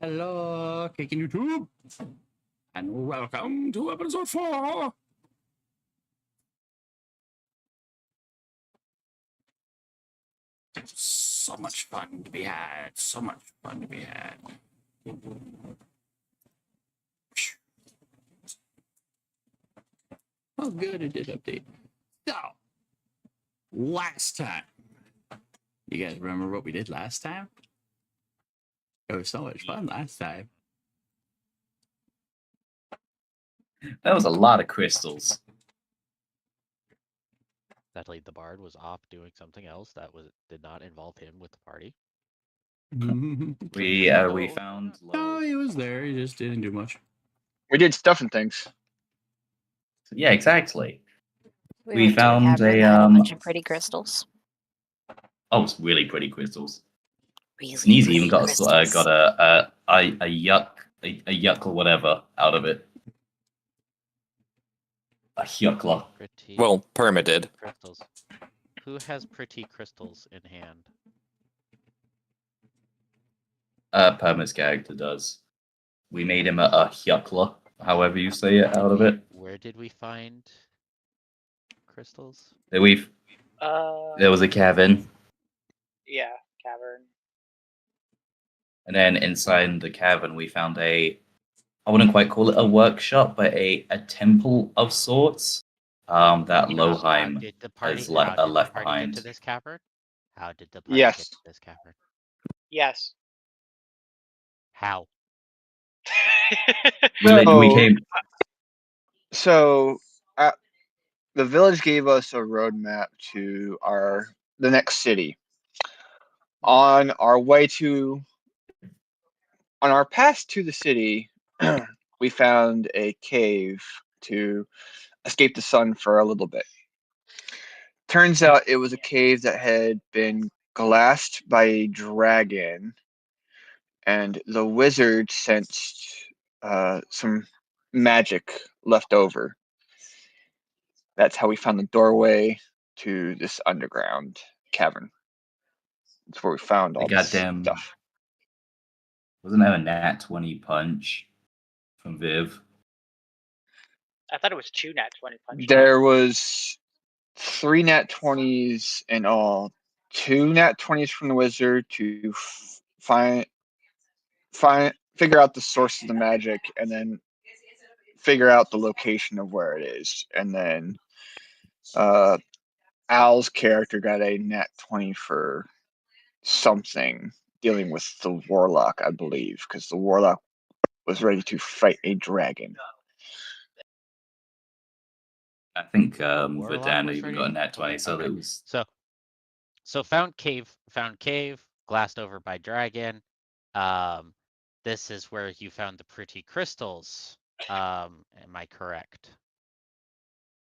Hello, Kicking YouTube, and welcome to episode 4. So much fun to be had. So much fun to be had. Oh, good, it did update. So, last time. You guys remember what we did last time? It was so much fun last time. That was a lot of crystals. Sadly, the bard was off doing something else that did not involve him with the party. We found. Oh, he was there. He just didn't do much. We did stuff and things. Yeah, exactly. We went to found cavern a, that had a bunch of pretty crystals. Oh, it's really pretty crystals. Really Sneezy pretty even got crystals. a yuck or whatever out of it. A yuckler. Pretty Well, Perma did. crystals. Who has pretty crystals in hand? Perma's character does. We made him a yuckler, however you say it, out of it. Where did we find crystals? There was a cavern, Yeah, cavern. and then inside the cavern we found I wouldn't quite call it a workshop, but a temple of sorts. That Loheim Did the party, is how did the left party behind. get to this cavern? How did the party Yes. get to this cavern? Yes. How? We came. So, the village gave us a roadmap to the next city. On our path to the city, we found a cave to escape the sun for a little bit. Turns out it was a cave that had been glassed by a dragon, and the wizard sensed some magic left over. That's how we found the doorway to this underground cavern. That's where we found all this goddamn stuff. Wasn't there a nat 20 punch from Viv? I thought it was 2 nat 20 punches. There was 3 nat 20s in all. 2 nat 20s from the wizard to figure out the source of the magic, and then figure out the location of where it is. And then Al's character got a nat 20 for something dealing with the warlock, I believe, because the warlock was ready to fight a dragon. I think Warlock Verdana was even ready? got a nat 20, so Okay. it was. So found cave, glassed over by dragon. This is where you found the pretty crystals. Am I correct?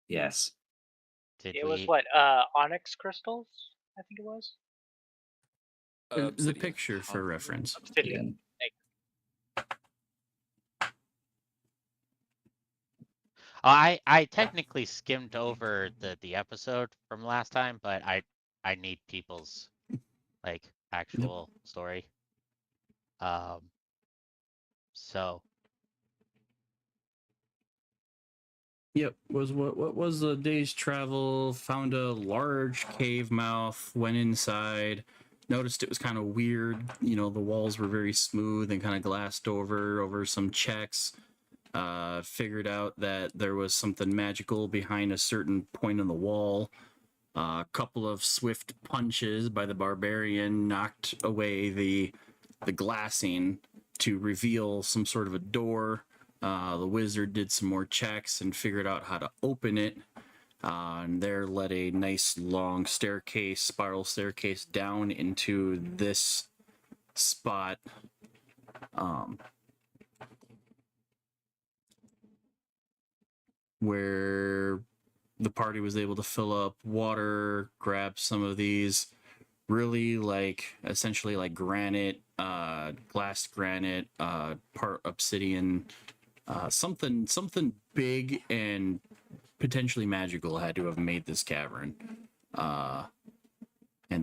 Yes. It was onyx crystals, I think it was. The Obsidian. picture for reference. Obsidian. I technically skimmed over the episode from last time, but I need people's actual story. So Yep, what was the day's travel? Found a large cave mouth, went inside, noticed it was kind of weird. You know, the walls were very smooth and kind of glassed over some checks. Figured out that there was something magical behind a certain point on the wall. A couple of swift punches by the barbarian knocked away the glassing to reveal some sort of a door. The wizard did some more checks and figured out how to open it. And there led a nice long spiral staircase down into this spot. Where the party was able to fill up water, grab some of these really essentially like granite, glass granite, part obsidian, something big and potentially magical had to have made this cavern. And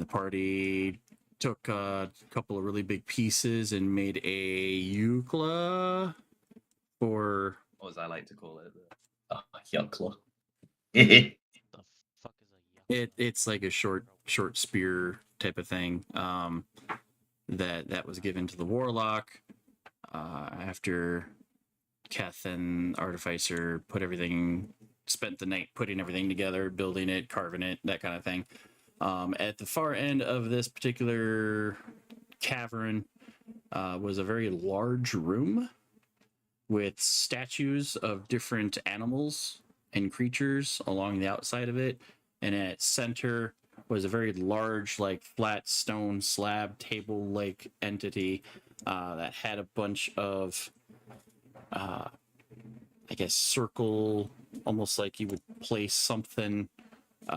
the party took a couple of really big pieces and made a eucla for Or as I like to call it, yuckla. The fuck is a yuck? it's like a short spear type of thing. That was given to the warlock after Keth and Artificer spent the night putting everything together, building it, carving it, that kind of thing. At the far end of this particular cavern was a very large room with statues of different animals and creatures along the outside of it. And at its center was a very large, like flat stone slab table like entity that had a bunch of, I guess, circle, almost like you would place something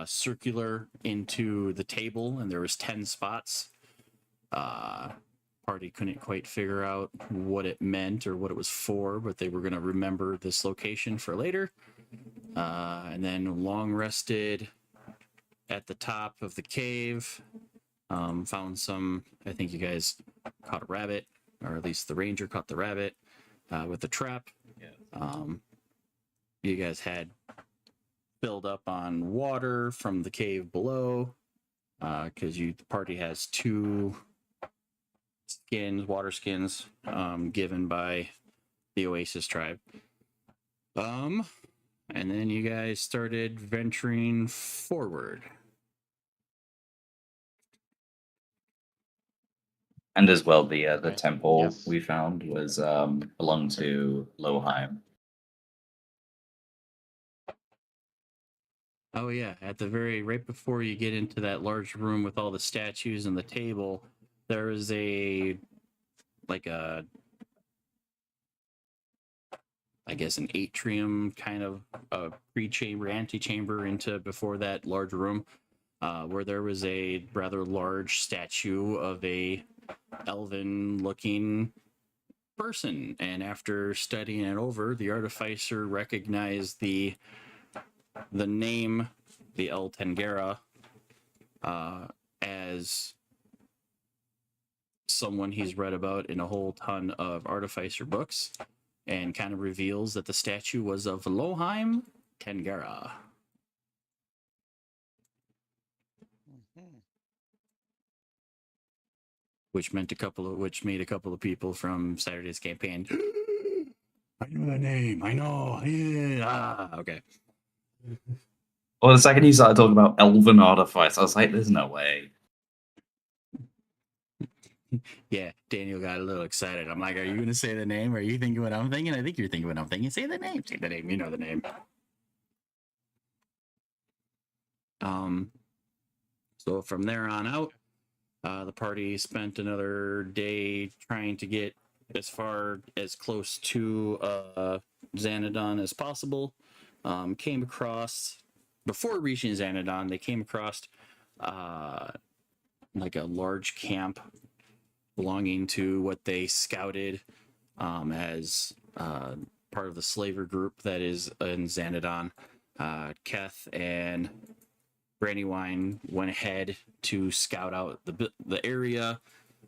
circular into the table, and there was 10 spots. Party couldn't quite figure out what it meant or what it was for, but they were going to remember this location for later. And then long rested at the top of the cave, found some, I think you guys caught a rabbit, or at least the ranger caught the rabbit with the trap. Yeah. You guys had filled up on water from the cave below, because the party has 2 water skins, given by the Oasis tribe. And then you guys started venturing forward. And as well, the Right. temple Yes. we found was belonged to Loheim. Oh yeah, at the right before you get into that large room with all the statues and the table, there is I guess an atrium kind of pre-chamber, antechamber into before that large room, where there was a rather large statue of a elven-looking person. And after studying it over, the artificer recognized the name, the El Tengera, as someone he's read about in a whole ton of artificer books, and kind of reveals that the statue was of Loheim Tengera. Mhm. Which made a couple of people from Saturday's campaign. I know the name. I know. Yeah. Okay. Well, the second you started talking about elven artifice, I was like, "There's no way." Yeah, Daniel got a little excited. I'm like, are you going to say the name? Are you thinking what I'm thinking? I think you're thinking what I'm thinking. Say the name. Say the name. You know the name. So from there on out, the party spent another day trying to get as far as close to Xanadon as possible. Came across, before reaching Xanadon, they came across like a large camp belonging to what they scouted as part of the slaver group that is in Xanadon. Keth and Brandywine went ahead to scout out the area,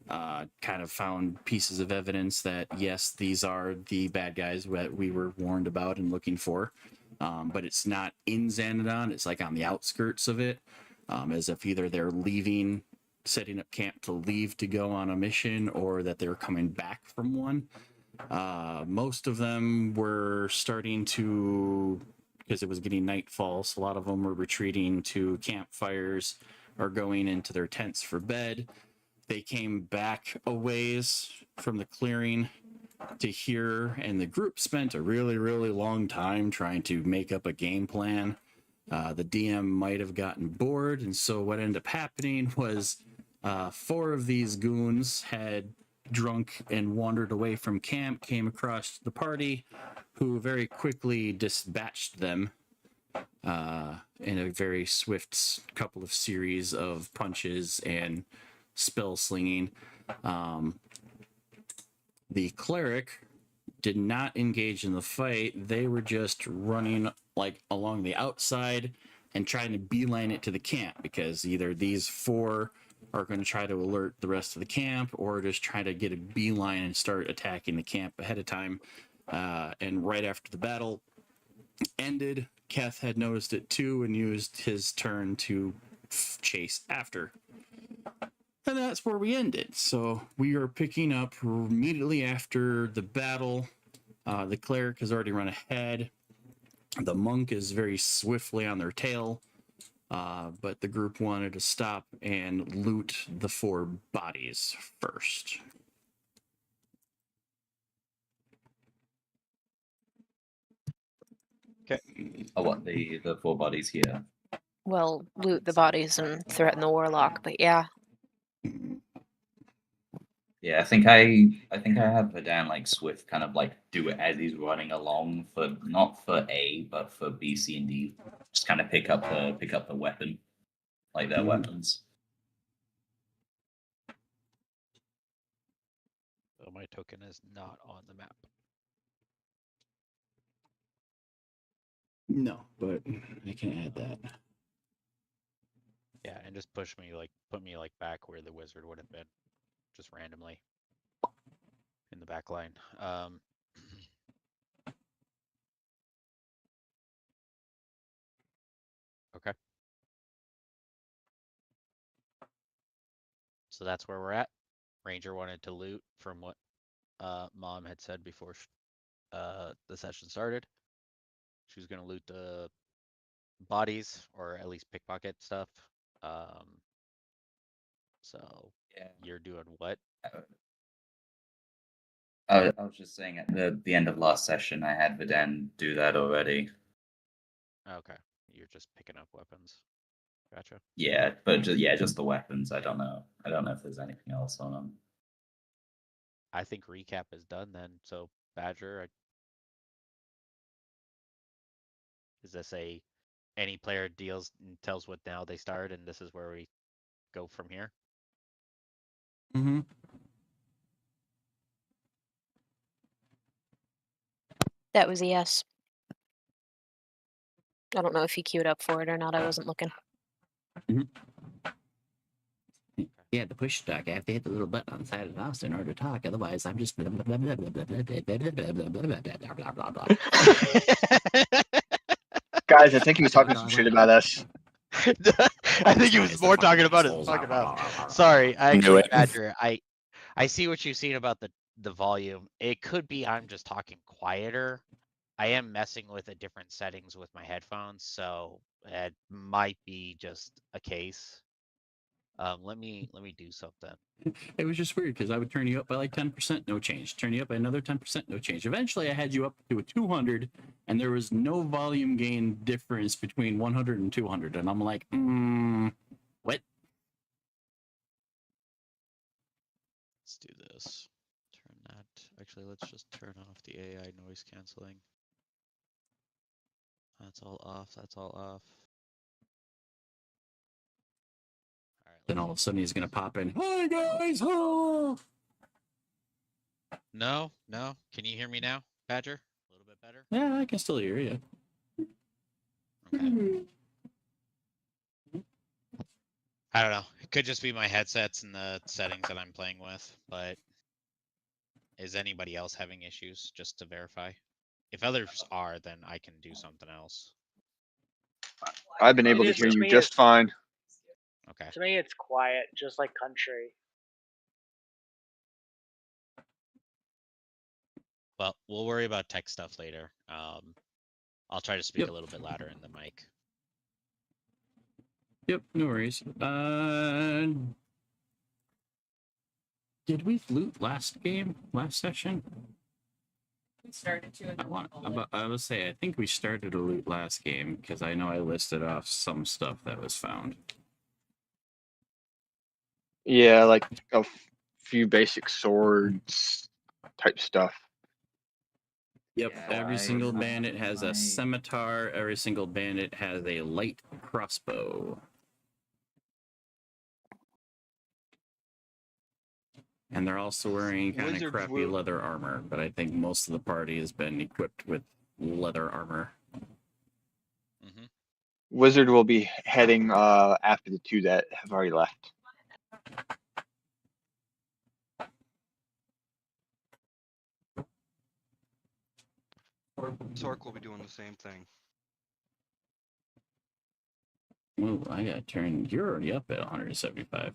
kind of found pieces of evidence that, yes, these are the bad guys that we were warned about and looking for. But it's not in Xanadon. It's like on the outskirts of it, as if either they're leaving, setting up camp to leave to go on a mission, or that they're coming back from one. Most of them were starting to, because it was getting nightfall, so a lot of them were retreating to campfires or going into their tents for bed. They came back a ways from the clearing to here, and the group spent a really, really long time trying to make up a game plan. The DM might have gotten bored, and so what ended up happening was 4 of these goons had drunk and wandered away from camp, came across the party, who very quickly dispatched them in a very swift couple of series of punches and spell slinging. The cleric did not engage in the fight. They were just running like along the outside and trying to beeline it to the camp, because either these 4 are going to try to alert the rest of the camp, or just try to get a beeline and start attacking the camp ahead of time. And right after the battle ended, Keth had noticed it too and used his turn to chase after. And that's where we ended. So we are picking up immediately after the battle. The cleric has already run ahead. The monk is very swiftly on their tail. But the group wanted to stop and loot the 4 bodies first. Oh, what the 4 bodies here? Well, loot the bodies and threaten the warlock, but yeah. Yeah, I think I have Verdan like Swift kind of like do it as he's running along for not for A but for B, C, and D. Just kind of pick up the weapon, like their weapons. So my token is not on the map. No, but I can add that. Yeah, and just put me like back where the wizard would have been, just randomly in the back line. Okay. So that's where we're at. Ranger wanted to loot from what Mom had said before the session started. She was going to loot the bodies, or at least pickpocket stuff. So Yeah. you're doing what? I was just saying at the end of last session, I had Verdan do that already. Okay, you're just picking up weapons. Gotcha. Yeah, but just the weapons. I don't know if there's anything else on them. I think recap is done then. So Badger, is this any player deals and tells what now they start, and this is where we go from here? Mm-hmm. That was a yes. I don't know if he queued up for it or not. I wasn't looking. Yeah, the push talk. I have to hit the little button on the side of the mouse in order to talk. Otherwise, I'm just blah, blah, blah, blah, blah, blah, blah, blah, blah, blah, blah, blah, blah, blah. Guys, I think he was talking some shit about us. I think he was more talking about his fucking mouth. Sorry, I Knew actually, it. Badger, I see what you've seen about the volume. It could be I'm just talking quieter. I am messing with a different settings with my headphones, so it might be just a case. Let me do something. It was just weird because I would turn you up by like 10%, no change. Turn you up by another 10%, no change. Eventually, I had you up to a 200, and there was no volume gain difference between 100 and 200. And I'm like, what? Let's do this. Turn that. Actually, let's just turn off the AI noise canceling. That's all off. That's all off. All right. Then all of a sudden, he's going to pop in, hi, guys, oh! No. Can you hear me now, Badger? A little bit better? Yeah, I can still hear you. Okay. I don't know. It could just be my headsets and the settings that I'm playing with, but is anybody else having issues, just to verify? If others are, then I can do something else. I've been able to hear you just fine. Okay. To me, it's quiet, just like country. Well, we'll worry about tech stuff later. I'll try to speak a little bit louder in the mic. Yep, no worries. Did we loot last session? We started to. I would say I think we started a loot last game because I know I listed off some stuff that was found. Yeah, like a few basic swords type stuff. Yep, Yeah, every single bandit has a I- scimitar. Every single bandit has a light crossbow. And they're also wearing kind of Wizards crappy will- leather armor, but I think most of the party has been equipped with leather armor. Mm-hmm. Wizard will be heading after the 2 that have already left. Sork will be doing the same thing. Ooh, I gotta turn. You're already up at 175.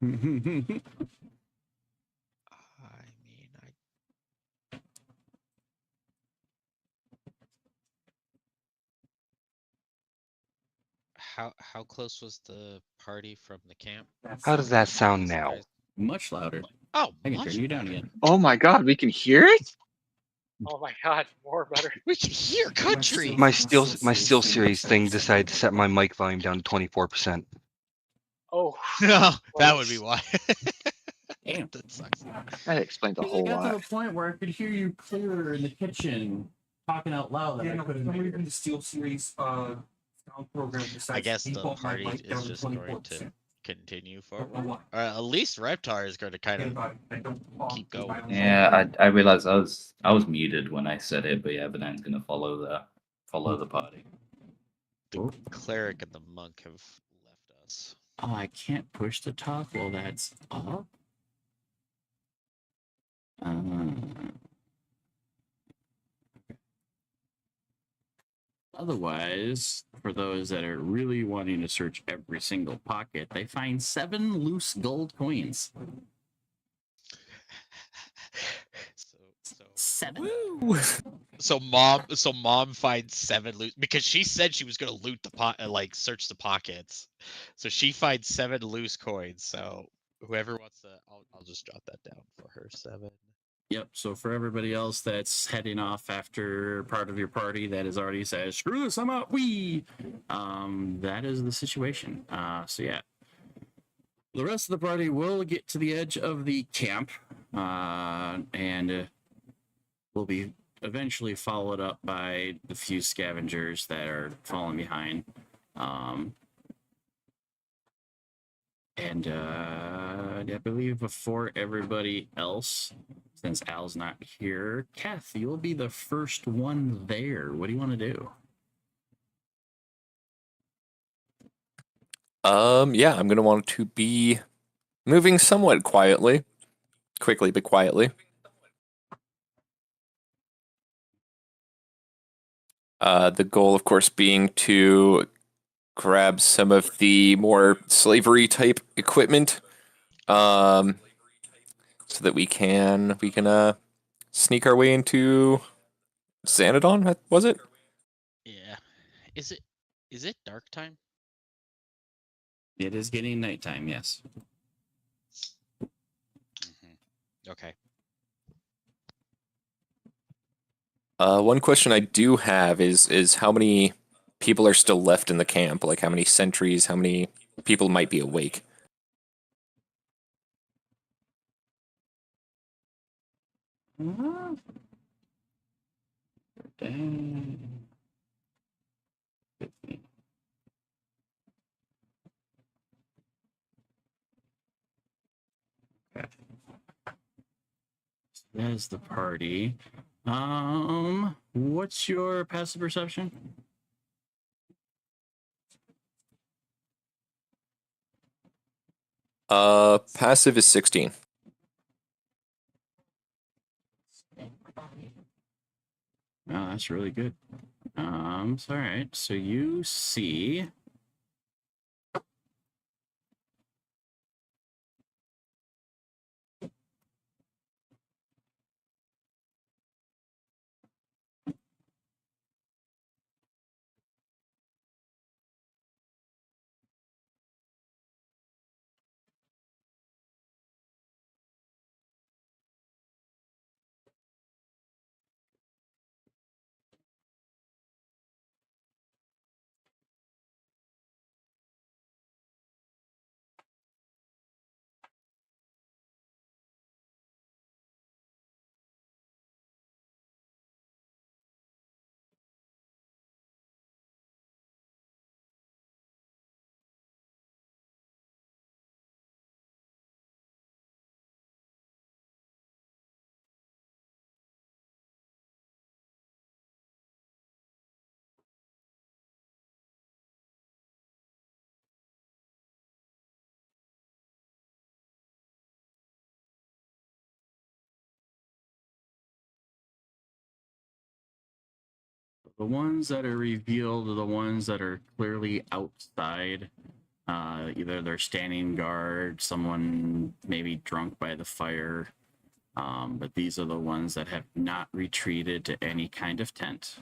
I mean, how close was the party from the camp? How does that sound now? Much louder. Oh, I can much turn you down better. again. Oh my god, we can hear it? Oh my god, more better. We can hear country. My Steel Series thing decided to set my mic volume down to 24%. Oh, No, that would close. be why. Damn. That sucks. That explains a I whole got to lot. the point where I could hear you clearer in the kitchen talking out loud. Yeah, That no, I for couldn't some hear. reason the Steel Series sound program decides I guess to the default my party mic is down to just going to 24%. continue Don't know forward. why. Or at least Reptar is going to kind Forget of about it. I don't talk keep with my going. own Yeah, mic. I realized I was muted when I said it, but yeah, Vanan's gonna follow the party. the cleric and the monk have left us. Oh, I can't push the top while that's up. Otherwise, for those that are really wanting to search every single pocket, they find 7 loose gold coins. So 7. so mom finds 7 loot because she said she was gonna loot the like search the pockets. So she finds 7 loose coins. So whoever wants to, I'll just jot that down for her. 7. Yep. So for everybody else that's heading off after part of your party that has already said, "Screw this, I'm out." That is the situation. So yeah, the rest of the party will get to the edge of the camp, and will be eventually followed up by the few scavengers that are falling behind. And I believe before everybody else, since Al's not here, Kath, you'll be the first one there. What do you want to do? Yeah, I'm gonna want to be moving somewhat quietly, quickly but quietly. The goal, of course, being to grab some of the more slavery type equipment, so that we can sneak our way into Xanadon. Was it? Yeah. Is it dark time? It is getting nighttime, yes. Okay. One question I do have is how many people are still left in the camp? Like how many sentries? How many people might be awake? Dang. There's the party. What's your passive perception? Passive is 16. Oh, that's really good. So, all right. So you see The ones that are revealed are the ones that are clearly outside. Either they're standing guard, someone maybe drunk by the fire. But these are the ones that have not retreated to any kind of tent.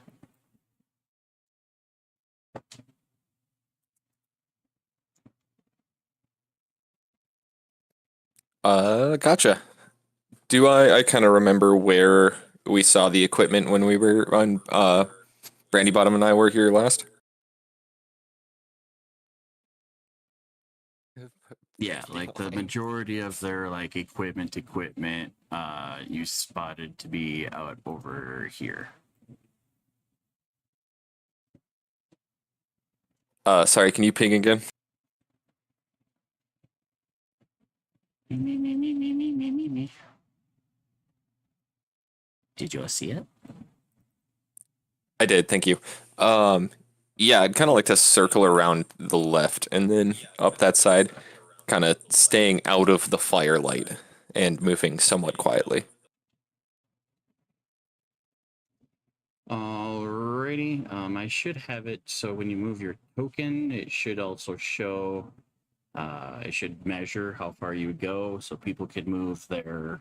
Gotcha. Do I kind of remember where we saw the equipment when we were on Brandy Bottom and I were here last? Yeah, like the majority of their like equipment, you spotted to be out over here. Sorry, can you ping again? Did you see it? I did, thank you. Yeah, I'd kind of like to circle around the left and then up that side, kind of staying out of the firelight and moving somewhat quietly. Alrighty, I should have it so when you move your token, it should also show, it should measure how far you would go so people could move their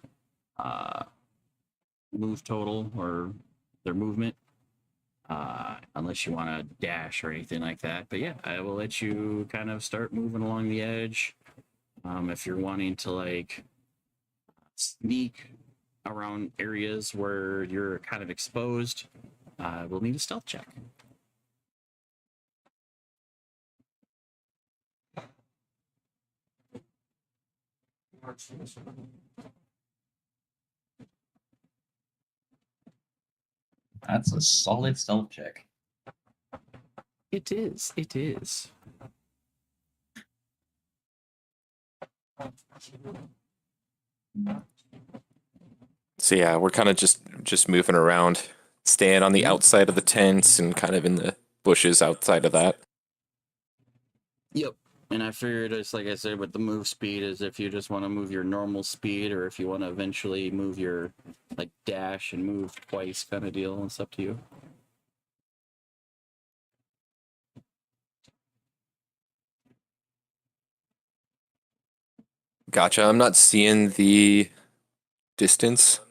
move total or their movement. Unless you want to dash or anything like that. But yeah, I will let you kind of start moving along the edge. If you're wanting to like sneak around areas where you're kind of exposed, we'll need a stealth check. That's a solid stealth check. It is. It is. So yeah, we're kind of just moving around, staying on the outside of the tents and kind of in the bushes outside of that. Yep. And I figured it's like I said with the move speed is if you just want to move your normal speed or if you want to eventually move your like dash and move twice kind of deal, it's up to you. Gotcha. I'm not seeing the distance.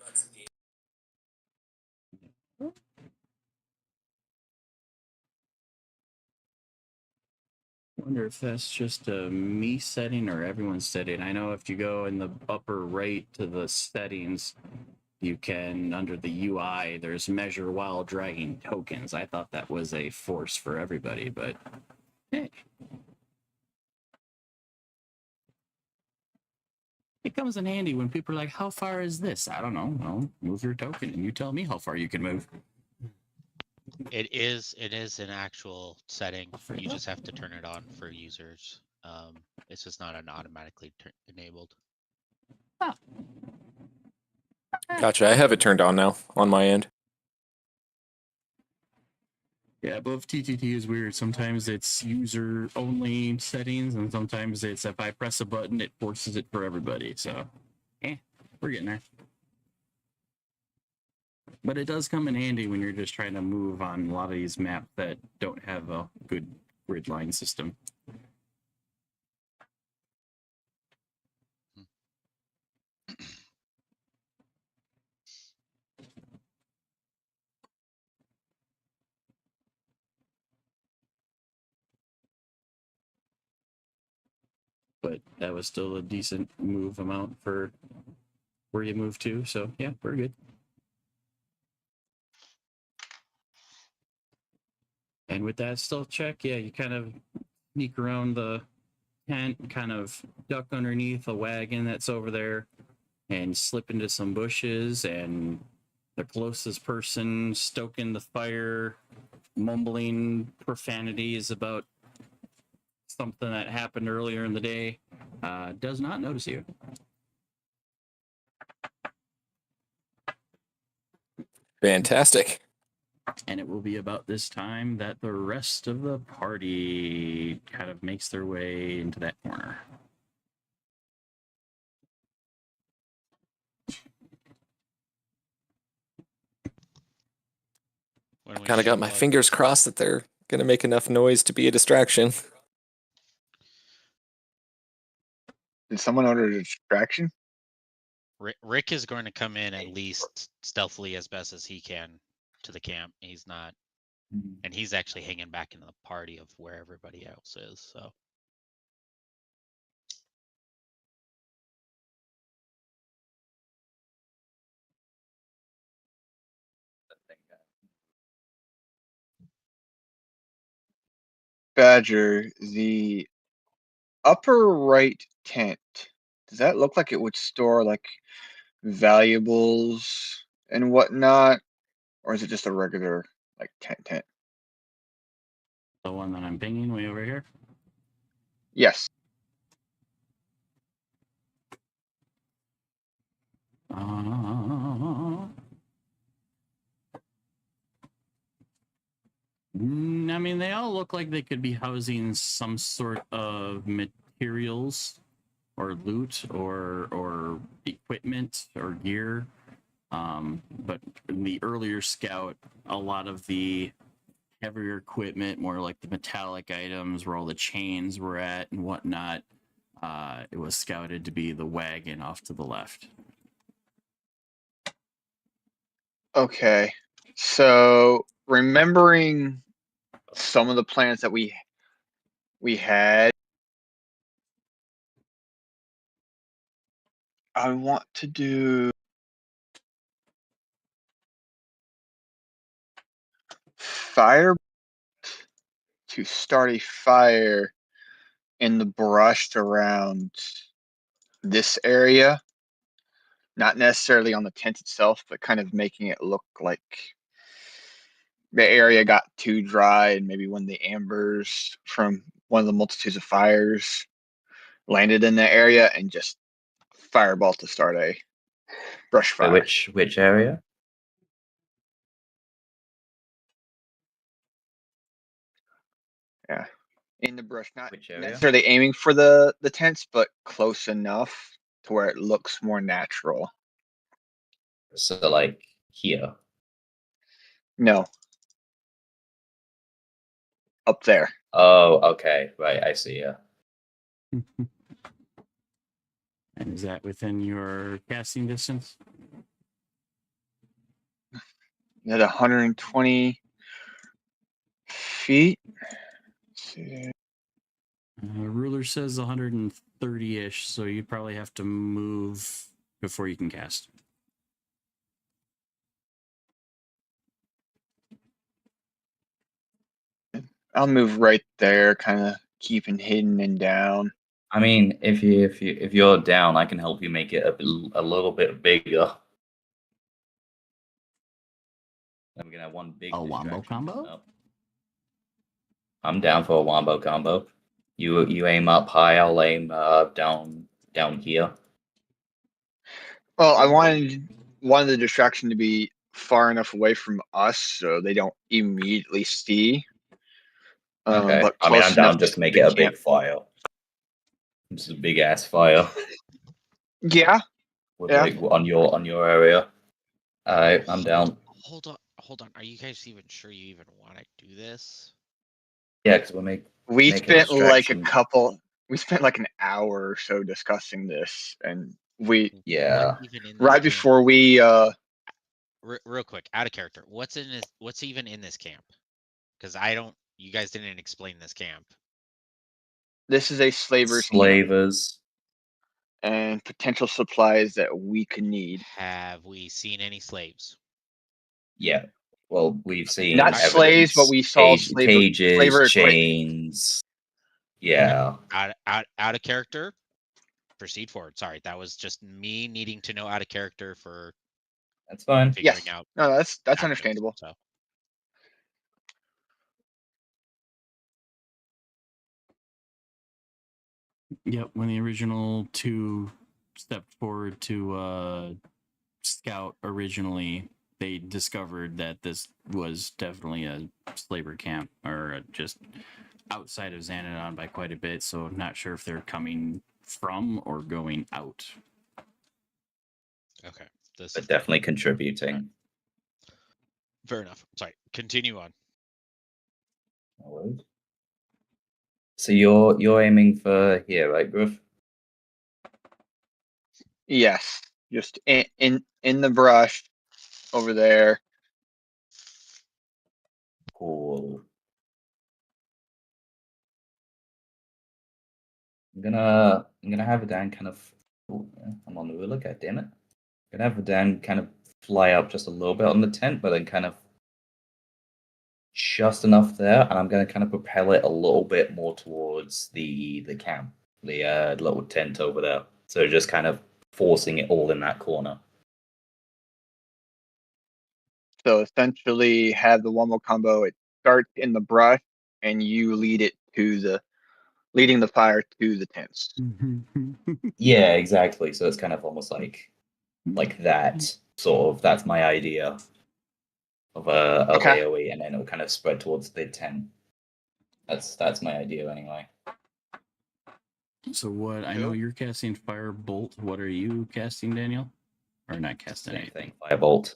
Wonder if that's just a me setting or everyone's setting. I know if you go in the upper right to the settings, you can, under the UI, there's measure while dragging tokens. I thought that was a force for everybody, but hey. It comes in handy when people are like, how far is this? I don't know. Well, move your token and you tell me how far you can move. It is an actual setting. You just have to turn it on for users. It's just not an automatically enabled. Oh. Gotcha. I have it turned on now on my end. Yeah, above TTT is weird. Sometimes it's user only settings, and sometimes it's if I press a button, it forces it for everybody. So, we're getting there. But it does come in handy when you're just trying to move on a lot of these maps that don't have a good grid line system. But that was still a decent move amount for where you moved to. So yeah, we're good. And with that stealth check, yeah, you kind of sneak around the tent, kind of duck underneath a wagon that's over there, and slip into some bushes. And the closest person stoking the fire, mumbling profanities about something that happened earlier in the day, does not notice you. Fantastic. And it will be about this time that the rest of the party kind of makes their way into that corner. When kind of got my fingers crossed that they're gonna make enough noise to be a distraction. Did someone order a distraction? Rick is going to come in at least stealthily as best as he can to the camp. He's not, and he's actually hanging back in the party of where everybody else is. So Badger, the upper right tent, does that look like it would store like valuables and whatnot? Or is it just a regular like tent? The one that I'm pinging way over here. Yes. I mean, they all look like they could be housing some sort of materials or loot or equipment or gear. But in the earlier scout, a lot of the heavier equipment, more like the metallic items where all the chains were at and whatnot, it was scouted to be the wagon off to the left. Okay. So remembering some of the plans that we had, I want to do fire to start a fire in the brush around this area. Not necessarily on the tent itself, but kind of making it look like the area got too dry, and maybe when the embers from one of the multitudes of fires landed in that area, and just fireball to start a brush fire. Which area? Yeah, in the brush, not Which area? necessarily aiming for the tents, but close enough to where it looks more natural. So like here. No, up there. Oh, okay. Right, I see. Yeah. And is that within your casting distance? At 120 feet. Ruler says 130-ish, so you probably have to move before you can cast. I'll move right there, kind of keeping hidden and down. I mean, if you're down, I can help you make it a little bit bigger. I'm gonna have one big A wombo distraction coming combo? up. I'm down for a wombo combo. You aim up high, I'll aim down here. Well, I wanted the distraction to be far enough away from us so they don't immediately see. Okay. But I mean, I'm close enough down just to make the it a camp. big fire. It's a big ass fire. Yeah. With Yeah. like on your area. Alright, I'm down. hold on. Are you guys even sure you even want to do this? Yeah, because we'll make We make a spent like distraction. we spent like an hour or so discussing this, and we Yeah. What's even in this right camp? before we Real quick, out of character. What's even in this camp? Because you guys didn't explain this camp. this is a slaver's camp, Slavers. and potential supplies that we could need. Have we seen any slaves? Yeah. Well, we've seen Not slaves, but evidence. we saw Cages, slaver equipment. chains. Yeah. Out of character. Proceed forward. Sorry, that was just me needing to know out of character for That's fine. figuring Yes. out. No, that's actions, understandable. So. Yep, when the original two stepped forward to scout originally, they discovered that this was definitely a slaver camp, or just outside of Xanadon by quite a bit, so not sure if they're coming from or going out. Okay. But definitely contributing. Fair enough. Sorry. Continue on. No worries. So you're aiming for here, right, Griff? Yes, just in the brush over there. Cool. I'm gonna have it down kind of. Oh, I'm on the ruler. God damn it! I'm gonna have it down kind of fly up just a little bit on the tent, but then kind of just enough there, and I'm gonna kind of propel it a little bit more towards the camp, the little tent over there. So just kind of forcing it all in that corner. So essentially, have the one more combo. It starts in the brush, and you leading the fire to the tents. Yeah, exactly. So it's kind of almost like that sort of. That's my idea of Okay. AOE, and then it'll kind of spread towards the tent. That's my idea anyway. So what? I know you're casting Firebolt. What are you casting, Daniel? Or not casting Same anything? thing, Firebolt.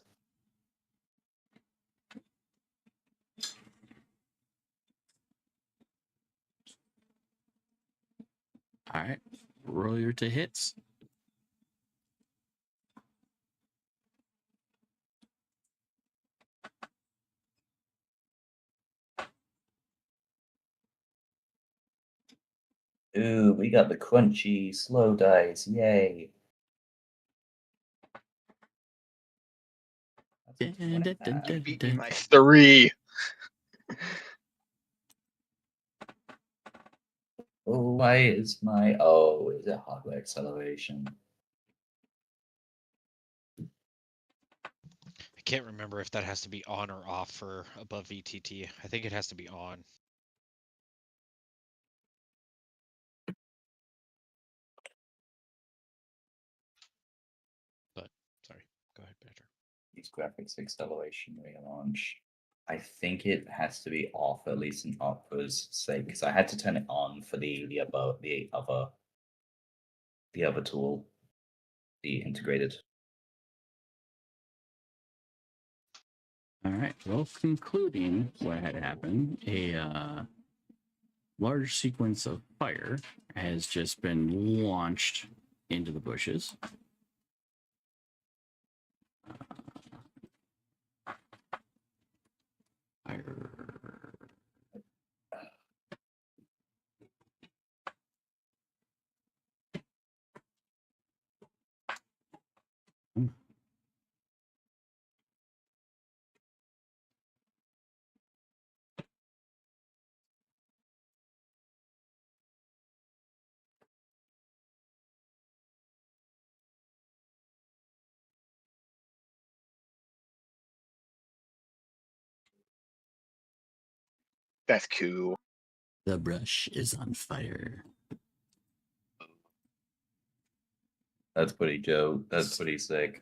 All right. Roll your to hits. Ooh, we got the crunchy slow dice. Yay. That's a 25. Beat me by 3. Oh, why is my is it hardware acceleration? I can't remember if that has to be on or off for above VTT. I think it has to be on. But sorry, go ahead, Badger. Use graphics acceleration relaunch. I think it has to be off, at least in Opera's sake, because I had to turn it on for the other tool, the integrated. All right. Well, concluding what had happened, a large sequence of fire has just been launched into the bushes. Fire. That's cool. The brush is on fire. That's pretty Joe. That's pretty sick.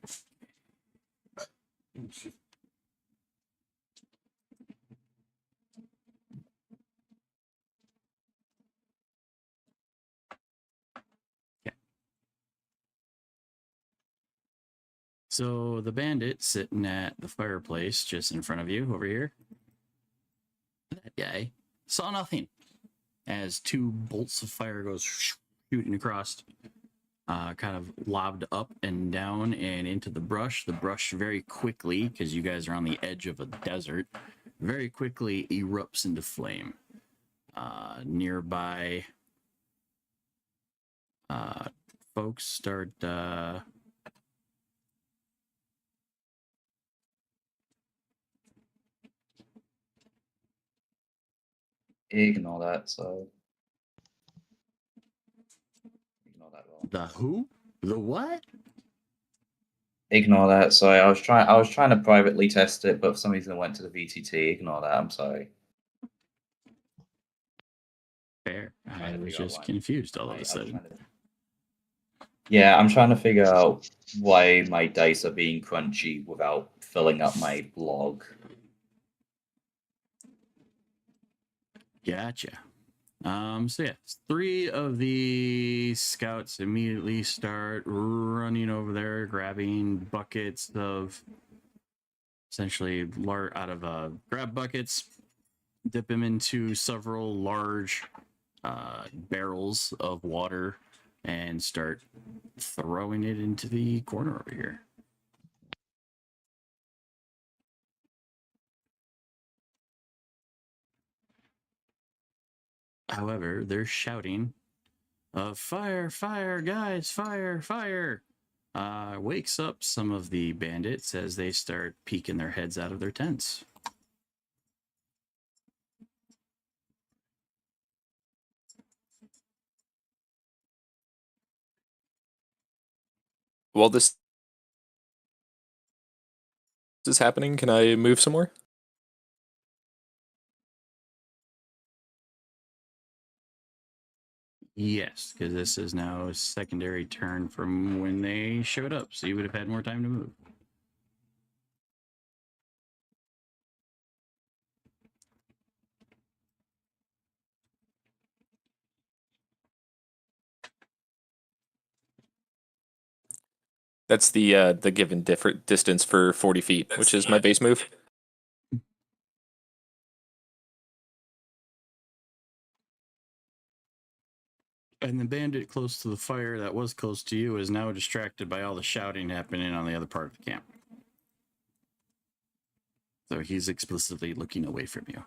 So the bandit sitting at the fireplace just in front of you over here, that guy saw nothing as 2 bolts of fire goes shooting across, kind of lobbed up and down and into the brush. The brush very quickly, because you guys are on the edge of a desert, very quickly erupts into flame. Nearby folks start Ignore that. So ignore that roll. the who? The what? Ignore that. Sorry, I was trying to privately test it, but for some reason it went to the VTT. Ignore that. I'm sorry. Fair. I to was figure out just why. confused all of I a was sudden. Yeah, I'm trying to figure out why my dice are being crunchy without filling up my log. Gotcha. So yeah, 3 of the scouts immediately start running over there, grabbing buckets of essentially out of grab buckets, dip him into several large barrels of water, and start throwing it into the corner over here. However, they're shouting, fire, fire, guys, fire, fire. Wakes up some of the bandits as they start peeking their heads out of their tents. While this is happening, can I move somewhere? Yes, because this is now a secondary turn from when they showed up, so you would have had more time to move. That's the given different distance for 40 feet, which is my base move. And the bandit close to the fire that was close to you is now distracted by all the shouting happening on the other part of the camp. So he's explicitly looking away from you.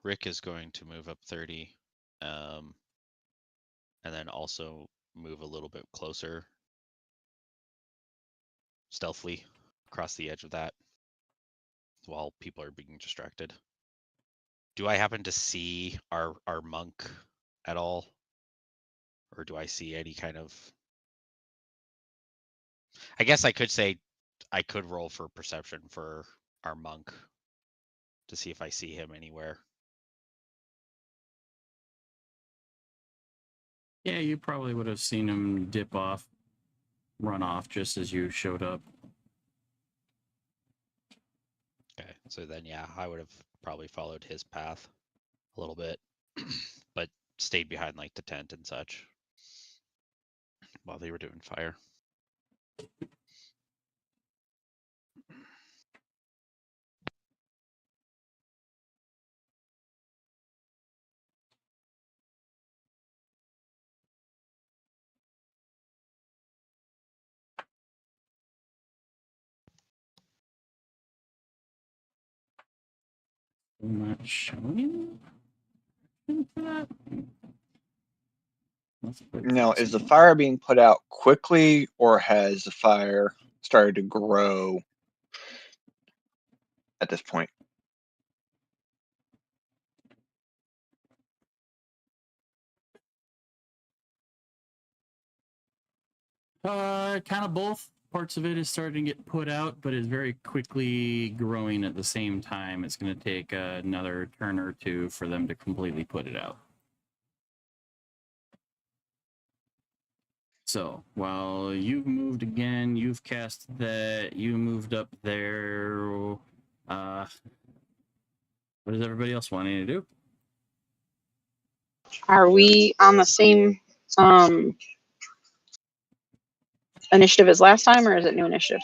Rick is going to move up 30, and then also move a little bit closer, stealthily, across the edge of that, while people are being distracted. Do I happen to see our monk at all, or do I see any kind of? I guess I could say I could roll for perception for our monk to see if I see him anywhere. Yeah, you probably would have seen him dip off, run off just as you showed up. Okay, so then yeah, I would have probably followed his path a little bit, but stayed behind like the tent and such while they were doing fire. I'm not showing that. Now, is the fire being put out quickly, or has the fire started to grow at this point? Kind of both. Parts of it is starting to get put out, but is very quickly growing at the same time. It's going to take another turn or two for them to completely put it out. So while you've moved again, you've cast that, you moved up there. What is everybody else wanting to do? Are we on the same initiative as last time, or is it new initiative?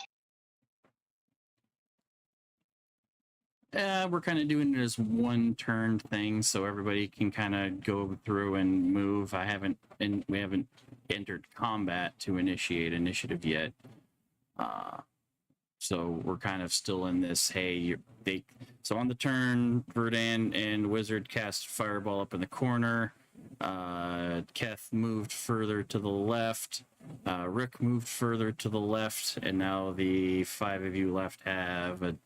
We're kind of doing it as one turn thing, so everybody can kind of go through and move. We haven't entered combat to initiate initiative yet. So we're kind of still in this. Hey, so on the turn, Verdan and Wizard cast Fireball up in the corner. Keth moved further to the left. Rick moved further to the left, and now the 5 of you left have a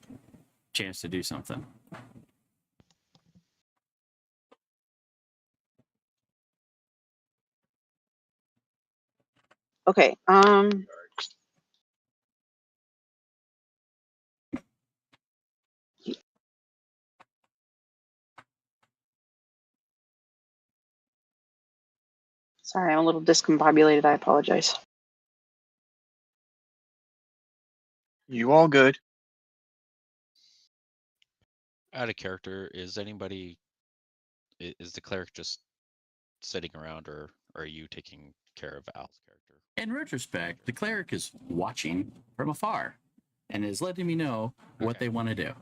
chance to do something. Okay. Sorry, I'm a little discombobulated. I apologize. You all good? Out of character, is anybody? Is the cleric just sitting around, or are you taking care of Al's character? In retrospect, the cleric is watching from afar and is letting me know what they want to do.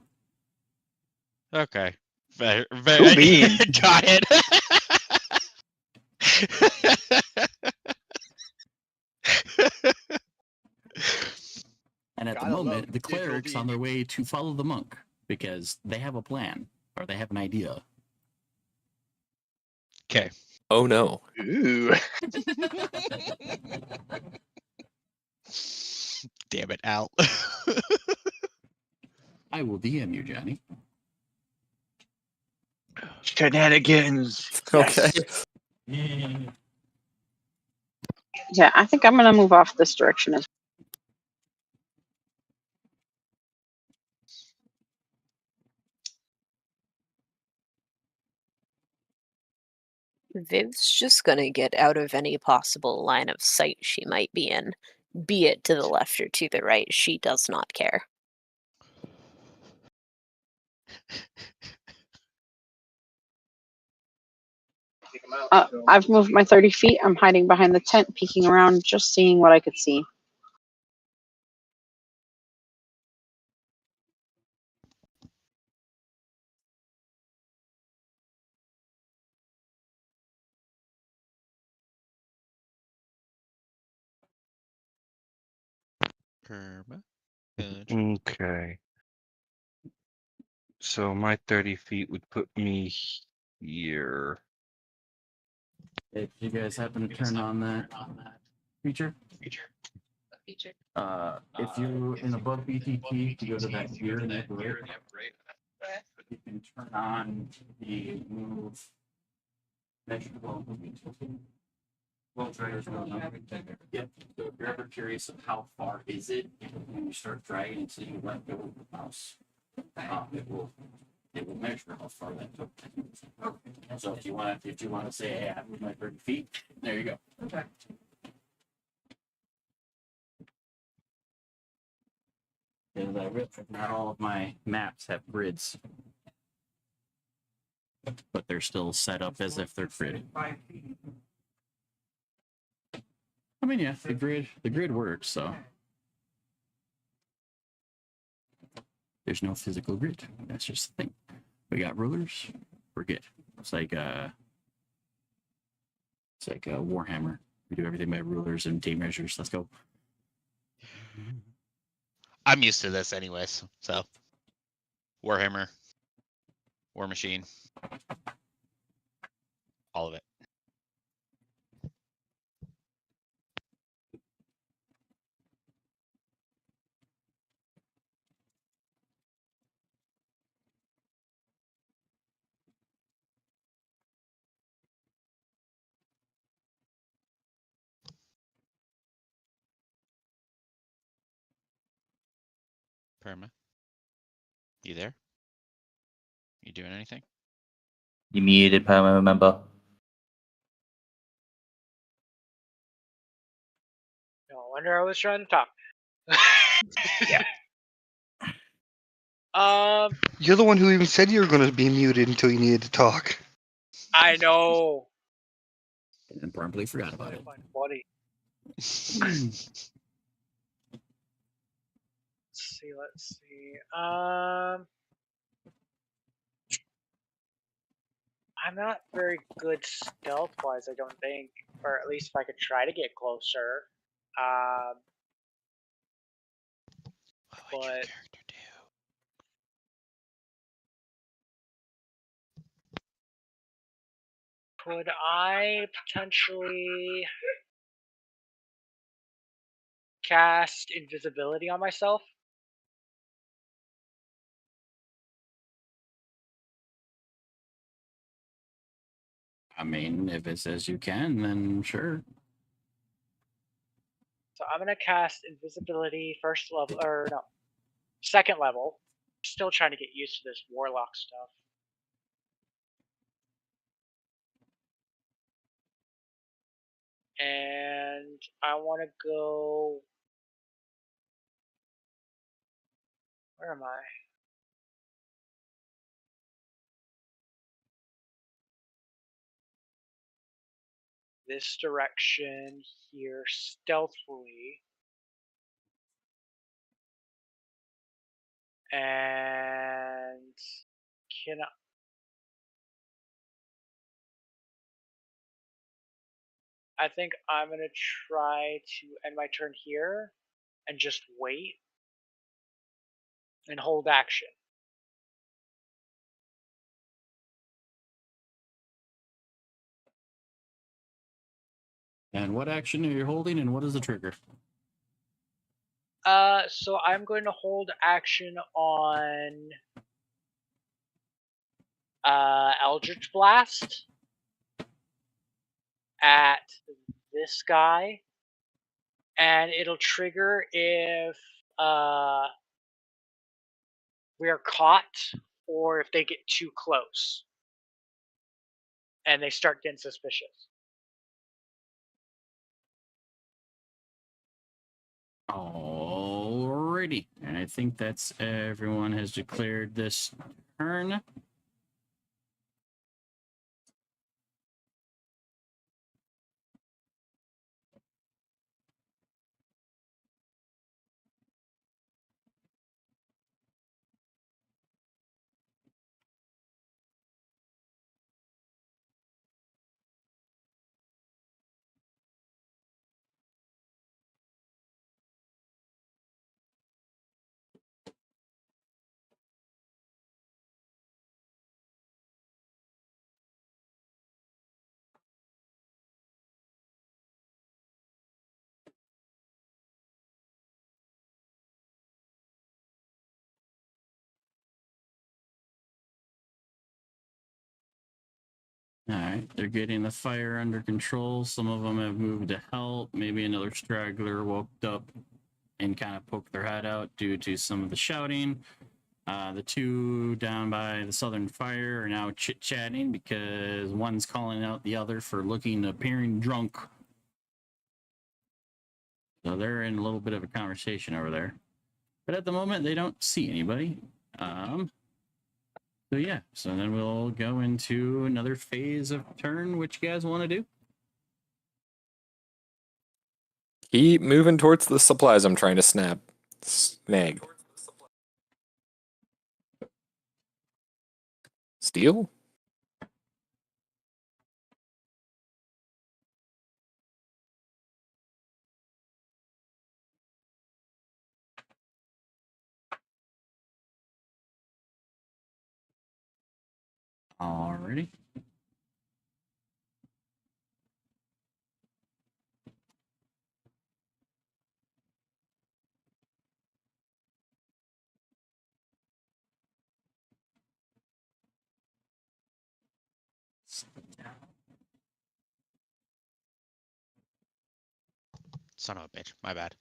Okay. Too Very mean. got it. And at the Gotta love moment, the digital cleric's on their D&D. way to follow the monk because they have a plan or they have an idea. Okay. Oh no. Ooh. Damn it, Al. I will DM you, Johnny. Shenanigans. Okay. Yes. Yeah, I think I'm gonna move off this direction as Viv's just gonna get out of any possible line of sight she might be in, be it to the left or to the right. She does not care. I've moved my 30 feet. I'm hiding behind the tent, peeking around, just seeing what I could see. Perma. Okay. So my 30 feet would put me here. If you guys happen to turn on that feature, if you're in above BTT, to go to that gear in the upper right, you can turn on the move measurable moving tool. Well, traders don't know. Yep. So if you're ever curious of how far is it, when you start dragging until you let go of the mouse, it will measure how far that took. So if you want to say, hey, I moved my 30 feet, there you go. Okay. Not all of my maps have grids, but they're still set up as if they're gridded. I mean, yeah, the grid works, so there's no physical grid. That's just the thing. We got rulers, we're good. It's like Warhammer. We do everything by rulers and tape measures. Let's go. I'm used to this anyways, so Warhammer, War Machine, all of it. Perma, you there? You doing anything? You muted, Perma, remember? No wonder I was trying to talk. Yeah. You're the one who even said you were going to be muted until you needed to talk. I know. And promptly forgot about it. Funny. Let's see. I'm not very good stealth-wise, I don't think. Or at least if I could try to get closer. What would your But character do? could I potentially cast invisibility on myself? I mean, if it says you can, then sure. So I'm gonna cast invisibility first level, or no, second level. Still trying to get used to this warlock stuff. And I want to go. Where am I? This direction here stealthily. And can I think I'm gonna try to end my turn here and just wait and hold action. And what action are you holding, and what is the trigger? So I'm going to hold action on Eldritch Blast at this guy, and it'll trigger if we are caught or if they get too close and they start getting suspicious. Alrighty. And I think that's everyone has declared this turn. All right, they're getting the fire under control. Some of them have moved to help. Maybe another straggler woke up and kind of poked their head out due to some of the shouting. The two down by the Southern Fire are now chit-chatting because one's calling out the other for appearing drunk. So they're in a little bit of a conversation over there. But at the moment, they don't see anybody. So yeah, so then we'll go into another phase of turn. Which you guys want to do? Keep moving towards the supplies I'm trying to snag. Steal? Alrighty. Son of a bitch. My bad.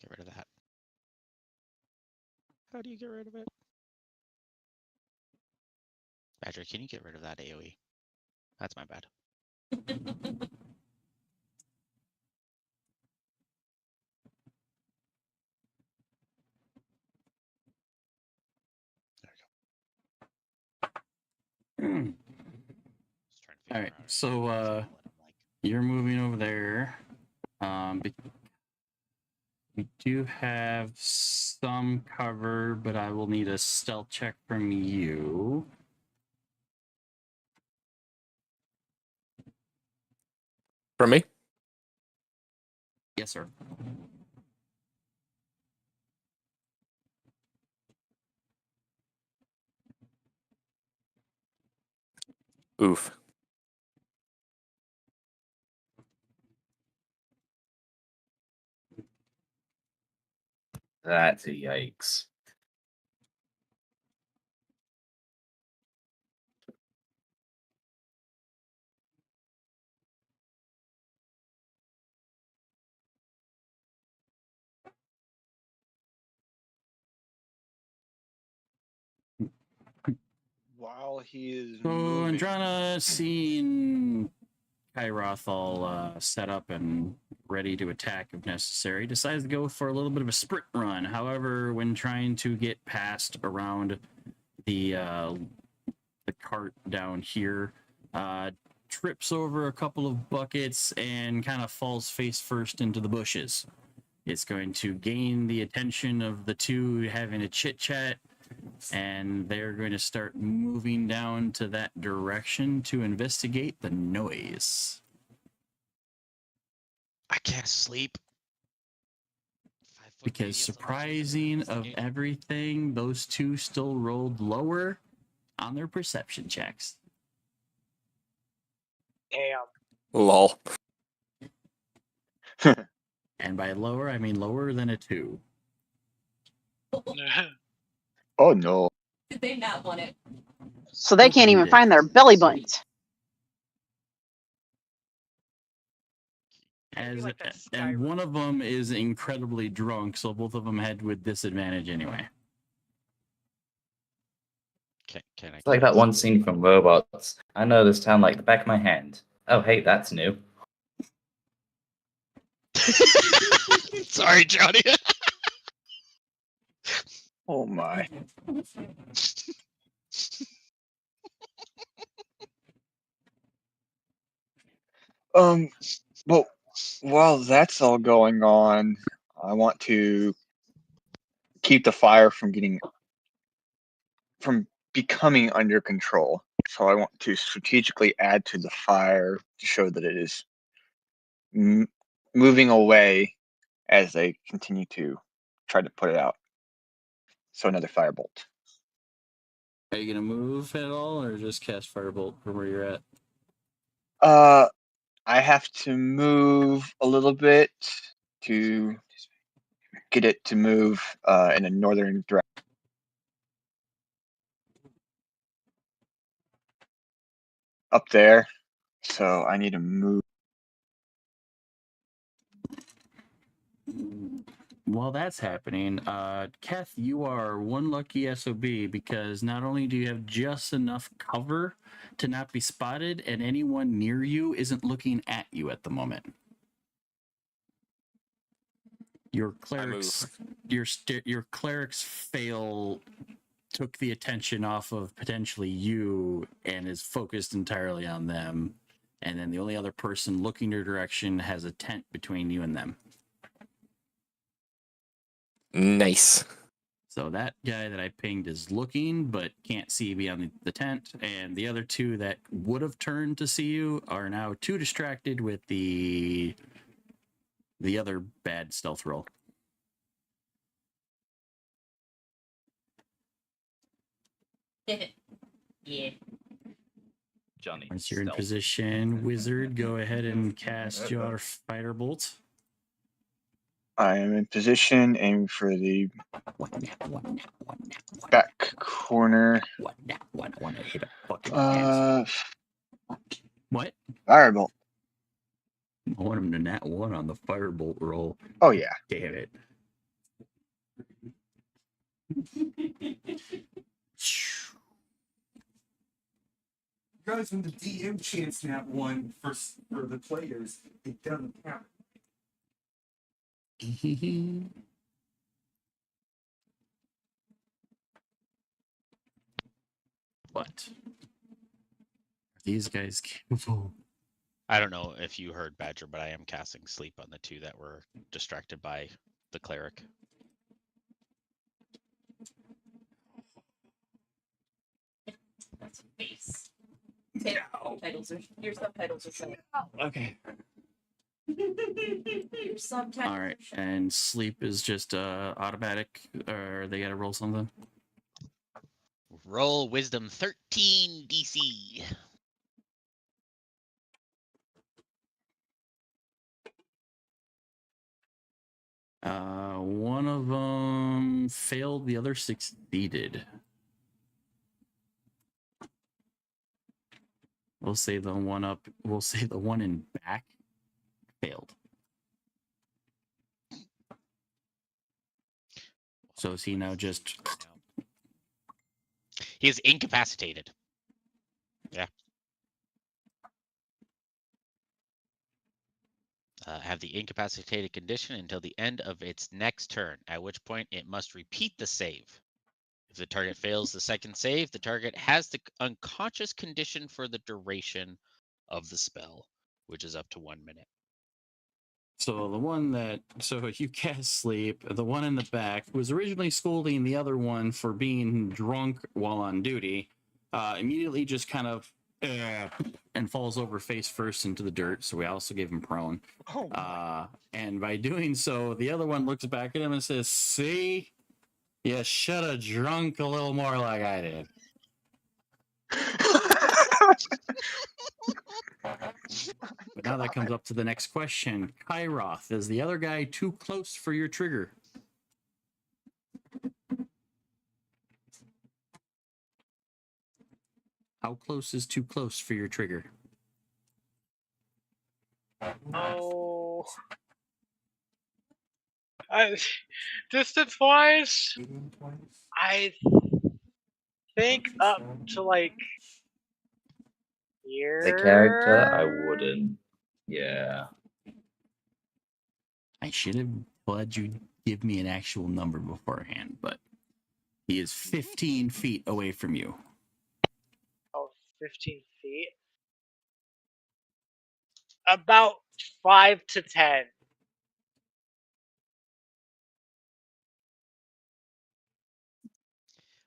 Get rid of that. How do you get rid of it? Badger, can you get rid of that AoE? That's my bad. All right, so you're moving over there. We do have some cover, but I will need a stealth check from you. From me? Yes, sir. Oof. That's a yikes. While he is So moving. Andrana, seeing Kyroth all set up and ready to attack if necessary, decides to go for a little bit of a sprint run. However, when trying to get past around the cart down here, trips over a couple of buckets and kind of falls face first into the bushes. It's going to gain the attention of the two having a chit chat, and they're going to start moving down to that direction to investigate the noise. I can't sleep. 5 foot Because radius of surprising of investigate. everything, those two still rolled lower on their perception checks. Damn. Lol. And by lower, I mean lower than a 2. Oh no. Did they not want it? So they Both of can't them even did. find their belly buttons. Maybe As like that and Skyrim. one of them is incredibly drunk, so both of them head with disadvantage anyway. Can I? It's like that one scene from Robots. I know this town like the back of my hand. Oh, hey, that's new. Sorry, Johnny. Oh my. Well, while that's all going on, I want to keep the fire from becoming under control. So I want to strategically add to the fire to show that it is moving away as they continue to try to put it out. So another firebolt. Are you going to move at all or just cast Firebolt from where you're at? I have to move a little bit to get it to move in a northern direction. Up there. So I need to move. While that's happening, Keth, you are one lucky SOB because not only do you have just enough cover to not be spotted, and anyone near you isn't looking at you at the moment. Your clerics, your clerics fail took the attention off of potentially you and is focused entirely on them. And then the only other person looking your direction has a tent between you and them. Nice. So that guy that I pinged is looking but can't see beyond the tent, and the other two that would have turned to see you are now too distracted with the other bad stealth roll. Yeah. Johnny. Once you're in stealth. position, wizard, go ahead and cast your Firebolt. I am in position, aiming for the back corner. What? I want to hit a fucking ant. What? Firebolt. I want him to nat 1 on the Firebolt roll. Oh yeah. Damn it. Guys, when the DM chants that one for the players, it doesn't count. What? These guys capable? I don't know if you heard Badger, but I am casting sleep on the two that were distracted by the cleric. That's face. Subtitles are your subtitles are showing. Okay. Your subtitles. All right, and sleep is just automatic, or they gotta roll something. Roll wisdom 13 DC. One of them failed, the other succeeded. We'll say the one up. We'll say the one in back failed. So is he now just? He is incapacitated. Yeah. have the incapacitated condition until the end of its next turn, at which point it must repeat the save. If the target fails the second save, the target has the unconscious condition for the duration of the spell, which is up to 1 minute. So you cast sleep. The one in the back was originally scolding the other one for being drunk while on duty. Immediately just kind of and falls over face first into the dirt. So we also gave him prone. Oh, And by doing so, the other one looks back at him and says, "See, you should have drunk a little more like I did." But now that comes up to the next question. Kairoth, is the other guy too close for your trigger? How close is too close for your trigger? Oh. Distance wise, I think up to like here. The character, I wouldn't. Yeah. I should have let you give me an actual number beforehand, but he is 15 feet away from you. Oh, 15 feet. About 5 to 10.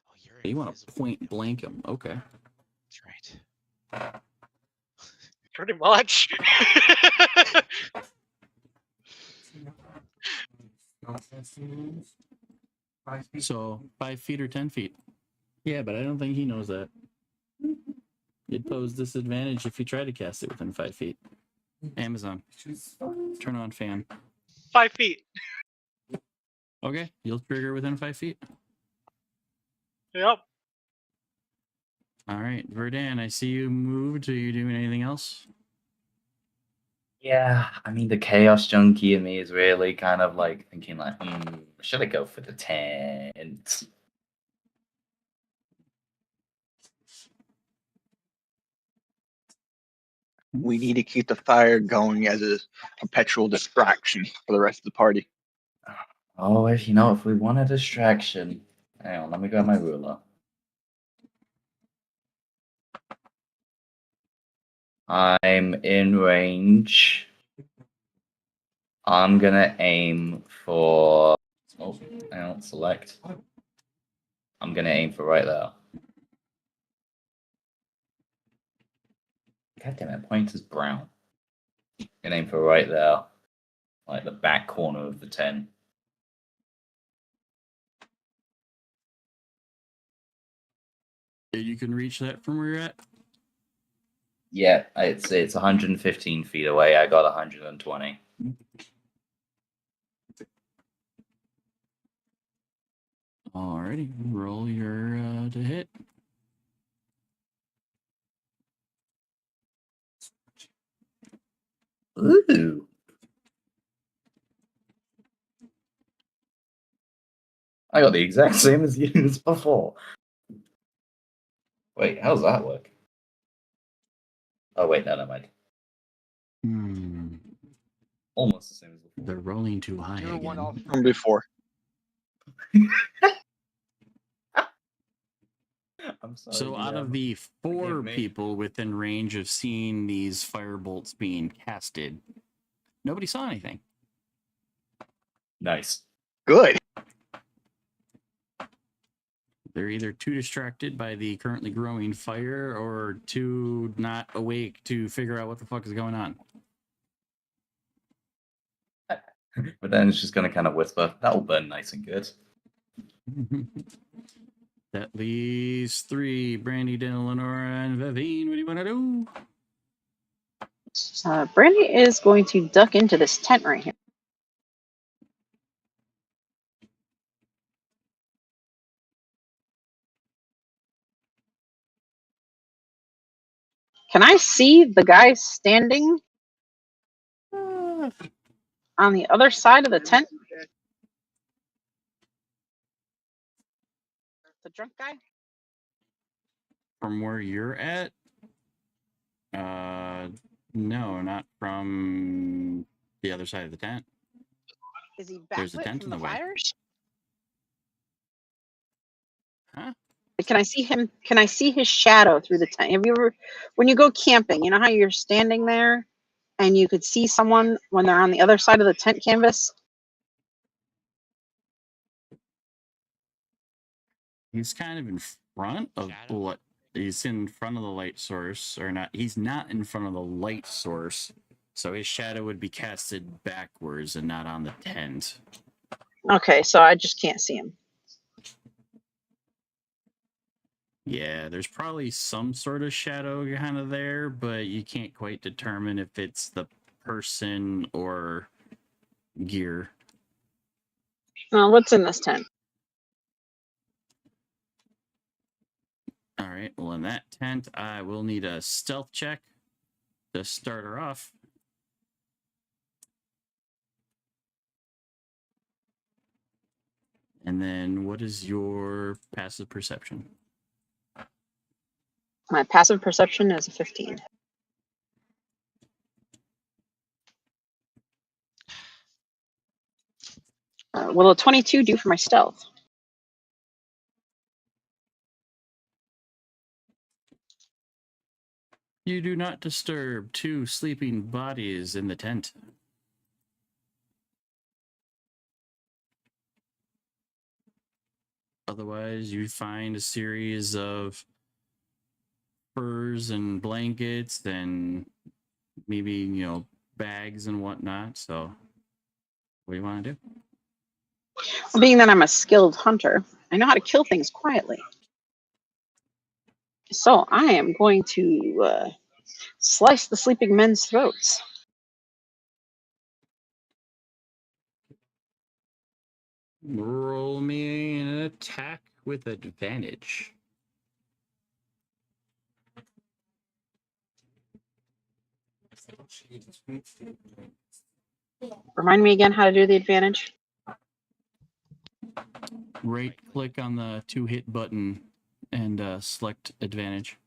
Oh, you're You want to invisible. point blank him. Okay. That's right. Pretty much. So 5 feet or 10 feet. Yeah, but I don't think he knows that. You'd pose disadvantage if you try to cast it within 5 feet. Amazon, turn on fan. 5 feet. Okay, you'll trigger within 5 feet. Yep. All right, Verdan, I see you moved. Are you doing anything else? Yeah, I mean, the chaos junkie in me is really kind of like thinking like, should I go for the tent? we need to keep the fire going as a perpetual distraction for the rest of the party. Oh, if we want a distraction, hang on, let me grab my ruler. I'm in range. I'm gonna aim for. Oh, hang on, select. I'm gonna aim for right there. God damn it, pointer's brown. Gonna aim for right there, like the back corner of the tent. You can reach that from where you're at? Yeah, it's 115 feet away. I got 120. Alrighty, roll your to hit. Ooh. I got the exact same as you as before. Wait, how's that work? Oh wait, no, never mind. Almost the same as before. They're rolling too high Do one again. off from before. I'm sorry. So out of the 4 forgive me. people within range of seeing these firebolts being casted, nobody saw anything. Nice. Good. They're either too distracted by the currently growing fire or too not awake to figure out what the fuck is going on. But then it's just gonna kind of whisper, "That'll burn nice and good." That leaves 3. Brandy, Dan, Lenora, and Vivine. What do you want to do? Brandy is going to duck into this tent right here. Can I see the guy standing on the other side of the tent? The drunk guy? From where you're at? No, not from The other side of the tent. Is he There's a backlit tent from in the the way. fires? Huh? Can I see him? Can I see his shadow through the tent? Have you ever, when you go camping, you know how you're standing there and you could see someone when they're on the other side of the tent canvas? He's kind of in front of Shadow? what? He's in front of the light source, or not? He's not in front of the light source, so his shadow would be casted backwards and not on the tent. Okay, so I just can't see him. Yeah, there's probably some sort of shadow kind of there, but you can't quite determine if it's the person or gear. What's in this tent? All right, well, in that tent, I will need a stealth check to start her off. And then what is your passive perception? My passive perception is a 15. Will a 22 do for my stealth? You do not disturb two sleeping bodies in the tent. Otherwise, you find a series of furs and blankets and maybe, bags and whatnot. So, what do you want to do? Well, being that I'm a skilled hunter, I know how to kill things quietly. So I am going to slice the sleeping men's throats. Roll me an attack with advantage. Remind me again how to do the advantage. Right click on the 2-hit button and select advantage.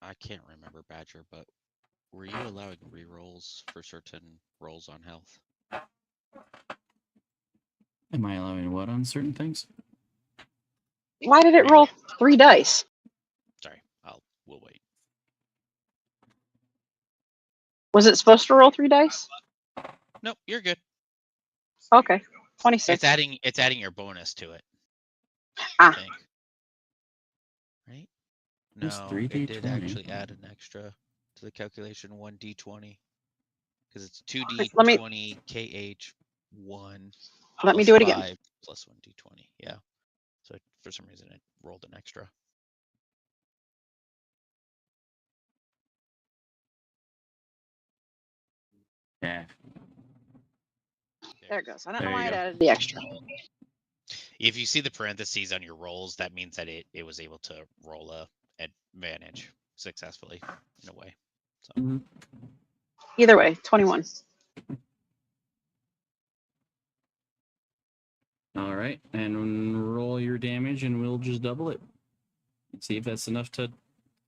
I can't remember, Badger, but were you allowing rerolls for certain rolls on health? Am I allowing what on certain things? Why did it roll 3 dice? Sorry, we'll wait. Was it supposed to roll 3 dice? Nope, you're good. Okay, 26. It's adding your bonus to it. Ah. I think. Right? It's No, 3d20. it did actually add an extra to the calculation, 1d20. Because it's 2d20 KH1 Let me do it again. 5 plus 1d20. Yeah. So for some reason it rolled an extra. Yeah. There it goes. I don't There know you why it go. added the extra. If you see the parentheses on your rolls, that means that it was able to roll a advantage successfully in a way. So. Mm-hmm. Either way, 21. All right, and roll your damage, and we'll just double it. See if that's enough to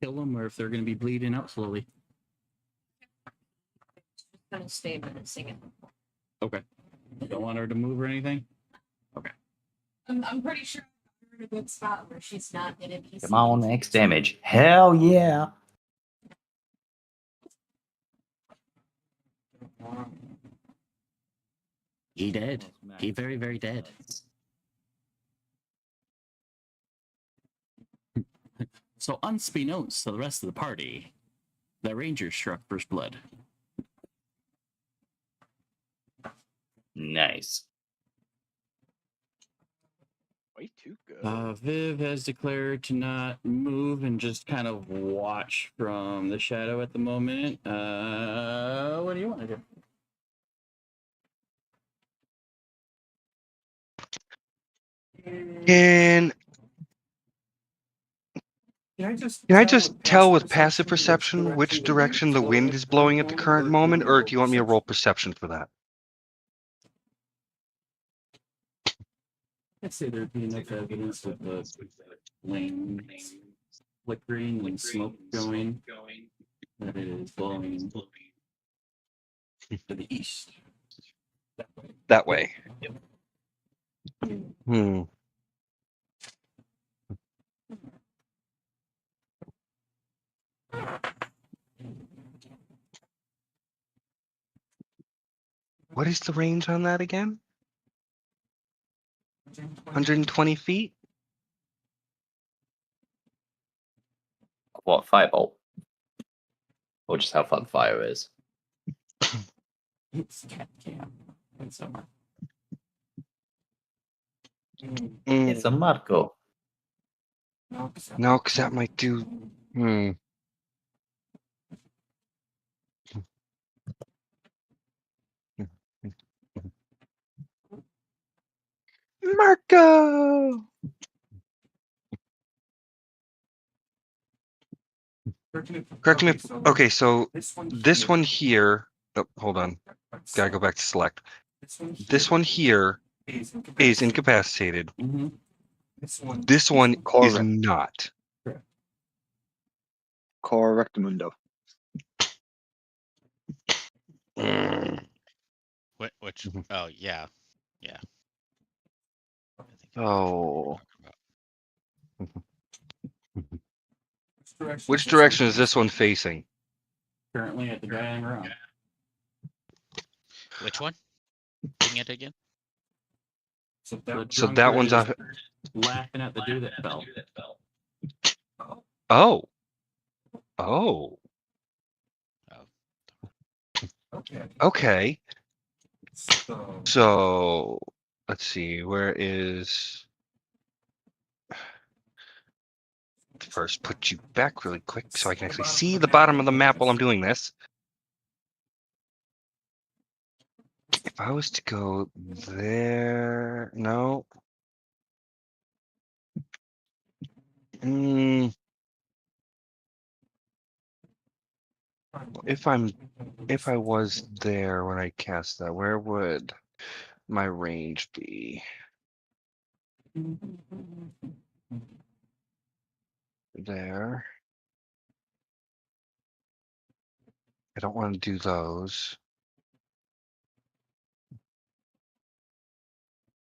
kill them, or if they're going to be bleeding out slowly. Just gonna stay menacing it. Okay. Don't want her to move or anything? Okay. I'm pretty sure we're in a good spot where she's not gonna be. Come on, X damage. Hell yeah. He dead. He very, very dead. So, unbeknownst to the rest of the party, the ranger struck first blood. Nice. Way too good. Viv has declared to not move and just kind of watch from the shadow at the moment. What do you want to do? Can I just tell with passive perception which direction the wind is blowing at the current moment, or do you want me to roll perception for that? I'd say there'd be enough evidence with the flames flickering and smoke going that it is blowing to the east. That way. Hmm. What is the range on that again? 120 feet? What, firebolt? Or just how far the fire is? It's cat camp in summer. It's a Marco. No, because that might do. Hmm. Marco. Correct me. Okay, so this one here. Oh, hold on. Gotta go back to select. This one here is incapacitated. Mm-hmm. This one is Correct. not. Correctamundo. Which? Oh yeah, yeah. I think I know Oh. what you're talking about. Which direction is this one facing? Currently at the Decaying round. Which one? Bring it again. So that one's off. Laughing at the dude that fell. Oh. Oh. Okay. So let's see. Where is? First, put you back really quick so I can actually see the bottom of the map while I'm doing this. If I was to go there, no. If I was there when I cast that, where would my range be? There. I don't want to do those.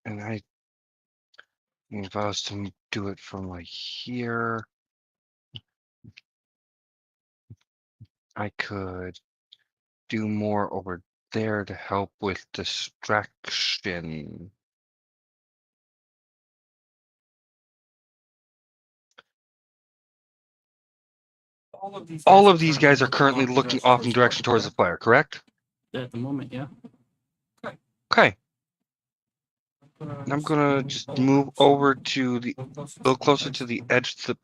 And if I was to do it from like here, I could do more over there to help with distraction. All of these guys are currently looking off in direction towards the fire, correct? At the moment, yeah. Okay. And I'm gonna just move over to a little closer to the edge of the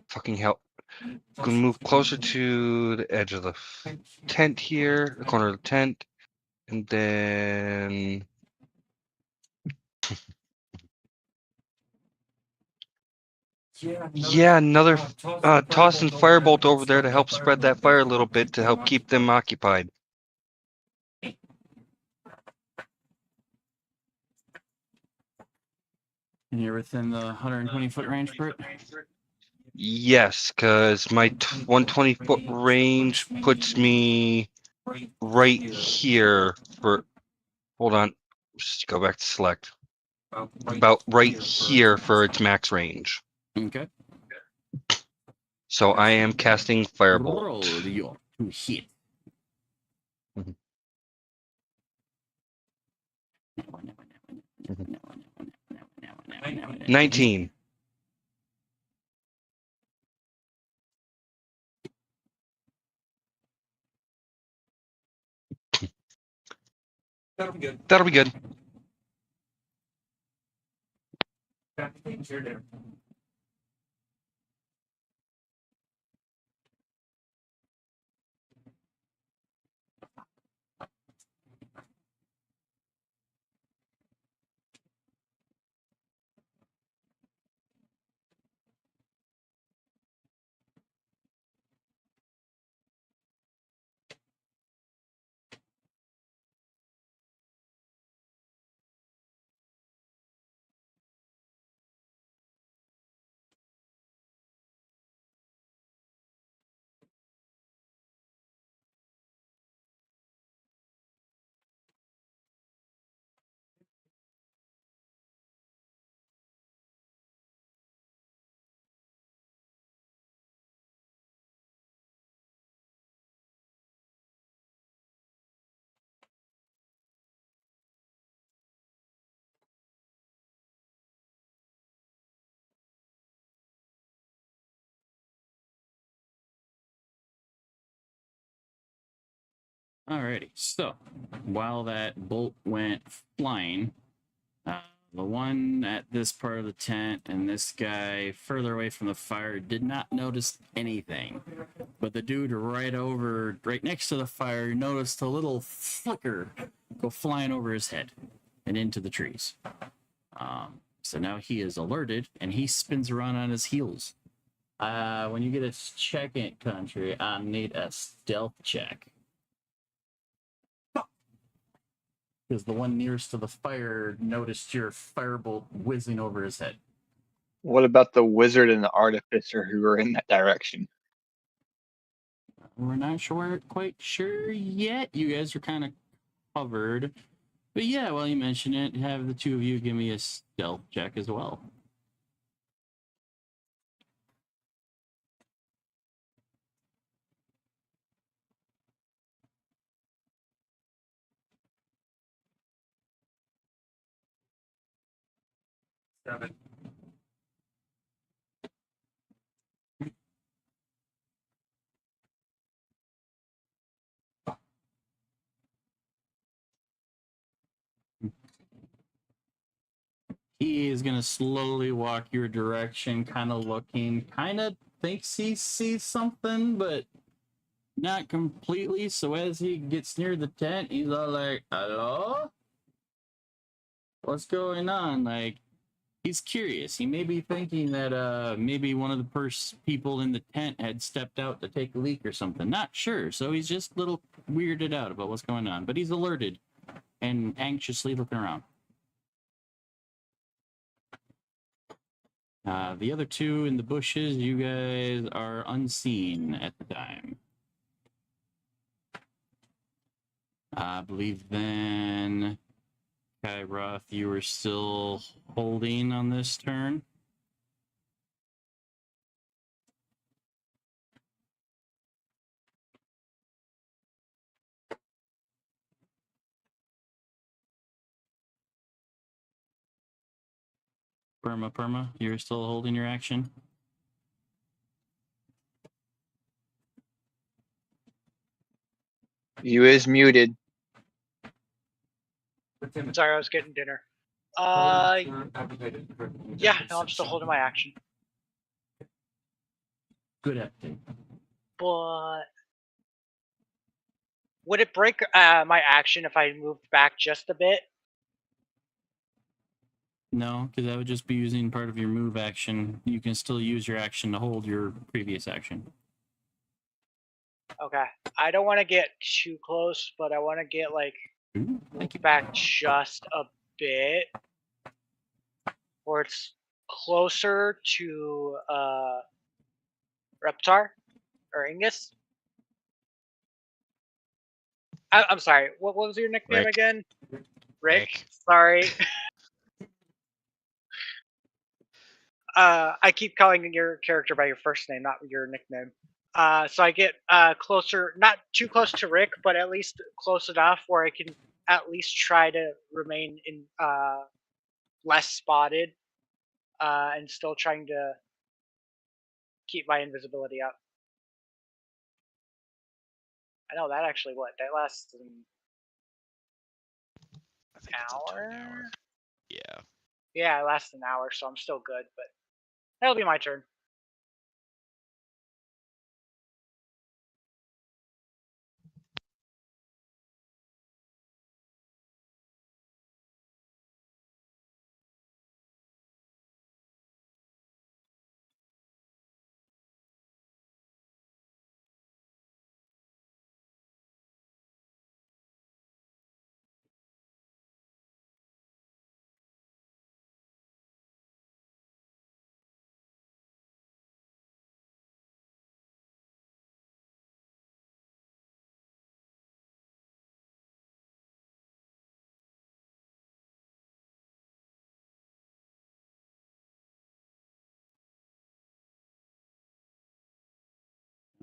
fucking hell. I'm gonna move closer to the edge of the tent here, the corner of the tent, and then yeah, another tossing firebolt over there to help spread that fire a little bit to help keep them occupied. And you're within the 120-foot range for it? Yes, because my 120-foot range puts me right here for. Hold on, just go back to select. About right here for its max range. Okay. So I am casting firebolt. Roll your to hit. 19. That'll be good. That'll be good. You're there. Alrighty, so while that bolt went flying, the one at this part of the tent and this guy further away from the fire did not notice anything. But the dude right next to the fire noticed a little flicker go flying over his head and into the trees. So now he is alerted and he spins around on his heels. When you get a second country, I need a stealth check. Because the one nearest to the fire noticed your firebolt whizzing over his head. What about the wizard and the artificer who are in that direction? We're not quite sure yet. You guys are kind of covered. But yeah, while you mention it, have the two of you give me a stealth check as well. Seven. He is going to slowly walk your direction, kind of looking, kind of thinks he sees something, but not completely. So as he gets near the tent, he's all like, hello? What's going on? Like, he's curious. He may be thinking that maybe one of the people in the tent had stepped out to take a leak or something. Not sure. So he's just a little weirded out about what's going on. But he's alerted and anxiously looking around. The other two in the bushes, you guys are unseen at the time. I believe then, Kyroth, you were still holding on this turn. Perma, you're still holding your action. You is muted. Sorry, I was getting dinner. Yeah, no, I'm still holding my action. Good update. But would it break my action if I moved back just a bit? No, because that would just be using part of your move action. You can still use your action to hold your previous action. Okay. I don't want to get too close, but I want to get like back just a bit, where it's closer to Reptar or Ingus. I'm sorry. What was your nickname Rick. again? Rick. Sorry. I keep calling your character by your first name, not your nickname. So I get closer, not too close to Rick, but at least close enough where I can at least try to remain in less spotted, and still trying to keep my invisibility up. I know that actually that lasts an I think it's up to an hour. Yeah. Yeah, it lasts an hour, so I'm still good, but that'll be my turn.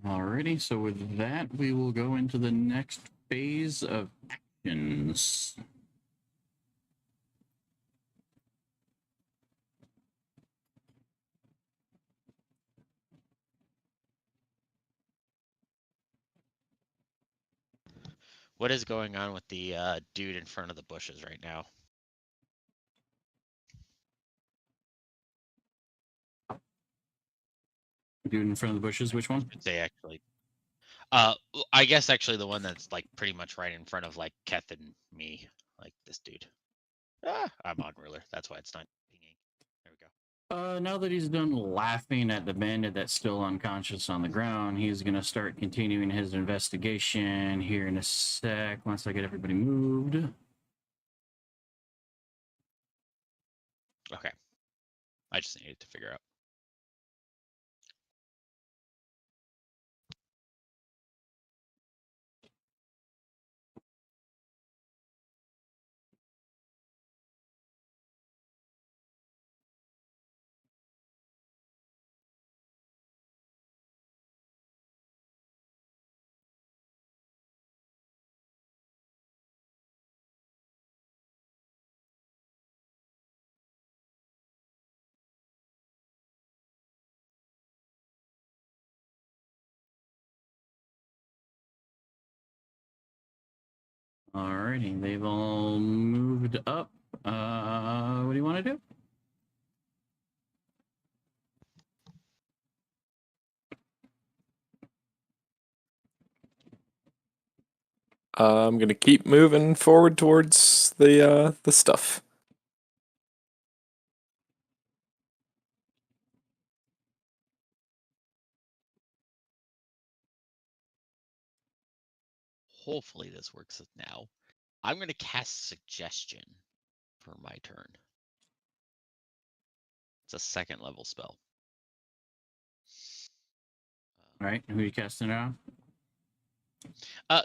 Alrighty, so with that, we will go into the next phase of actions. What is going on with the dude in front of the bushes right now? Dude in front of the bushes, which one? They actually. I guess actually the one that's like pretty much right in front of like Keth and me, like this dude. I'm on ruler. That's why it's not pinging. There we go. Now that he's done laughing at the bandit that's still unconscious on the ground, he's gonna start continuing his investigation here in a sec. Once I get everybody moved. Okay. I just needed to figure out. Alrighty, they've all moved up. What do you want to do? I'm gonna keep moving forward towards the stuff. Hopefully this works now. I'm going to cast Suggestion for my turn. It's a 2nd level spell. All right, who are you casting it on?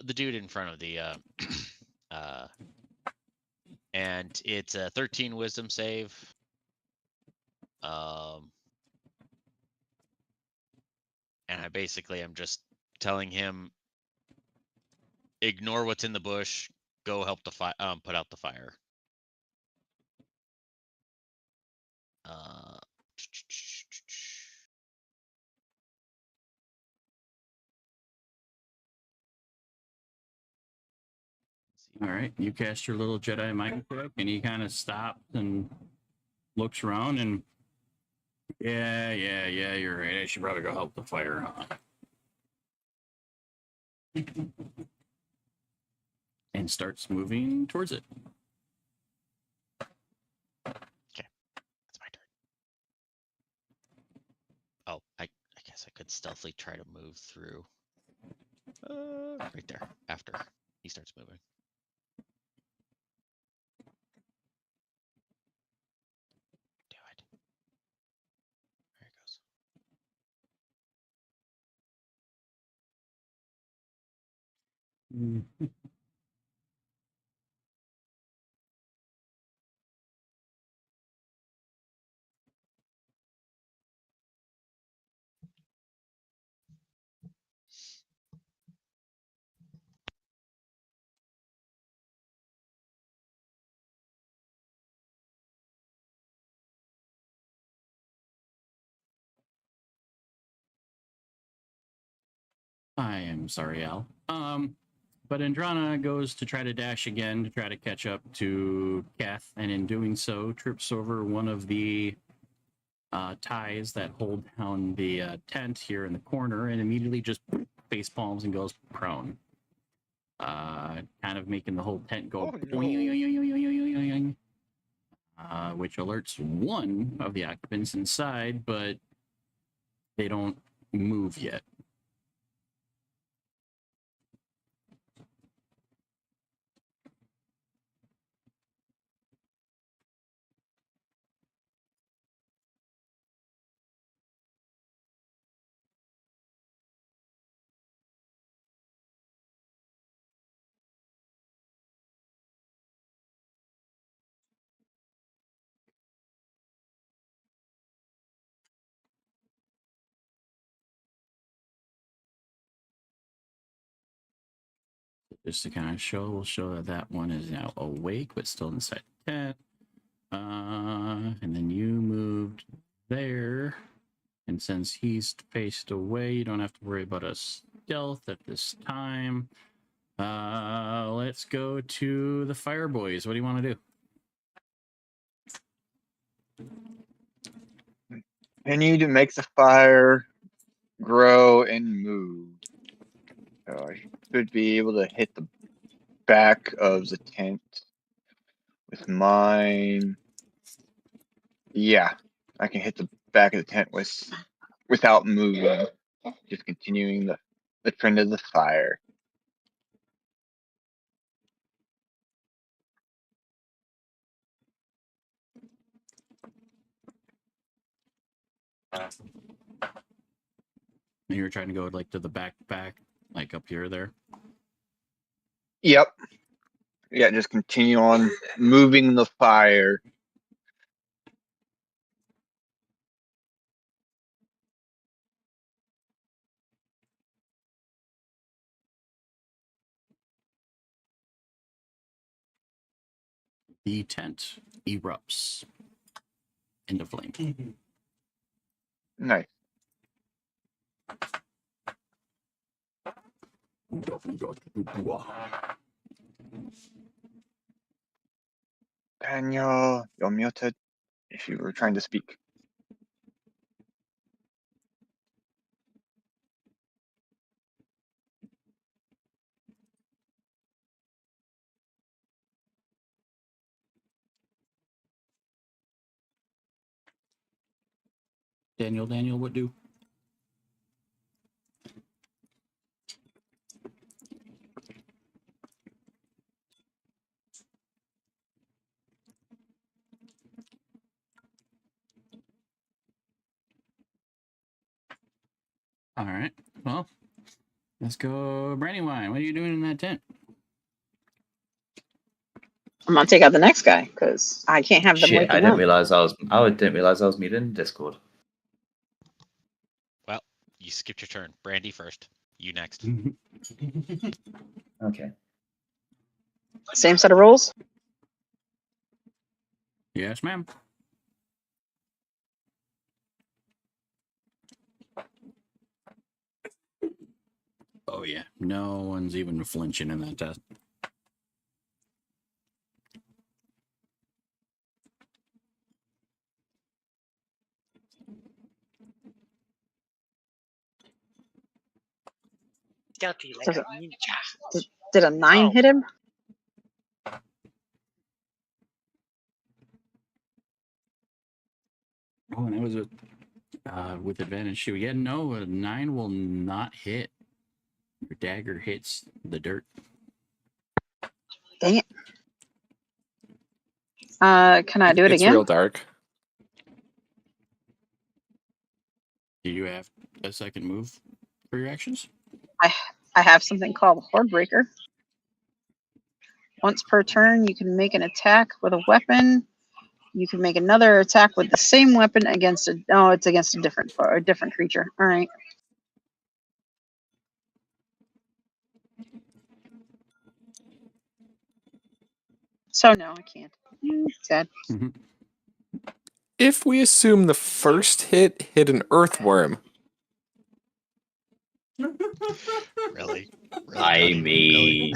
The dude in front of the and it's a 13 wisdom save. And I basically am just telling him ignore what's in the bush, go help the put out the fire. All right, you cast your little Jedi mind trick, and he kind of stops and looks around, and yeah, you're right. I should probably go help the fire, huh? And starts moving towards it. Okay, that's my turn. Oh, I guess I could stealthily try to move through. Right there, after he starts moving. Do it. There it goes. I am sorry, Al. But Andrana goes to try to dash again to try to catch up to Kath, and in doing so, trips over one of the ties that hold down the tent here in the corner, and immediately just face palms and goes prone. Kind of making the whole tent go boing, which alerts one of the occupants inside, but they don't move yet. Just to kind of show, we'll show that that one is now awake, but still inside the tent. And then you moved there. And since he's faced away, you don't have to worry about a stealth at this time. Let's go to the fire boys. What do you want to do? I need to make the fire grow and move. So I should be able to hit the back of the tent with mine. Yeah, I can hit the back of the tent without moving. Just continuing the trend of the fire. You were trying to go like to the back, like up here there. Yep. Yeah, just continue on moving the fire. The tent erupts into flame. Nice. Daniel, you're muted if you were trying to speak. Daniel, what do? All right. Well, let's go, Brandywine. What are you doing in that tent? I'm gonna take out the next guy because I can't have them Shit, waking I didn't up. realize I was muted in Discord. Well, you skipped your turn. Brandy first. You next. Okay. Same set of rules. Yes, ma'am. Oh yeah, no one's even flinching in that test. Stealthy like Does a it- ninja. Did a 9 Oh. hit him? Oh, and it was with advantage too. Yeah, no, a 9 will not hit. Your dagger hits the dirt. Dang it. Can I do it It's again? real dark. Do you have a second move for your actions? I have something called Horde Breaker. Once per turn, you can make an attack with a weapon. You can make another attack with the same weapon against a. Oh, it's against a different creature. All right. So no, I can't. Sad. If we assume the first hit an earthworm, Really? I mean.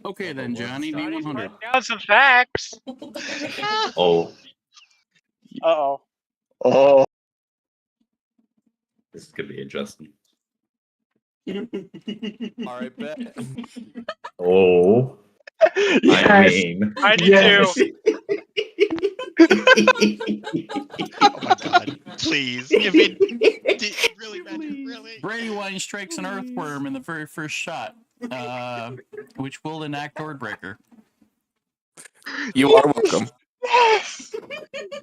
Okay then, Johnny, Johnny's B100. writing down some facts. Oh, Uh-oh. Oh, this is gonna be interesting. all right, bet. Oh, I yes. mean. I do yes. too. Oh my god. Please. If it really magic, really. Brandywine strikes an earthworm in the very first shot, which will enact Horde Breaker. You are welcome. Yes.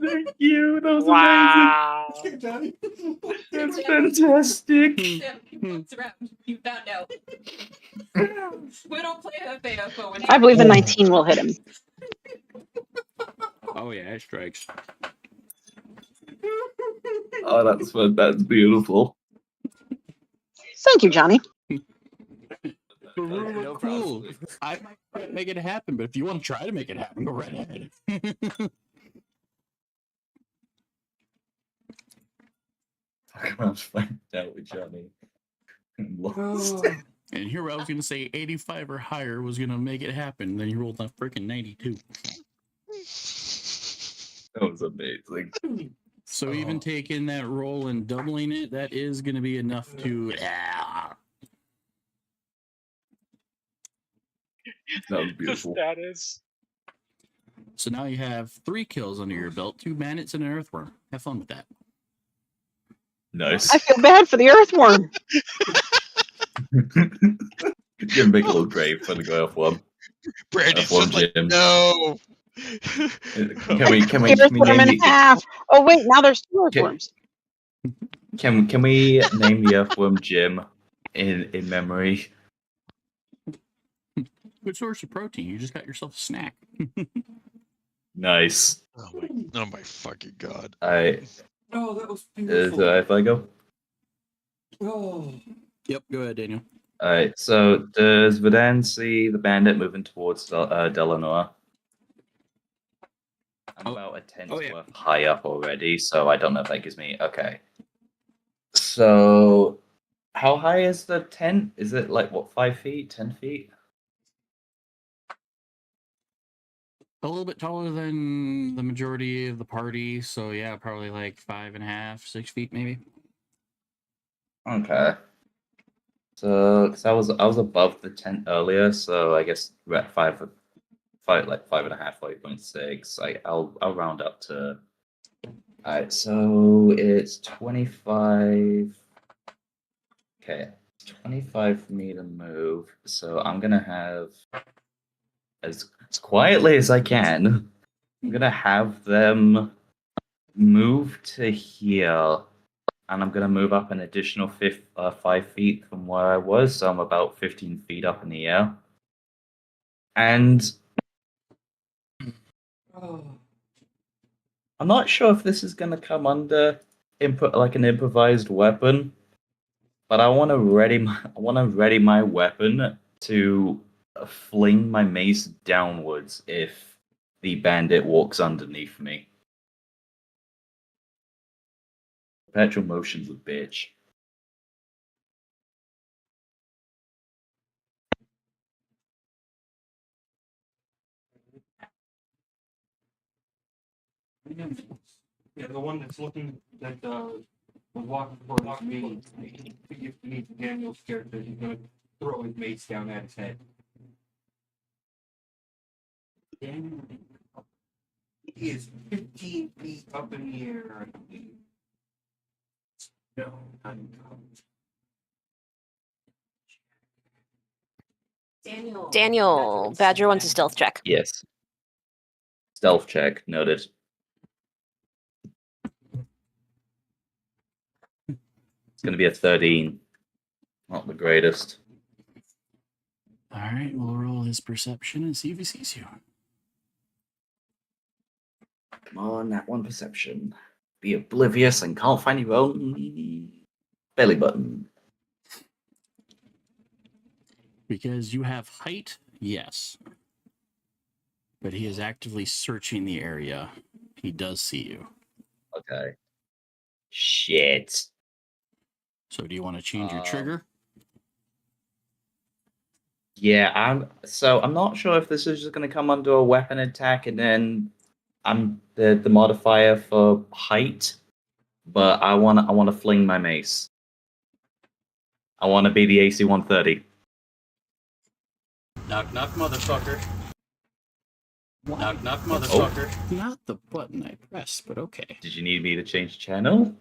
Thank you. That was Wow. amazing. That's fantastic. What's around? You not know. We don't play FAFO with I believe the 19 will hit him. Oh yeah, it strikes. Oh, that's beautiful. Thank you, Johnny. Cool. problem. I might make it happen, but if you want to try to make it happen, go right ahead. I can't find out with Johnny. Oh. And here I was going to say 85 or higher was going to make it happen. Then you rolled a freaking 92. That was amazing. So even taking that roll and doubling it, that is going to be enough to. That was beautiful. That is. So now you have 3 kills under your belt, 2 bandits and an earthworm. Have fun with that. Nice. I feel bad for the earthworm. Jim, make a little grave for the earthworm. Brandy's Earthworm just like, Jim. no. Can we The earthworm name in half. Oh wait, now there's 2 earthworms. Can we name the earthworm Jim in memory? Good source of protein. You just got yourself a snack. Nice. Oh my fucking god. I Oh, that was beautiful. if I go. Oh. Yep, go ahead, Daniel. Alright, so does Vadan see the bandit moving towards Delanoa? I'm about a 10's worth high up already, so I don't know if that gives me. Okay. So, how high is the tent? Is it like, what, 5 feet, 10 feet? A little bit taller than the majority of the party, so yeah, probably like 5.5, 6 feet maybe. Okay. So, because I was above the tent earlier, so I guess we're at 5.5, 5.6. I'll round up to. Alright, so it's 25. Okay, 25 for me to move. So I'm gonna have as quietly as I can. I'm gonna have them move to here, and I'm gonna move up an additional 5 feet from where I was. So I'm about 15 feet up in the air, and I'm not sure if this is gonna come under like an improvised weapon, but I want to ready my weapon to fling my mace downwards if the bandit walks underneath me. Perpetual motion's a bitch. Yeah, the one that's looking that walking towards me. If Daniel's character, he's gonna throw his mace down at his head. Daniel, he is 15 feet up in the air. No, I'm Daniel, Badger wants a stealth check. Yes. Stealth check, noted. It's going to be a 13. Not the greatest. All right, we'll roll his perception and see if he sees you. Come on, that one perception. Be oblivious and can't find your own belly button. Because you have height, yes. But he is actively searching the area. He does see you. Okay. Shit. So do you want to change your trigger? Yeah, I'm not sure if this is just going to come under a weapon attack and then I'm the modifier for height, but I want to fling my mace. I want to be the AC 130. Knock, knock, motherfucker. What? Knock, knock, motherfucker. Oh. Not the button I pressed, but okay. Did you need me to change channel?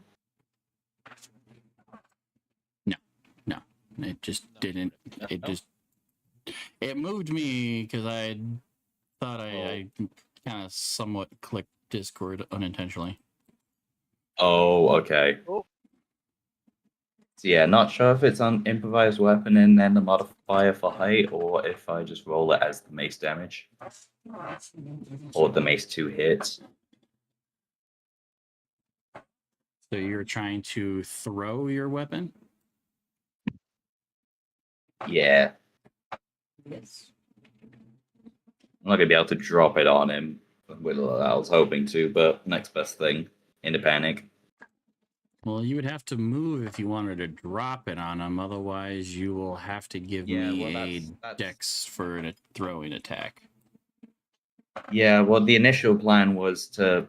No. It just didn't. It just... It moved me because I thought I kind of somewhat clicked Discord unintentionally. Oh, okay. So yeah, not sure if it's on improvised weapon and then the modifier for height, or if I just roll it as the mace damage. Or the mace 2 hits. So you're trying to throw your weapon? Yeah. Yes. I'm not going to be able to drop it on him. I was hoping to, but next best thing. In a panic. Well, you would have to move if you wanted to drop it on him. Otherwise, you will have to give Yeah, me well, a that's- dex for a throwing attack. Yeah, well, the initial plan was to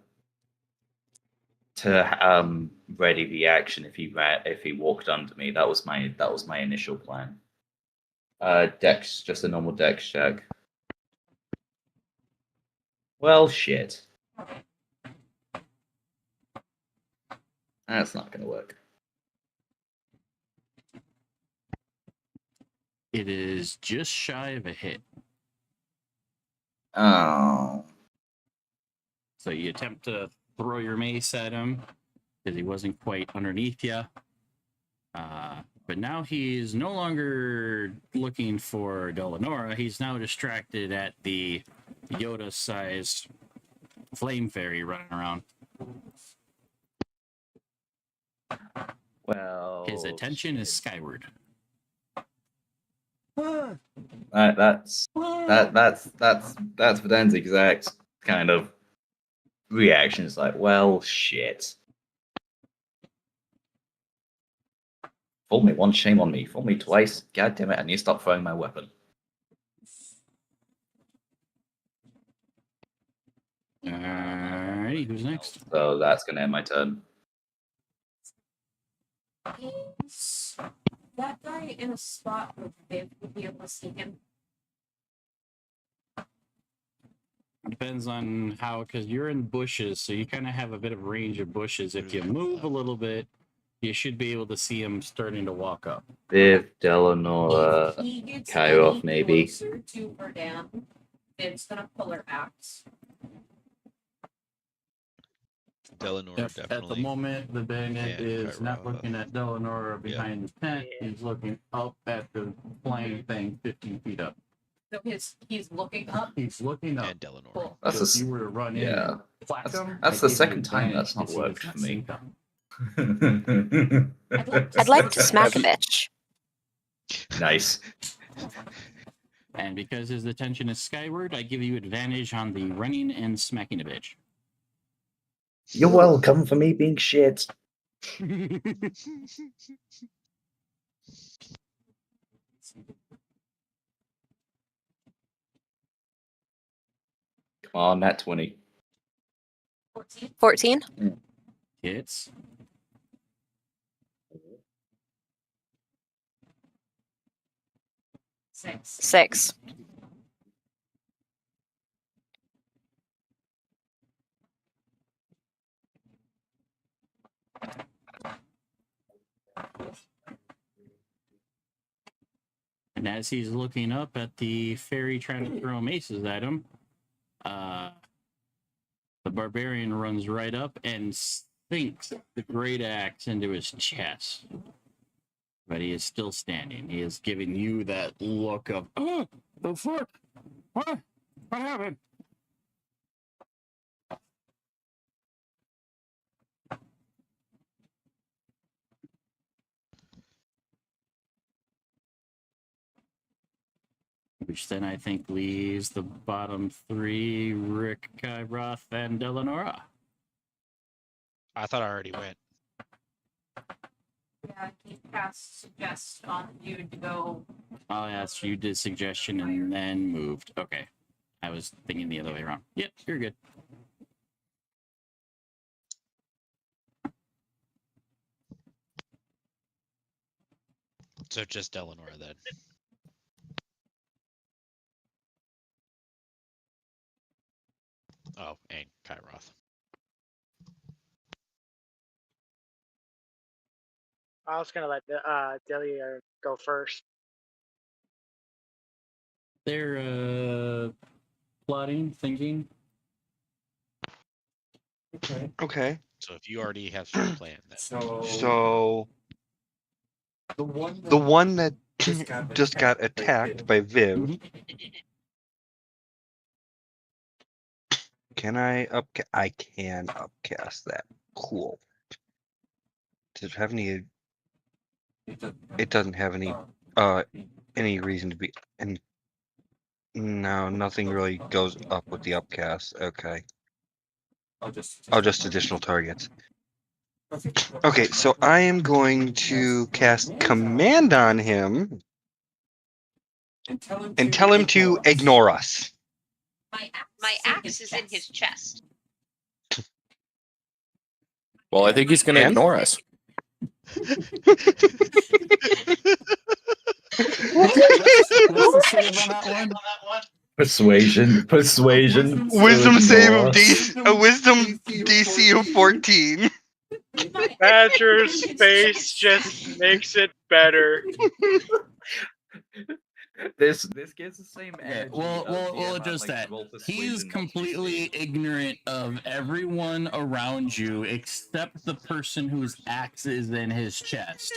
ready the action if he walked under me. That was my initial plan. Dex, just a normal dex check. Well, shit. That's not gonna work. It is just shy of a hit. Oh. So you attempt to throw your mace at him because he wasn't quite underneath you. But now he's no longer looking for Delanora. He's now distracted at the Yoda-sized flame fairy running around. Well, His attention is skyward. That's Vedan's exact kind of reaction. It's like, well, shit. Fool me once, shame on me. Fool me twice, god damn it! I need to stop throwing my weapon. Alrighty, who's next? So that's gonna end my turn. Is that guy in a spot where Viv would be able to see him? Depends on how, because you're in bushes, so you kind of have a bit of range of bushes. If you move a little bit, you should be able to see him starting to walk up. Viv, Delanora, If he gets Kairoff, any maybe. closer to Verdan, Viv's gonna pull her axe. Delanor Yep, definitely. at the moment, the bandit and is not Kairoff. looking at Delanora behind the tent. He's looking up at the flying thing 15 feet up. So he's looking up. He's looking up. And Delanor. Cool. That's So a if you were to run in yeah. and whack him, That's I the give you second time advantage that's not because he worked does for me. sneak up. I'd like to smack a bitch. Nice. And because his attention is skyward, I give you advantage on the running and smacking a bitch. You're welcome for me being shit. Come on, nat 20. 14? Hits. Six. And as he's looking up at the fairy trying to throw maces at him, the barbarian runs right up and sinks the great axe into his chest. But he is still standing. He is giving you that look of, oh, the fuck? What happened? Which then I think leaves the bottom three, Rick, Kairoff, and Delanora. I thought I already went. Yeah, he cast suggest on you to go. Oh, yes, you did suggestion and then moved. Okay. I was thinking the other way around. Yep, you're good. So just Delanor then. Oh, and Kairoth. I was gonna let Delia go first. They're plotting, thinking. Okay. So if you already have some plan, then So the one that just got attacked by Viv. Can I I can upcast that. Cool. Does it have any? It doesn't have any reason to be. And no, nothing really goes up with the upcast. Okay. Oh, just additional targets. Okay, so I am going to cast command on him and tell him to ignore us. My axe is in his chest. Well, I think he's going to And? ignore us. What's the save on that one? Persuasion. Wisdom save ignore of us. a wisdom DC of 14. Badger's face just makes it better. This gives the same Okay, energy. we'll adjust that. He's completely ignorant of everyone around you except the person whose axe is in his chest.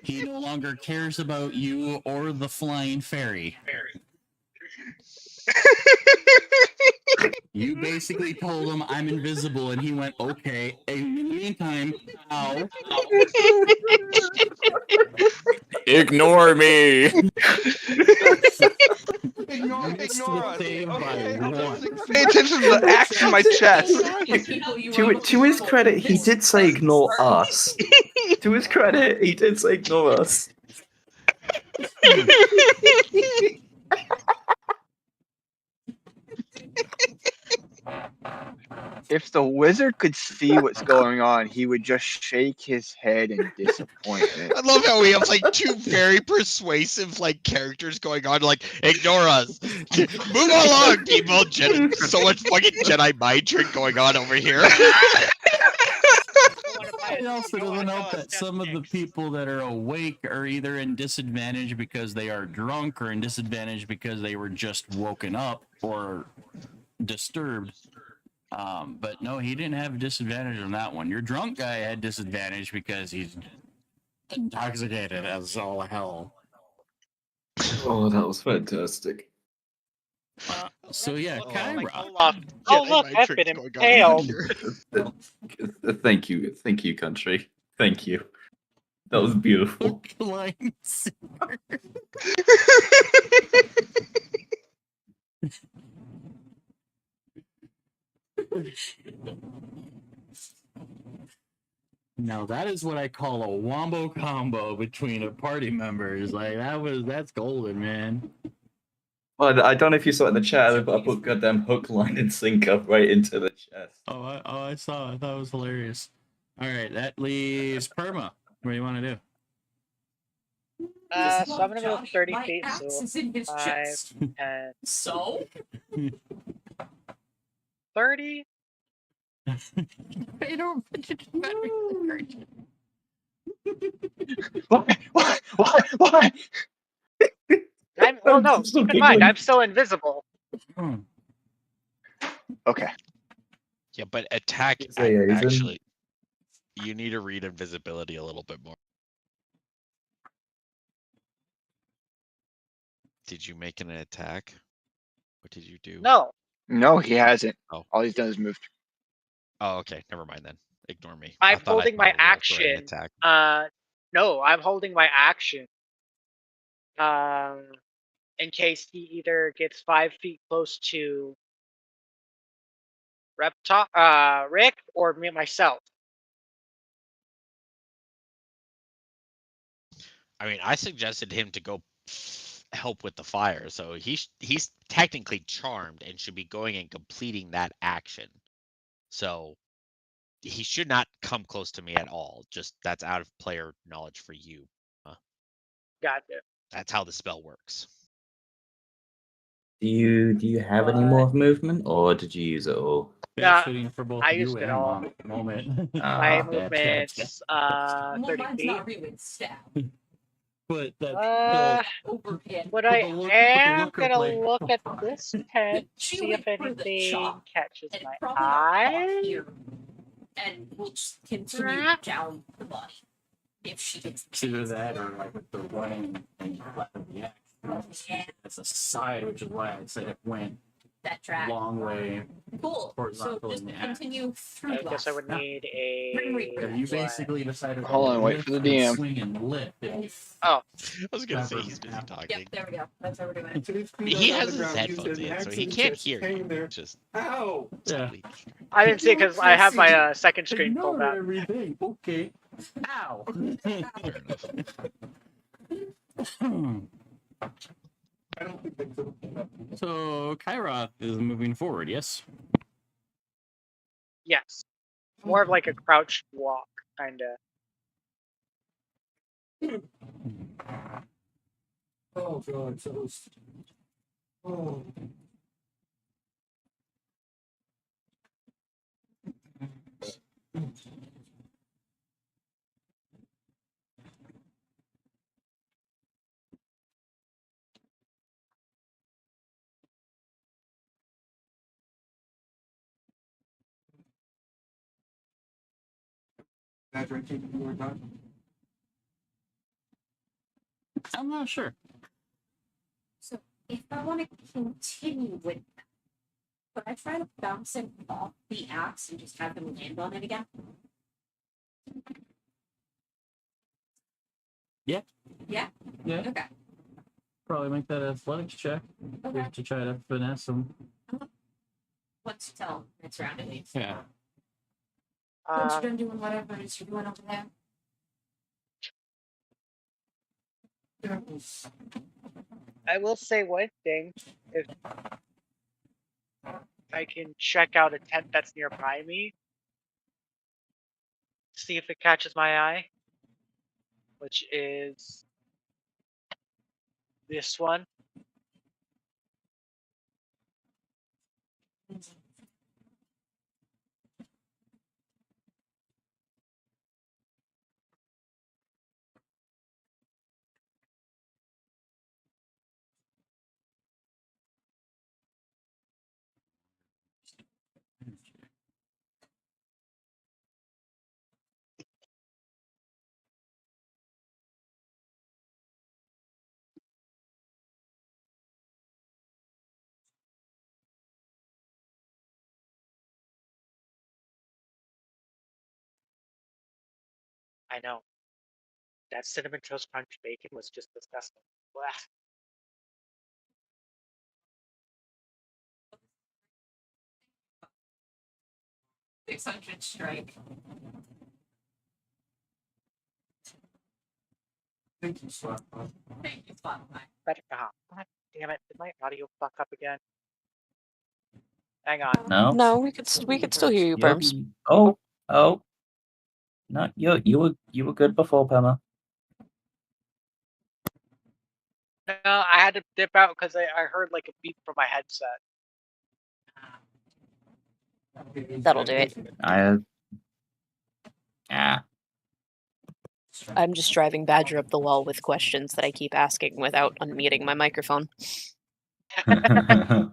He no longer cares about you or the flying fairy. You basically told him I'm invisible, and he went, okay. In the meantime, ow. Ignore me. Ignore Missed us. the save by one. Pay attention to the axe in my chest. To his credit, he did say ignore us. To his credit, he did say ignore us. If the wizard could see what's going on, he would just shake his head in disappointment. I love how we have like two very persuasive like characters going on, like ignore us, move along, people. So much fucking Jedi mind trick going on over here. It also doesn't help that some of the people that are awake are either in disadvantage because they are drunk or in disadvantage because they were just woken up or disturbed. But no, he didn't have a disadvantage on that one. Your drunk guy had disadvantage because he's intoxicated as all hell. Oh, that was fantastic. So yeah, Kyra. Oh look, I've been impaled. Thank you, country. Thank you. That was beautiful. Now that is what I call a wombo combo between a party members. Like that's golden, man. Well, I don't know if you saw it in the chat, but I put goddamn hook, line, and sinker right into the chest. I saw. I thought it was hilarious. All right, that leaves Perma. What do you want to do? So I'm gonna move 30 feet. So 5, 10, So? 30. Why? Well, no. Keep in mind, I'm still invisible. Okay. Yeah, but attack Say Asian. actually. You need to read invisibility a little bit more. Did you make an attack? What did you do? No, he hasn't. Oh. All he's done is moved. Oh, okay. Never mind then. Ignore me. I'm I thought holding I my saw a roll for an action. attack. No, I'm holding my action. In case he either gets 5 feet close to Rick or me myself. I mean, I suggested him to go help with the fire, so he's technically charmed and should be going and completing that action. So he should not come close to me at all. Just that's out of player knowledge for you. Gotcha. That's how the spell works. Do you have any more movement, or did you use it all? Yeah, Shooting for both I you used it and all. Moment. My Ah. movement's 30 mine's feet. not really stab. But that's Overhit. But I the look- am look gonna of, like, look at this pet, She see if went for the anything chop, catches and my it's probably not eye. here. And we'll just continue Right. down the body. If she gets it's either that or like with the running and the action. Yeah. It's a side, which is why I said it went that track. long way. Cool. towards So not just filling the app. continue through I guess I would Yeah. need Yeah, a. you what? basically decided. Hold on, wait for the DM. Swing and lift. Oh, I was gonna say he's busy talking. Yep, there we go. That's how we're doing it. He has his headphones in, so he can't hear you. Just Ow! Yeah. slightly distracted. I didn't see it because I have my second screen Ignore pulled up. everything. Okay. Ow. Fair enough. I don't think they could. So Kyroth is moving forward. Yes. Yes, more of like a crouched walk, kind of. Oh god, toast. Oh. After I take the word done. I'm not sure. So if I want to continue with that, could I try to bounce it off the axe and just have them land on it again? Yeah. Yeah? Yeah. Okay. Probably make that athletics check Okay. to try to finesse him. What's to tell it's round at least. Yeah. Once you're done doing whatever it is you're doing over there. I will say one thing: if I can check out a tent that's nearby me, see if it catches my eye, which is this one. I know. That cinnamon toast crunch bacon was just disgusting. Blech. 600 strike. Thank you, Slap. Thank you, Spotify. God damn it! Did my audio fuck up again? Hang on. No. No, we could still hear you, You're- Burms. Oh, oh. No, you were good before, Pema. No, I had to dip out because I heard like a beep from my headset. That'll do it. Yeah. I'm just driving Badger up the wall with questions that I keep asking without unmuting my microphone. All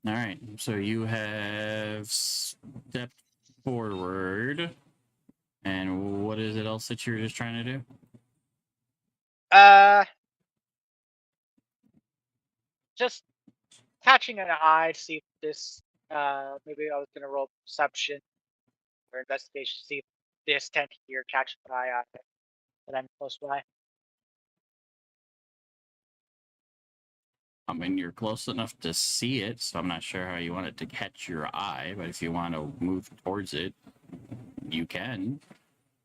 right. So you have stepped forward. And what is it else that you're just trying to do? Just catching an eye to see if this. Maybe I was gonna roll perception or investigation to see if this tent here catches an eye on it that I'm close by. I mean, you're close enough to see it, so I'm not sure how you want it to catch your eye, but if you want to move towards it, you can.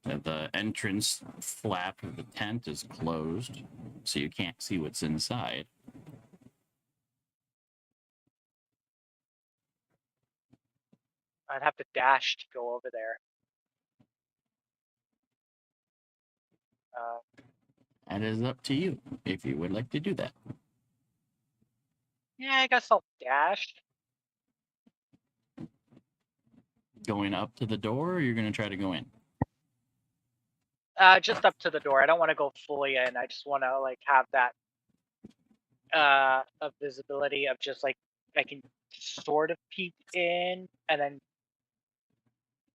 The entrance flap of the tent is closed, so you can't see what's inside. I'd have to dash to go over there. That is up to you, if you would like to do that. Yeah, I guess I'll dash. Going up to the door, or you're going to try to go in? Just up to the door. I don't want to go fully in. I just want to like have that of visibility of just like I can sort of peek in and then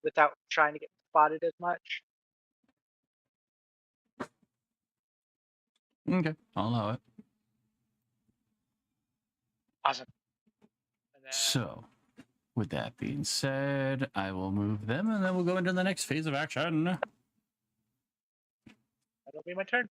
without trying to get spotted as much. Okay, I'll allow it. Awesome. And then, So, with that being said, I will move them, and then we'll go into the next phase of action. that'll be my turn.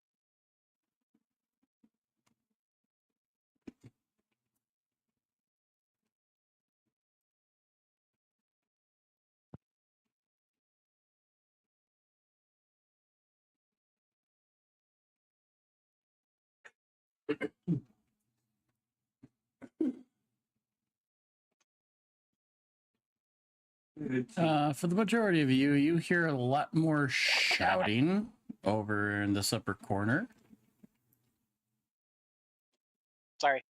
For the majority of you, you hear a lot more shouting over in this upper corner. Sorry.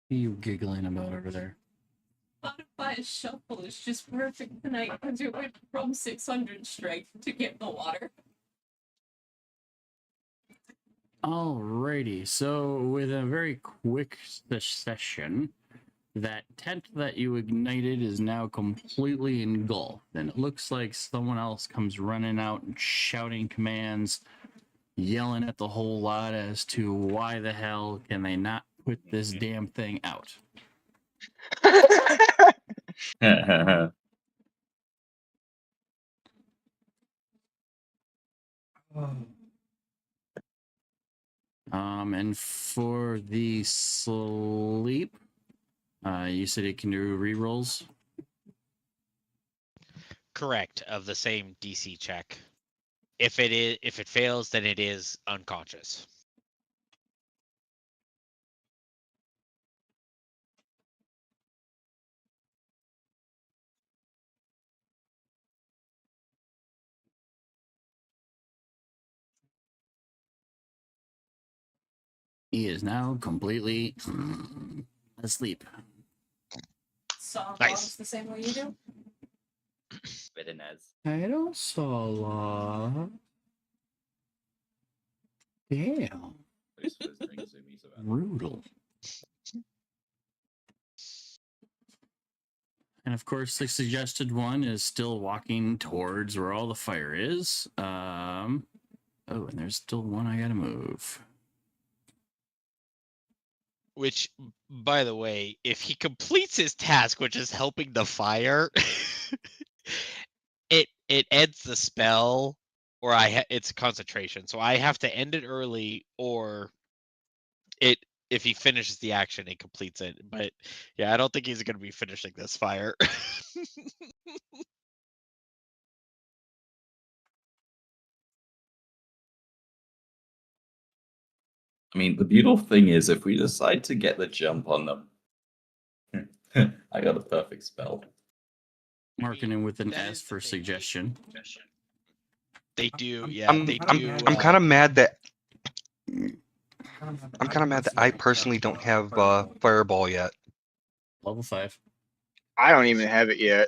What are you giggling about over there? Spotify Shuffle is just perfect tonight because it went from 600 straight to get the water. Alrighty, so with a very quick session, that tent that you ignited is now completely engulfed, and it looks like someone else comes running out and shouting commands, yelling at the whole lot as to why the hell can they not put this damn thing out. And for the sleep, you said it can do rerolls. Correct, of the same DC check. If it fails, then it is unconscious. He is now completely asleep. Saw Nice. logs the same way you do. Very nice. I don't saw law. Damn. Brutal. And of course, the suggested one is still walking towards where all the fire is. Oh, and there's still one I gotta move. Which, by the way, if he completes his task, which is helping the fire, it ends the spell, or it's concentration. So I have to end it early, or if he finishes the action, it completes it. But yeah, I don't think he's going to be finishing this fire. I mean, the beautiful thing is, if we decide to get the jump on them, I got a perfect spell. Marking him with an that S is the for thing. suggestion. They do, yeah, they do. I'm kind of mad that I personally don't have Fireball yet. Level 5. I don't even have it yet.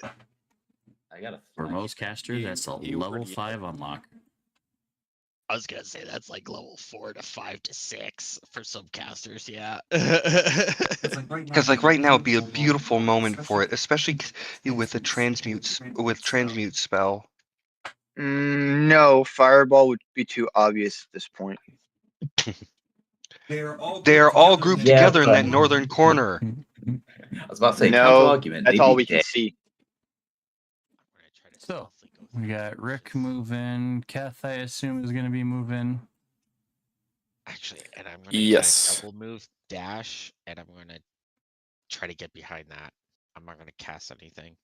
I got a For most casters, that's a you level already 5 unlock. I was gonna say that's like level 4 to 5 to 6 for some casters, yeah. Because like right now, it'd be a beautiful moment for it, especially with the transmute spell. No, Fireball would be too obvious at this point. They are all grouped together in that northern corner. I was about to say, counter No, argument. that's all we can see. So, we got Rick moving. Kath, I assume, is going to be moving. Actually, and I'm gonna Yes. double move dash, and I'm gonna try to get behind that. I'm not gonna cast anything.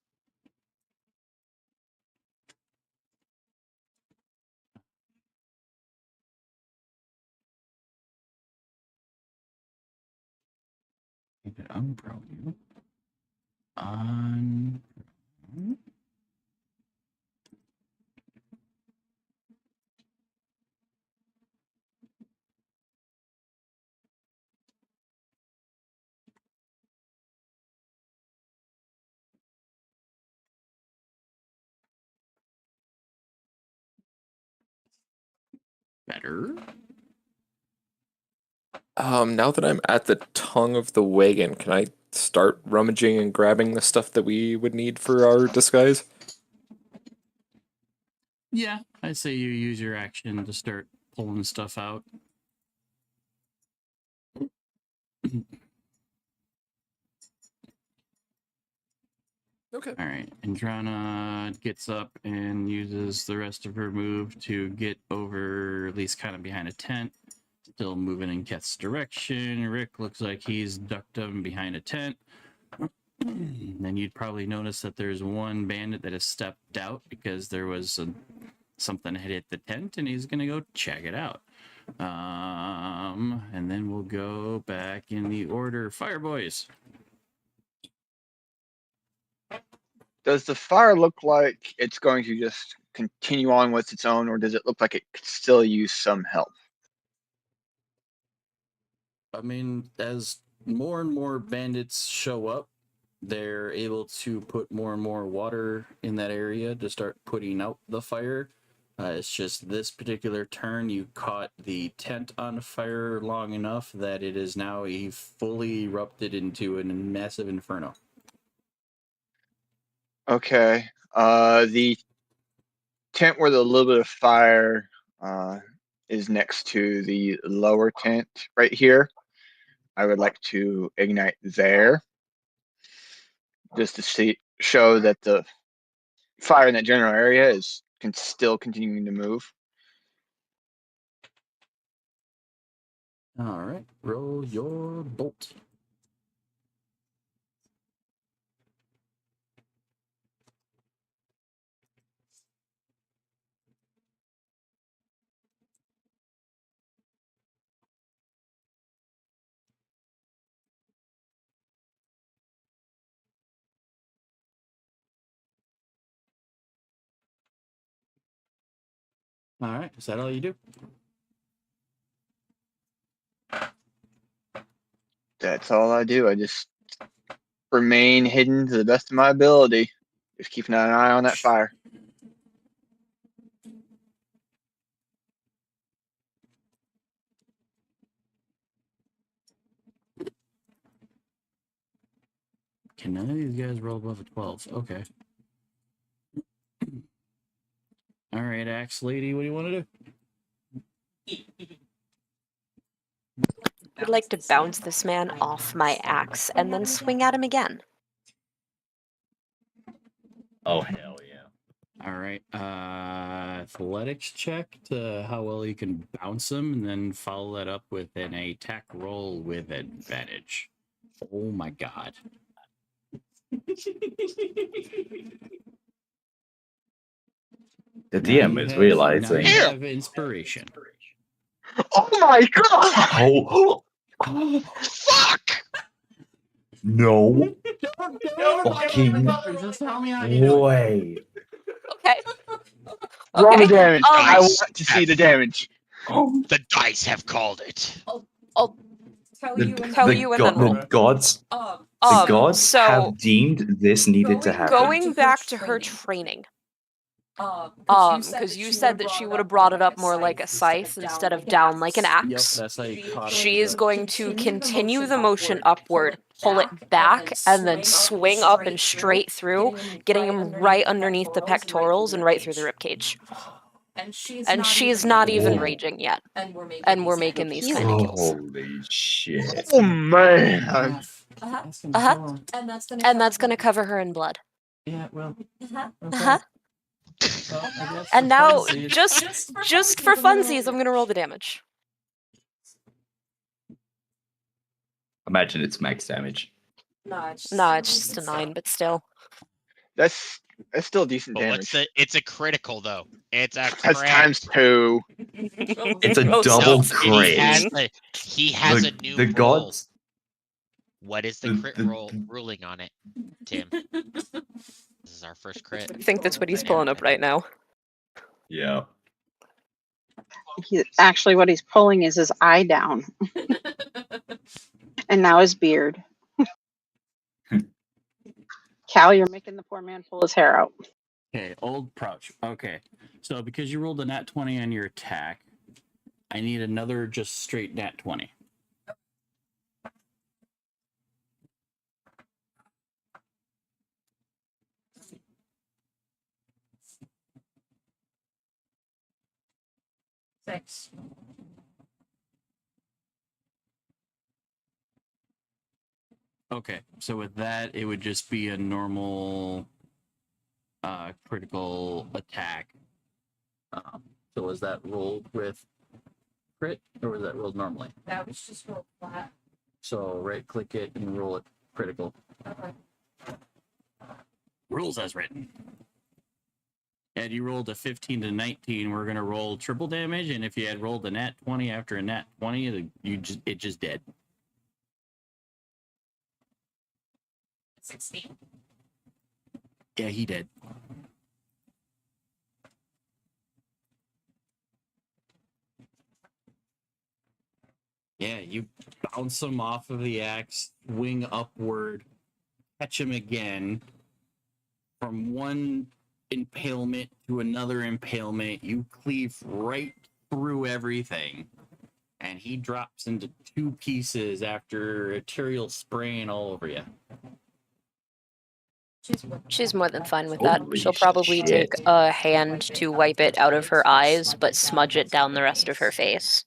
You could unprone you. On. Better. Now that I'm at the tongue of the wagon, can I start rummaging and grabbing the stuff that we would need for our disguise? Yeah, I say you use your action to start pulling stuff out. Okay. All right, Andrana gets up and uses the rest of her move to get over, at least kind of behind a tent. Still moving in Keth's direction. Rick looks like he's ducked up behind a tent. Then you'd probably notice that there's one bandit that has stepped out because there was something had hit the tent, and he's gonna go check it out. And then we'll go back in the order. Fire boys. Does the fire look like it's going to just continue on with its own, or does it look like it could still use some help? I mean, as more and more bandits show up, they're able to put more and more water in that area to start putting out the fire. It's just this particular turn, you caught the tent on fire long enough that it is now fully erupted into a massive inferno. Okay. The tent where the little bit of fire is next to the lower tent right here. I would like to ignite there, just to show that the fire in that general area is still continuing to move. All right, roll your bolt. All right, is that all you do? That's all I do. I just remain hidden to the best of my ability. Just keeping an eye on that fire. Can none of these guys roll above a 12? Okay. All right, Axe Lady, what do you want to do? I'd like to bounce this man off my axe and then swing at him again. Oh hell yeah! All right, athletics check to how well you can bounce him, and then follow that up with an attack roll with advantage. Oh my god. The DM is realizing. Now you have inspiration. Oh my god! Oh, Fuck! no! Fucking Fucking just tell me how you do it. way! Okay. Roll the Okay. damage. I Nice. want to see the damage. The dice have called it. I'll Tell The, you and tell the, you and go- then roll. the gods, um the gods so have deemed this needed to happen. going back to her training. Because you said that she would have brought it up more like a scythe instead of down like an Yep, axe. that's how you caught She it. is going to continue the motion upward, pull it back, and then swing up and straight through, getting him right underneath the pectorals and right through the ribcage. and And she's not even Ooh. raging yet. and We're making these kind of kills. Holy shit! Oh man! Uh-huh. And that's gonna cover her in blood. Yeah, well. Uh-huh. And now, just for funsies, I'm gonna roll the damage. Imagine it's max damage. No, it's just a 9, but still. That's still decent But what's damage. the? It's a critical though. It's a That's crit. times 2. It's a Oh, double No, crit. He has a new the roll. gods, What is the crit roll ruling on it, Tim? This is our first crit. I think that's what he's Yeah, pulling I up right think- now. Yeah. Actually, what he's pulling is his eye down, and now his beard. Cal, you're making the poor man pull his hair out. Okay, old Prouch. Okay, so because you rolled a nat 20 on your attack, I need another just straight nat 20. Six. Okay, so with that, it would just be a normal critical attack. So was that rolled with crit, or was that rolled normally? That was just roll flat. So right click it and roll it critical. Okay. Rules as written. And you rolled a 15 to 19. We're gonna roll triple damage, and if you had rolled a nat 20 after a nat 20, it just dead. 16. Yeah, he did. Yeah, you bounce him off of the axe, wing upward, catch him again. From one impalement to another impalement, you cleave right through everything. And he drops into two pieces after arterial spraying all over you. She's more than fine with that. Holy She'll probably shit. take a hand to wipe it out of her eyes, but smudge it down the rest of her face.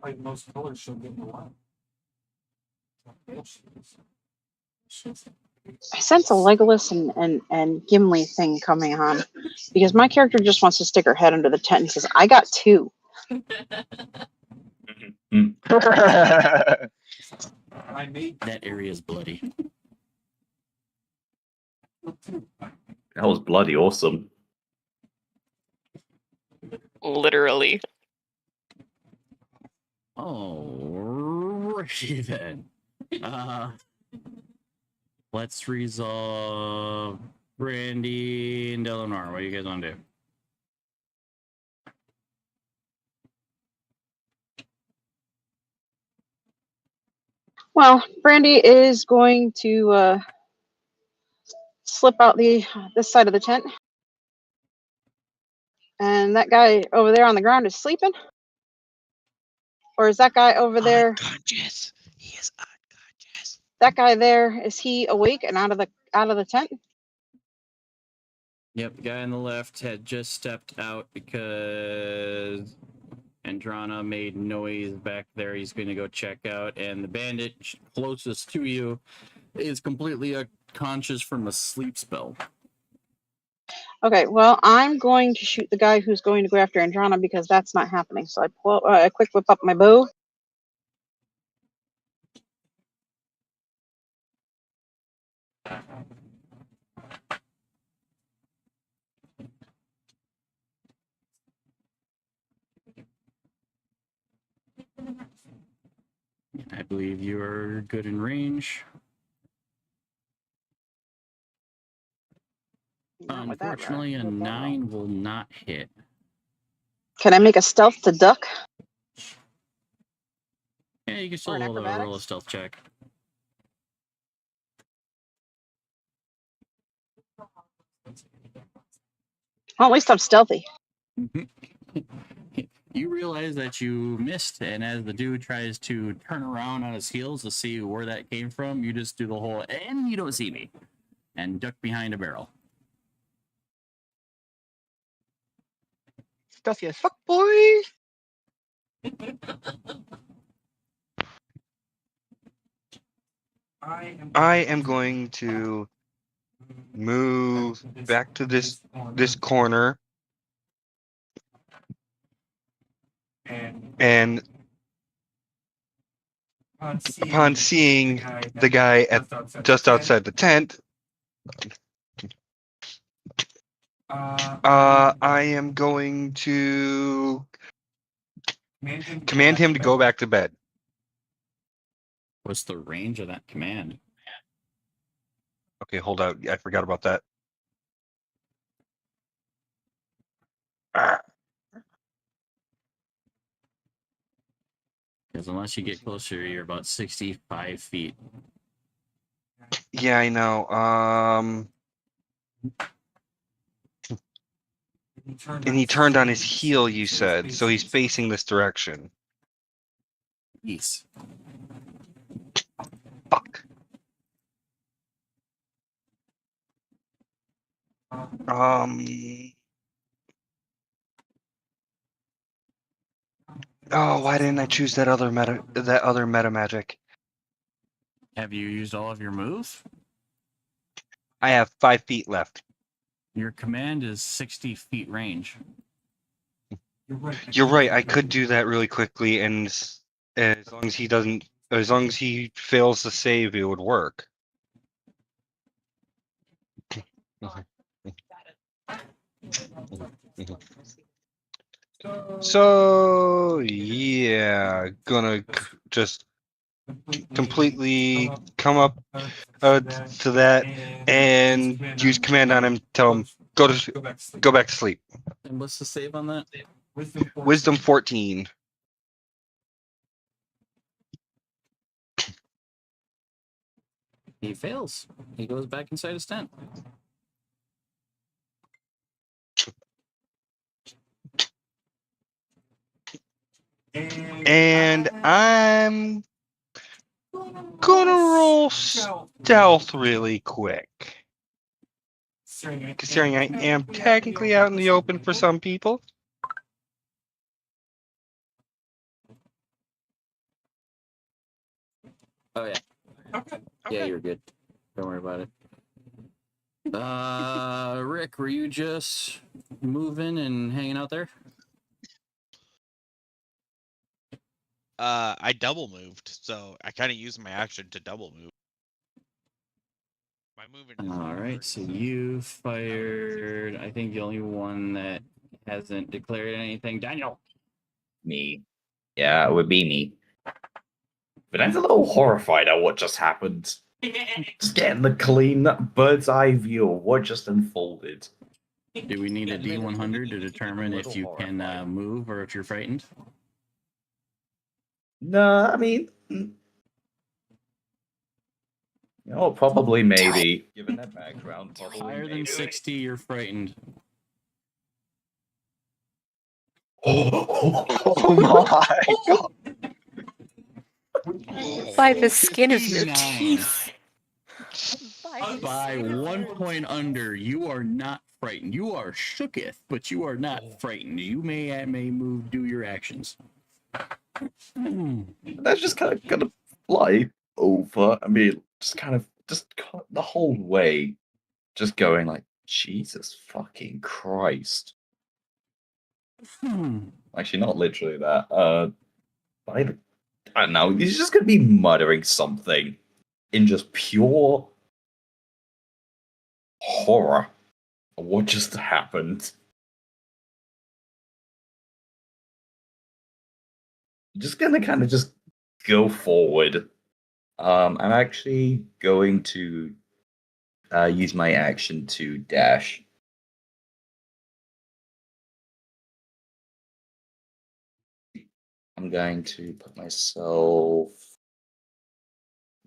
Like most colors she'll get in a while. I sense a Legolas and Gimli thing coming on, because my character just wants to stick her head under the tent and says, "I got two." That area is bloody. That was bloody awesome. Literally. Alrighty then. Let's resolve Brandy and Eleanor. What do you guys want to do? Well, Brandy is going to slip out this side of the tent, and that guy over there on the ground is sleeping, or is that guy over there? Unconscious. He is unconscious. That guy there, is he awake and out of the tent? Yep, the guy on the left had just stepped out because Andrana made noise back there. He's going to go check out, and the bandit closest to you is completely unconscious from a sleep spell. Okay, well, I'm going to shoot the guy who's going to go after Andrana because that's not happening. So I quick whip up my bow. I believe you are good in range. Not with that Unfortunately, a roll. 9 will not hit. Can I make a stealth to duck? Yeah, you can still Or an roll a acrobatics? stealth check. Well, at least I'm stealthy. You realize that you missed, and as the dude tries to turn around on his heels to see where that came from, you just do the whole, and you don't see me, and duck behind a barrel. Stealthy as fuck, boys. I am going to move back to this corner and upon seeing the guy just outside the tent, I am going to Command him to go back to bed. What's the range of that command? Okay, hold out. I forgot about that. Because unless you get closer, you're about 65 feet. Yeah, I know. And he turned on his heel, you said, so he's facing this direction. East. Fuck. Oh, why didn't I choose that other meta magic? Have you used all of your moves? I have 5 feet left. Your command is 60 feet range. You're right. I could do that really quickly, and as long as he fails to save, it would work. So yeah, gonna just completely come up to that and use command on him. Tell him go back to sleep. And what's the save on that? Wisdom 14. He fails. He goes back inside his tent. And I'm gonna roll stealth really quick. Considering I am technically out in the open for some people. Oh yeah. Okay. Yeah, you're good. Don't worry about it. Rick, were you just moving and hanging out there? I double moved, so I kind of used my action to double move. My movement is All right, so you fired. I think the only one that hasn't declared anything, Daniel. Me. Yeah, it would be me. But I'm a little horrified at what just happened. Just getting the clean bird's eye view of what just unfolded. Do we need a D100 to determine if you can move or if you're frightened? No, I mean, probably maybe. Given that background, probably Higher than maybe. 60, you're frightened. Oh my god. By the skin of your 59. teeth. By 1 point under, you are not frightened. You are shooketh, but you are not frightened. You may move, do your actions. That's just kind of gonna fly over. I mean, just the whole way, just going like, Jesus fucking Christ. Actually, not literally that. I don't know. He's just gonna be muttering something in just pure horror of what just happened. Just gonna kind of just go forward. I'm actually going to use my action to dash. I'm going to put myself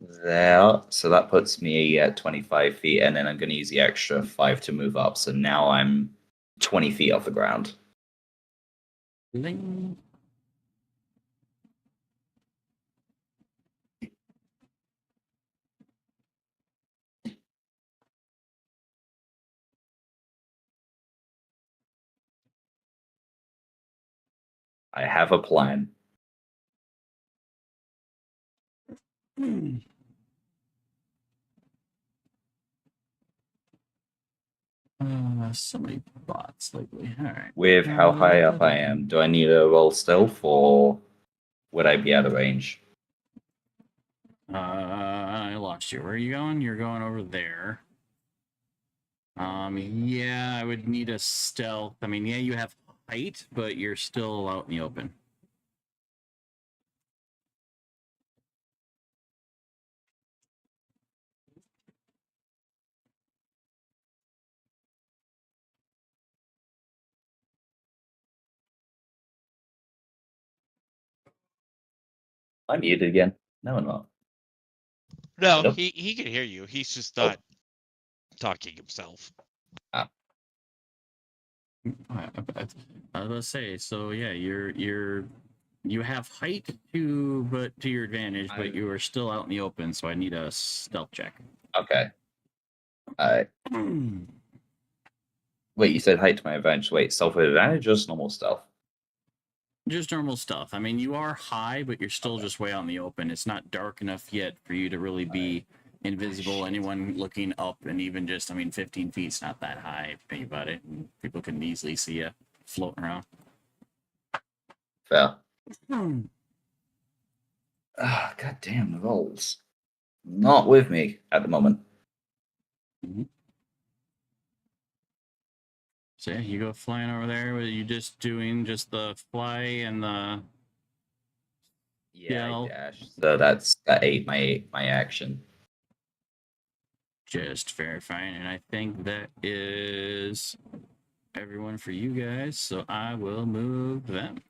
there. So that puts me at 25 feet, and then I'm going to use the extra 5 to move up. So now I'm 20 feet off the ground. Ling. I have a plan. So many bots lately. All right. With how high up I am, do I need to roll stealth, or would I be out of range? I lost you. Where are you going? You're going over there. Yeah, I would need a stealth. I mean, yeah, you have height, but you're still out in the open. I'm muted again. No, I'm not. No, Hello? he can hear you. He's just Oh. not talking himself. I was gonna say, so yeah, you have height to your advantage, but you are still out in the open, so I need a stealth check. Okay. Wait, you said height to my advantage. Wait, stealth with advantage or just normal stealth? Just normal stealth. I mean, you are high, but you're still just way out in the open. It's not dark enough yet for you to really be invisible. Anyone looking up, and even just, I mean, 15 feet's not that high. If you think about it, people can easily see you floating around. Fair. Ah, god damn, the rolls. Not with me at the moment. So yeah, you go flying over there. Were you just doing just the fly and the Yeah, yell? I dashed. So that ate my action. Just verifying, and I think that is everyone for you guys. So I will move them.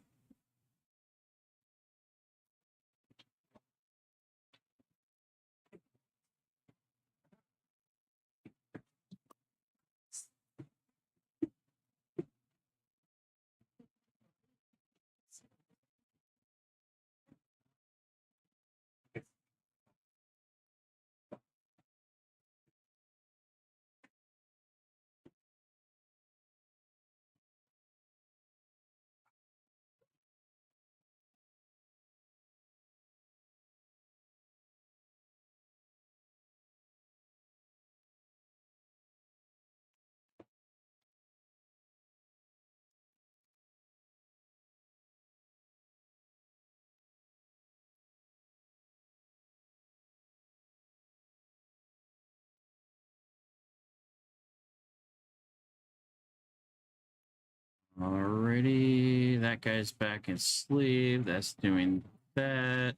Alrighty, that guy's back in sleep. That's doing that.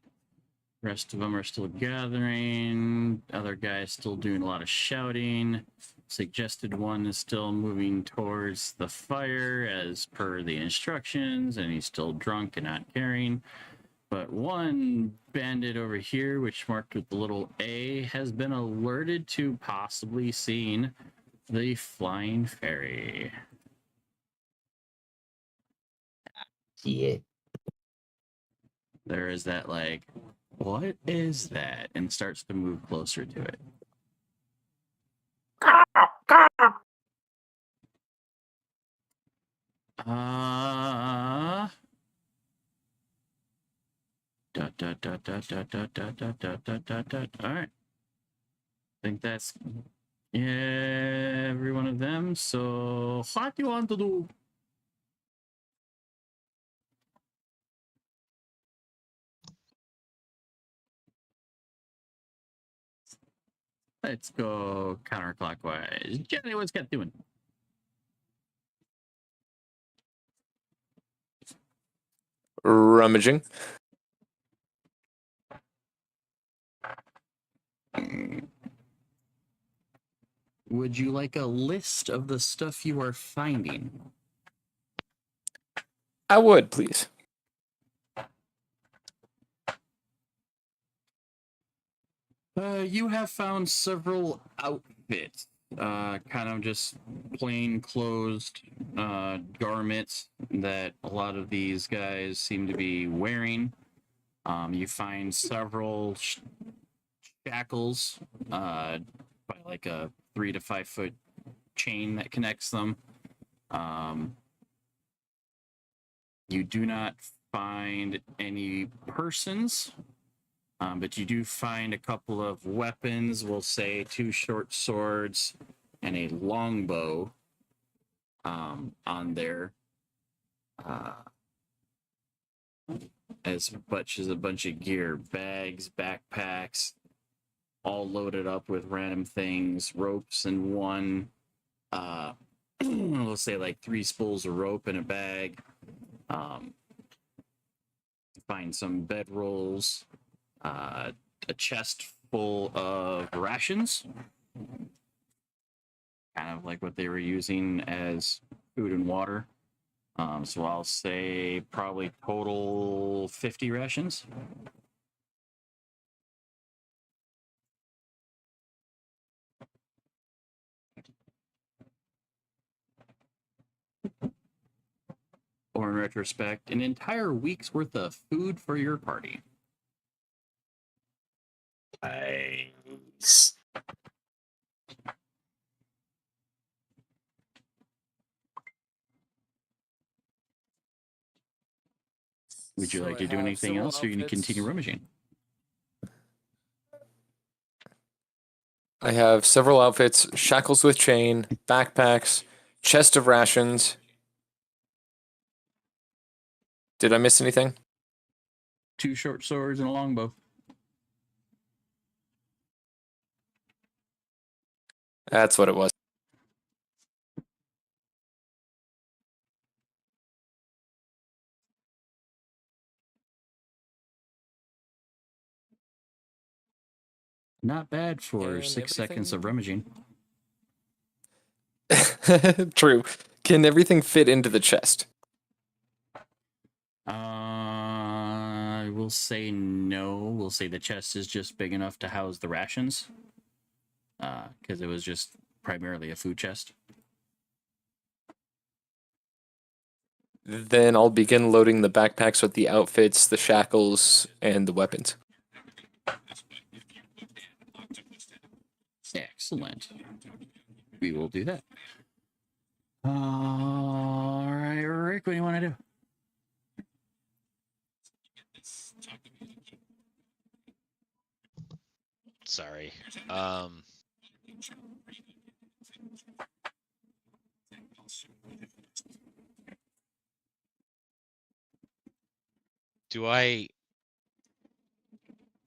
Rest of them are still gathering. Other guy's still doing a lot of shouting. Suggested one is still moving towards the fire as per the instructions, and he's still drunk and not caring. But one bandit over here, which marked with the little A, has been alerted to possibly seeing the flying fairy. Yeah. There is that, like, what is that? And starts to move closer to it. All right. I think that's every one of them. So, what do you want to do? Let's go counterclockwise. Jenny, what's Cat doing? Rummaging. Would you like a list of the stuff you are finding? I would, please. You have found several outfits, kind of just plain closed garments that a lot of these guys seem to be wearing. You find several shackles by like a 3 to 5 foot chain that connects them. You do not find any persons. But you do find a couple of weapons, we'll say 2 short swords and a longbow on there. As much as a bunch of gear, bags, backpacks, all loaded up with random things, ropes in one. We'll say like 3 spools of rope in a bag. Find some bedrolls, a chest full of rations, kind of like what they were using as food and water. So I'll say probably total 50 rations. or in retrospect, an entire week's worth of food for your party. Nice. Would you So like I to do have anything several else, or are you going to continue outfits. rummaging? I have several outfits, shackles with chain, backpacks, chest of rations. Did I miss anything? 2 short swords and a longbow. That's what it was. Not bad for And 6 seconds of rummaging. True. Can everything fit into the chest? I will say no. We'll say the chest is just big enough to house the rations. Because it was just primarily a food chest. Then I'll begin loading the backpacks with the outfits, the shackles, and the weapons. Excellent. We will do that. All right, Rick, what do you want to do? Sorry. Do I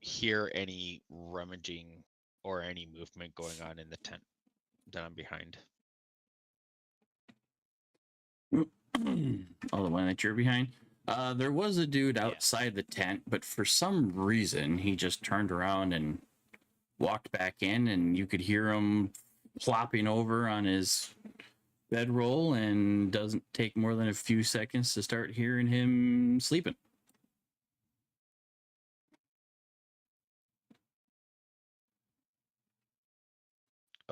hear any rummaging or any movement going on in the tent that I'm behind? Oh, the one that you're behind? There was a dude outside the tent, but for some reason, he just turned around and walked back in, and you could hear him plopping over on his bedroll, and doesn't take more than a few seconds to start hearing him sleeping.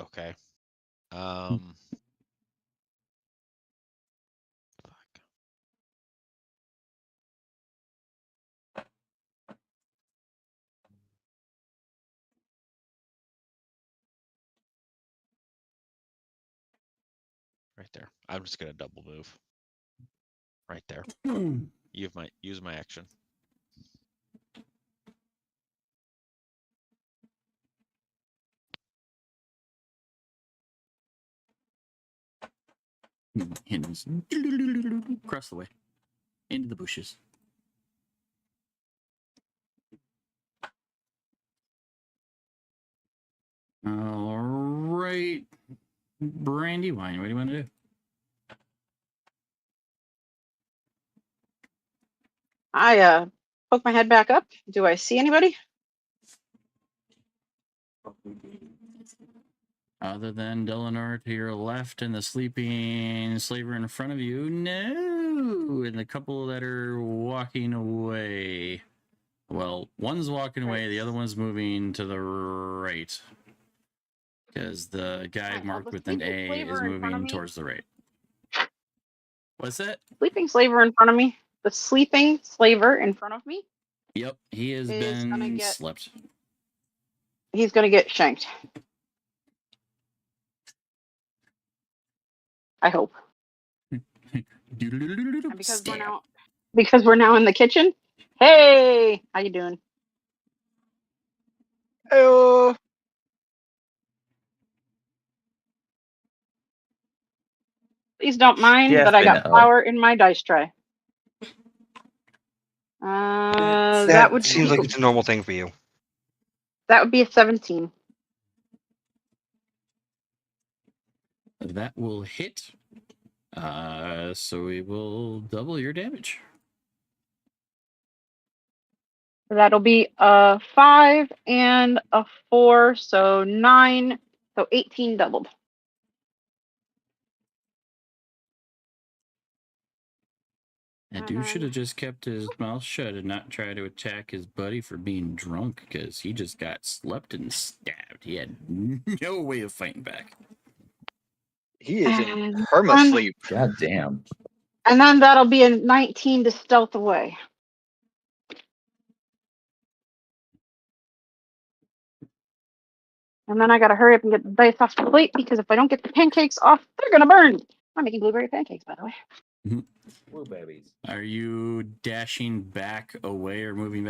Okay. Fuck. Right there. I'm just gonna double move. Right there. Use my action. And across the way into the bushes. All right, Brandywine, what do you want to do? I poke my head back up. Do I see anybody? Other than Delanor to your left and the sleeping slaver in front of you, no. And the couple that are walking away. Well, one's walking away, the other one's moving to the right. Because the guy marked with an A is moving towards the right. What's that? Sleeping slaver in front of me. The sleeping slaver in front of me. Yep, he has been slept. He's gonna get shanked. I hope. And because we're now in the kitchen. Hey, how you doing? Hello. Please don't mind Yeah, that I spin got it up. flour in my dice tray. That That would seems be, like it's a normal thing for you. that would be a 17. That will hit. So we will double your damage. That'll be a 5 and a 4, so 9, so 18 doubled. That dude should have just kept his mouth shut and not try to attack his buddy for being drunk, because he just got slept and stabbed. He had no way of fighting back. He is in perma sleep. God damn. And then that'll be a 19 to stealth away. And then I gotta hurry up and get the dice off the plate because if I don't get the pancakes off, they're gonna burn. I'm making blueberry pancakes, by the way. Blueberries. Are you dashing back away or moving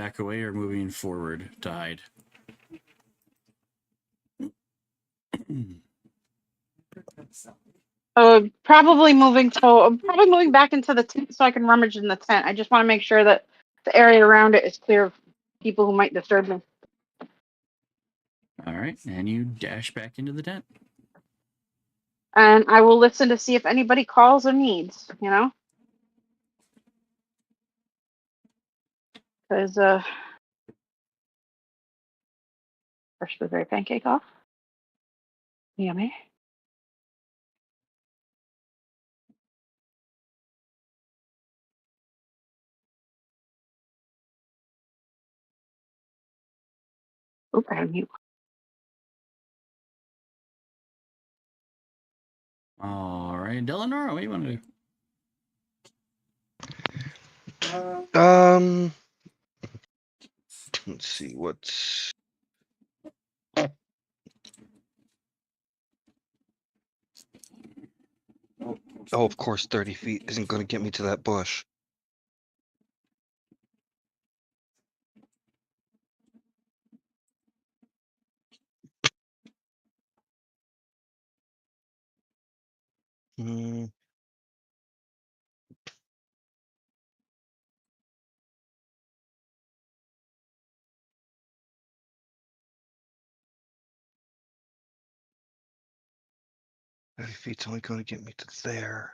forward to hide? Probably moving back into the tent so I can rummage in the tent. I just want to make sure that the area around it is clear of people who might disturb me. All right, and you dash back into the tent. And I will listen to see if anybody calls or needs, you know? Because, fresh blueberry pancake off. Yummy. Oop, I had mute. All right, Delanora, what do you want to do? Let's see what's. Oh, of course, 30 feet isn't going to get me to that bush. Hmm. Feet's only going to get me to there.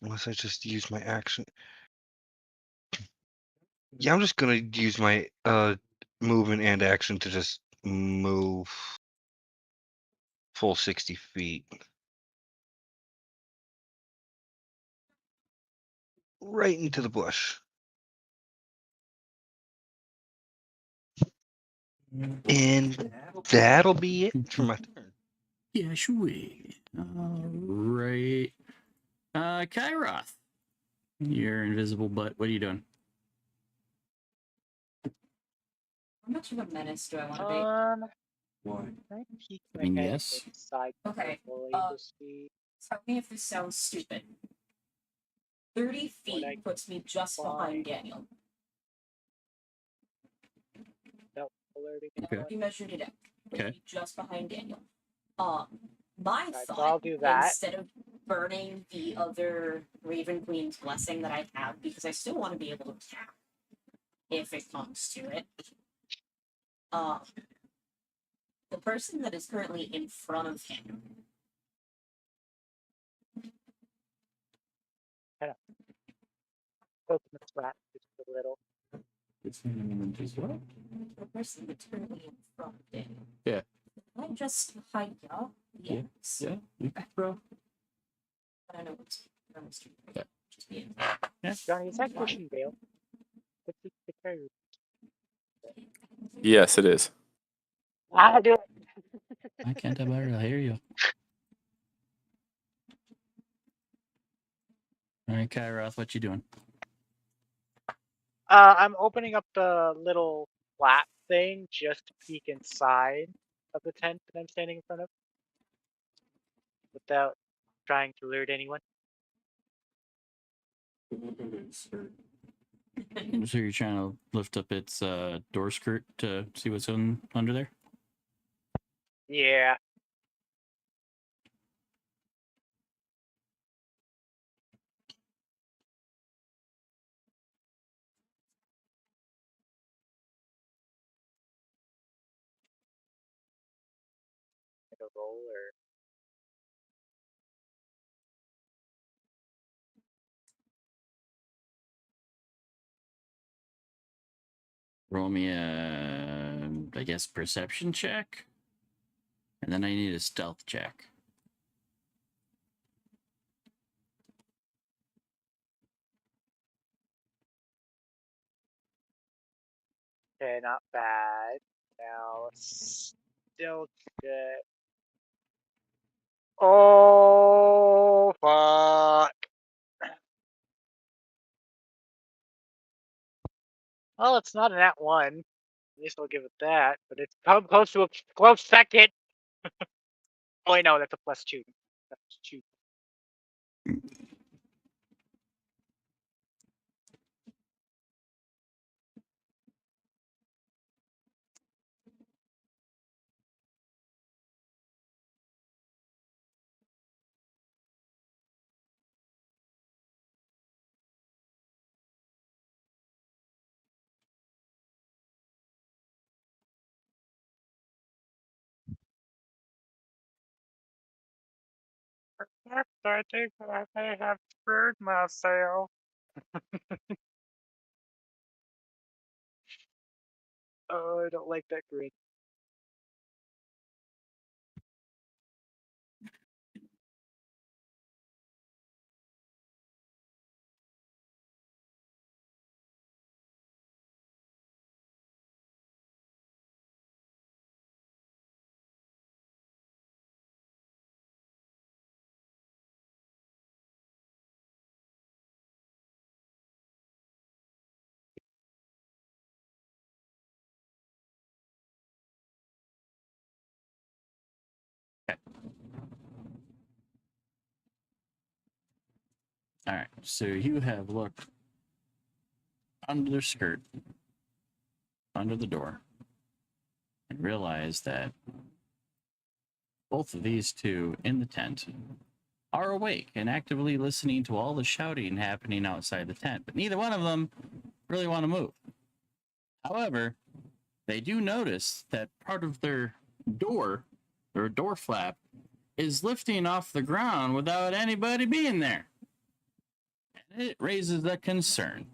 Unless I just use my action. Yeah, I'm just gonna use my movement and action to just move full 60 feet. Right into the bush. And that'll be it for my turn. Yeah, sure. All right. Kairoth. You're invisible, but what are you doing? How much of a menace do I want to be? Why? Can I peek I my mean, head yes. inside Okay, carefully to see Tell me if this sounds stupid. 30 what I feet puts me just behind Daniel. without alerting I've Okay. already measured it out. Puts Okay. me just behind Daniel. My so thought, I'll do that. instead of burning the other Raven Queen's blessing that I have, because I still want to be able to tap if it comes to it. The person that is currently in front of him. Open the flap just a little. The person that's currently in front of Daniel. Yeah. I just hide y'all. Yeah. Yeah. You can throw. I don't know what's on the street. Yeah. Just being. Johnny, is that cushion bail? Take care of you. Yes, it is. I'll do it. I can't barely hear you. All right, Kairoth, what you doing? I'm opening up the little flap thing just to peek inside of the tent that I'm standing in front of without trying to alert anyone. So you're trying to lift up its door skirt to see what's under there? Yeah. Like a roll or Roll me a, I guess, perception check. And then I need a stealth check. okay, not bad. now. Still good. Oh, fuck. Well, it's not an at one. At least I'll give it that. But it's come close to a close second. Oh, wait, no, that's a +2. That's 2. I think that I may have screwed myself. Oh, I don't like that grid. All right, so you have looked under the skirt, under the door, and realized that both of these two in the tent are awake and actively listening to all the shouting happening outside the tent, but neither one of them really want to move. However, they do notice that part of their door flap is lifting off the ground without anybody being there. And it raises a concern.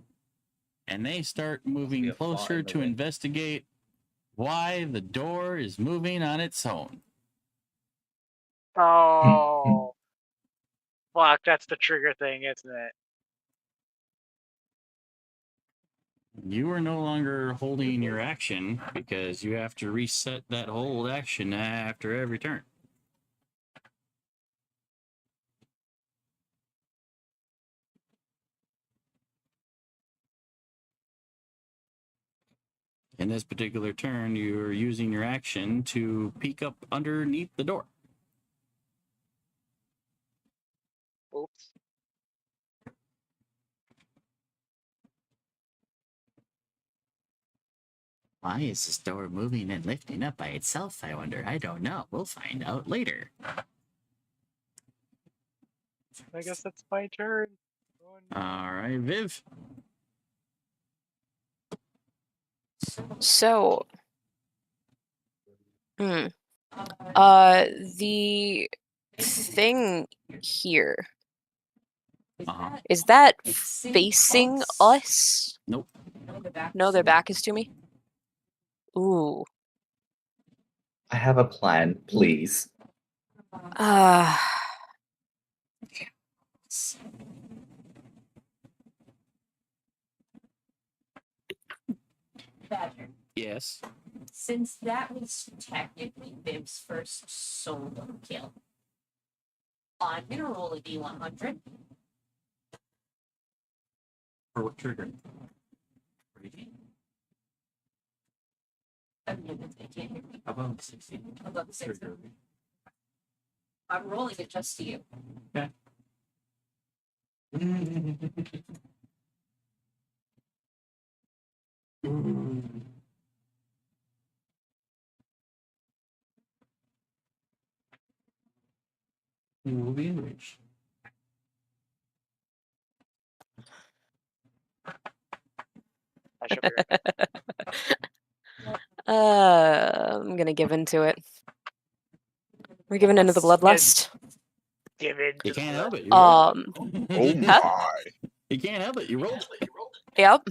And they start moving a fly closer in the to wind. investigate why the door is moving on its own. Oh. Fuck, that's the trigger thing, isn't it? You are no longer holding your action because you have to reset that hold action after every turn. In this particular turn, you're using your action to peek up underneath the door. Oops. Why is this door moving and lifting up by itself, I wonder? I don't know. We'll find out later. I guess it's my turn. Oh, no. All right, Viv. So, the thing here, Uh-huh. is that facing us? Nope. No, their back is to me? Ooh. I have a plan, please. Badger. Yes. Since that was technically Viv's first solo kill, I'm gonna roll a D100. For what trigger? I can't hear me. Above 60. Above 60. I'm rolling it just to you. Okay. You will be enraged. I should be right. I'm gonna give into it. We're giving into the bloodlust. Give in You to can't the help it. You Oh Huh? my. You can't help it. You rolled it. Yep.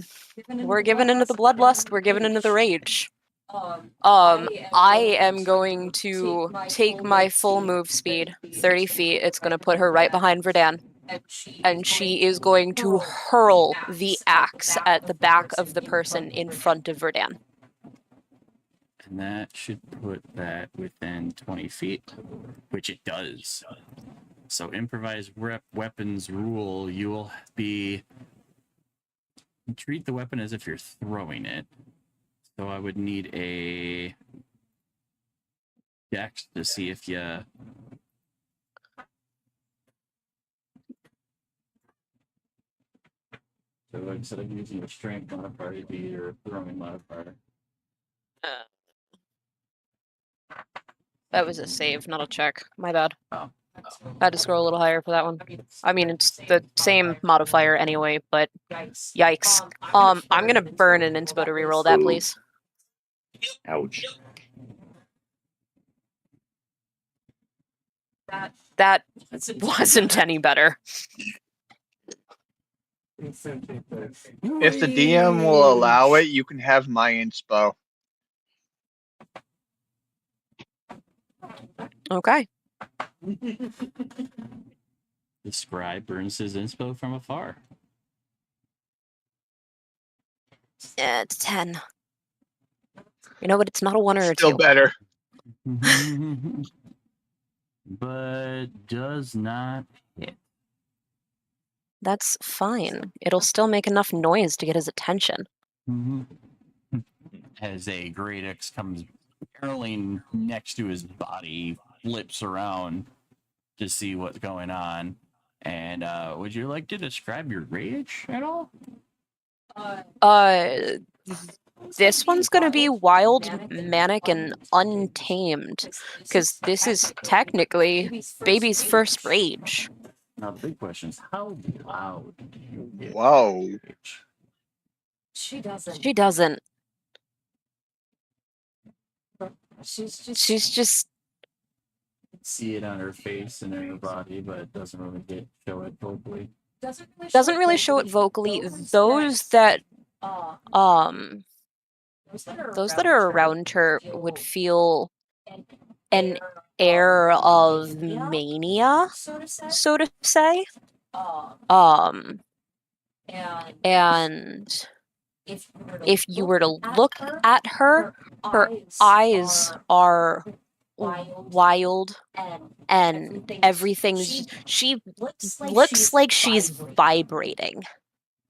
We're giving into the bloodlust. We're giving into the rage. I am going to take my full move speed, 30 feet. It's going to put her right behind Verdan. And she is going to hurl the axe at the back of the person in front of Verdan. And that should put that within 20 feet, which it does. So improvised weapons rule, you will be treat the weapon as if you're throwing it. So I would need a dex to see if you. So instead of using your strength modifier, it'd be your throwing modifier. That was a save, not a check. My bad. Oh. Had to scroll a little higher for that one. I mean, it's the same modifier anyway, but yikes. I'm gonna burn an inspo to reroll that, Ooh. please. Ouch. That wasn't any better. If the DM will allow it, you can have my inspo. Okay. The scribe burns his inspo from afar. Yeah, it's 10. You know what? It's not a 1 or a 2. Still better. But does not hit. That's fine. It'll still make enough noise to get his attention. As a great X comes barreling next to his body, flips around to see what's going on. And would you like to describe your rage at all? This one's gonna be wild, manic, and untamed, because this is technically baby's first rage. Now the big question is, how loud do you get? Whoa. Rage? She doesn't. She's just See it on her face and in her body, but it doesn't really show it vocally. doesn't really show it vocally. Those that are around her would feel an air of mania, so to say. And if you were to look at her, her eyes are wild and everything. She looks like she's vibrating.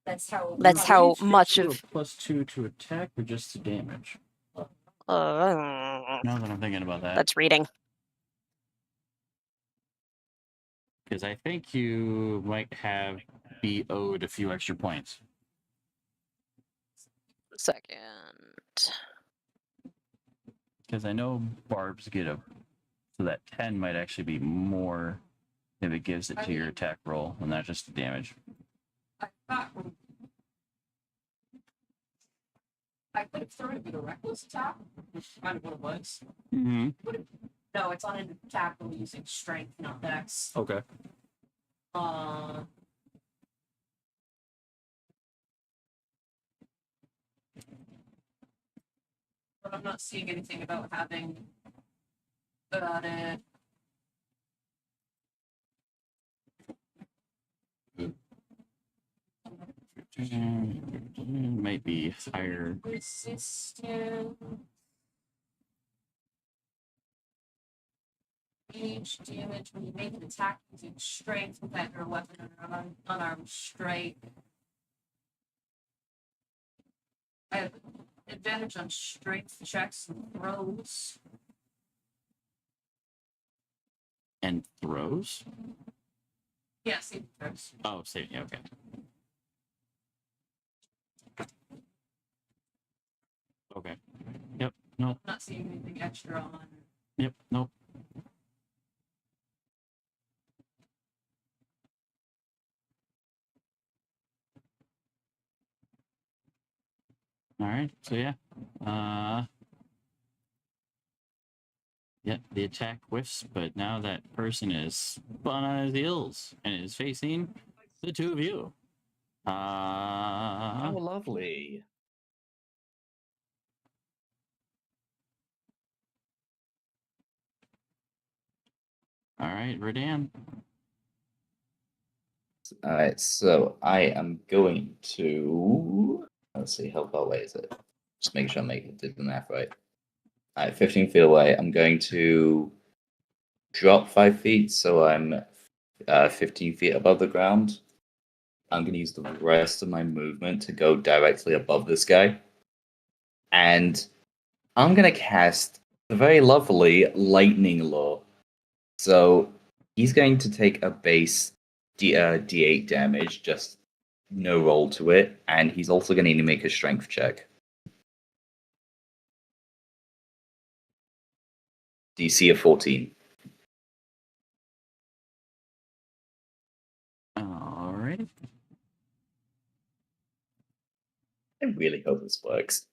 That's how much of +2 to attack or just to damage? now Now that I'm thinking about that. that's reading. Because I think you might have be owed a few extra points. Second. Because I know barbs get a. So that 10 might actually be more if it gives it to your attack roll and not just the damage. I could have thrown it with a reckless attack, which is kind of what it was. Mm-hmm. No, it's on an attack when using strength, not dex. Okay. But I'm not seeing anything about having about it. Might be higher. Resistant. Range damage when you make an attack using strength with either a weapon or an unarmed strike. I have advantage on strength checks and throws. And throws? Yeah, save throws. Oh, save. Yeah, okay. Okay. Yep. Nope. I'm not seeing anything extra on. Yep. Nope. All right. So yeah. Yep. The attack whiffs, but now that person is spun on his heels and is facing the two of you. Oh, lovely. All right, Redan. All right, so I am going to. Let's see, how far away is it? Just make sure I did the math right. At 15 feet away, I'm going to drop 5 feet, so I'm 15 feet above the ground. I'm going to use the rest of my movement to go directly above this guy. And I'm going to cast the very lovely Lightning Law. So he's going to take a base D8 damage, just no roll to it. And he's also going to need to make a strength check. DC of 14. Alright. I really hope this works.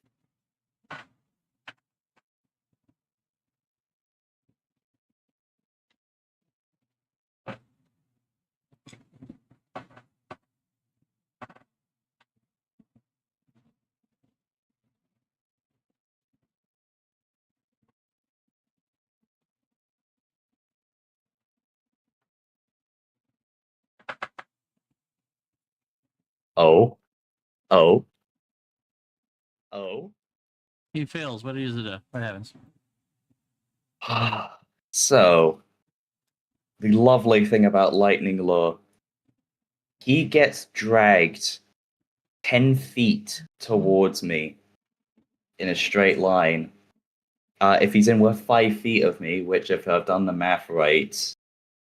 Oh. Oh. Oh. He fails. What is it? What happens? So, the lovely thing about Lightning Law, he gets dragged 10 feet towards me in a straight line. If he's in within 5 feet of me, which if I've done the math right,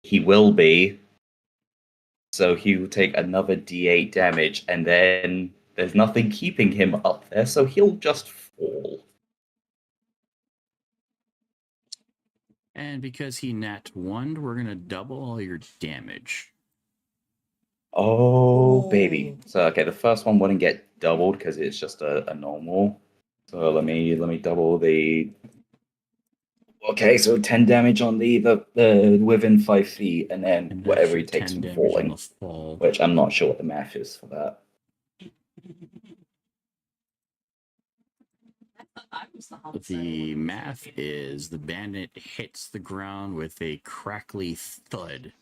he will be. So he will take another D8 damage, and then there's nothing keeping him up there, so he'll just fall. And because he nat 1'd, we're gonna double all your damage. Oh, baby. So okay, the first one wouldn't get doubled because it's just a normal. So let me double the. Okay, so 10 damage on the within 5 feet, and then And whatever extra he takes 10 from damage on falling, the fall. which I'm not sure what the math is for that. The math is the bandit hits the ground with a crackly thud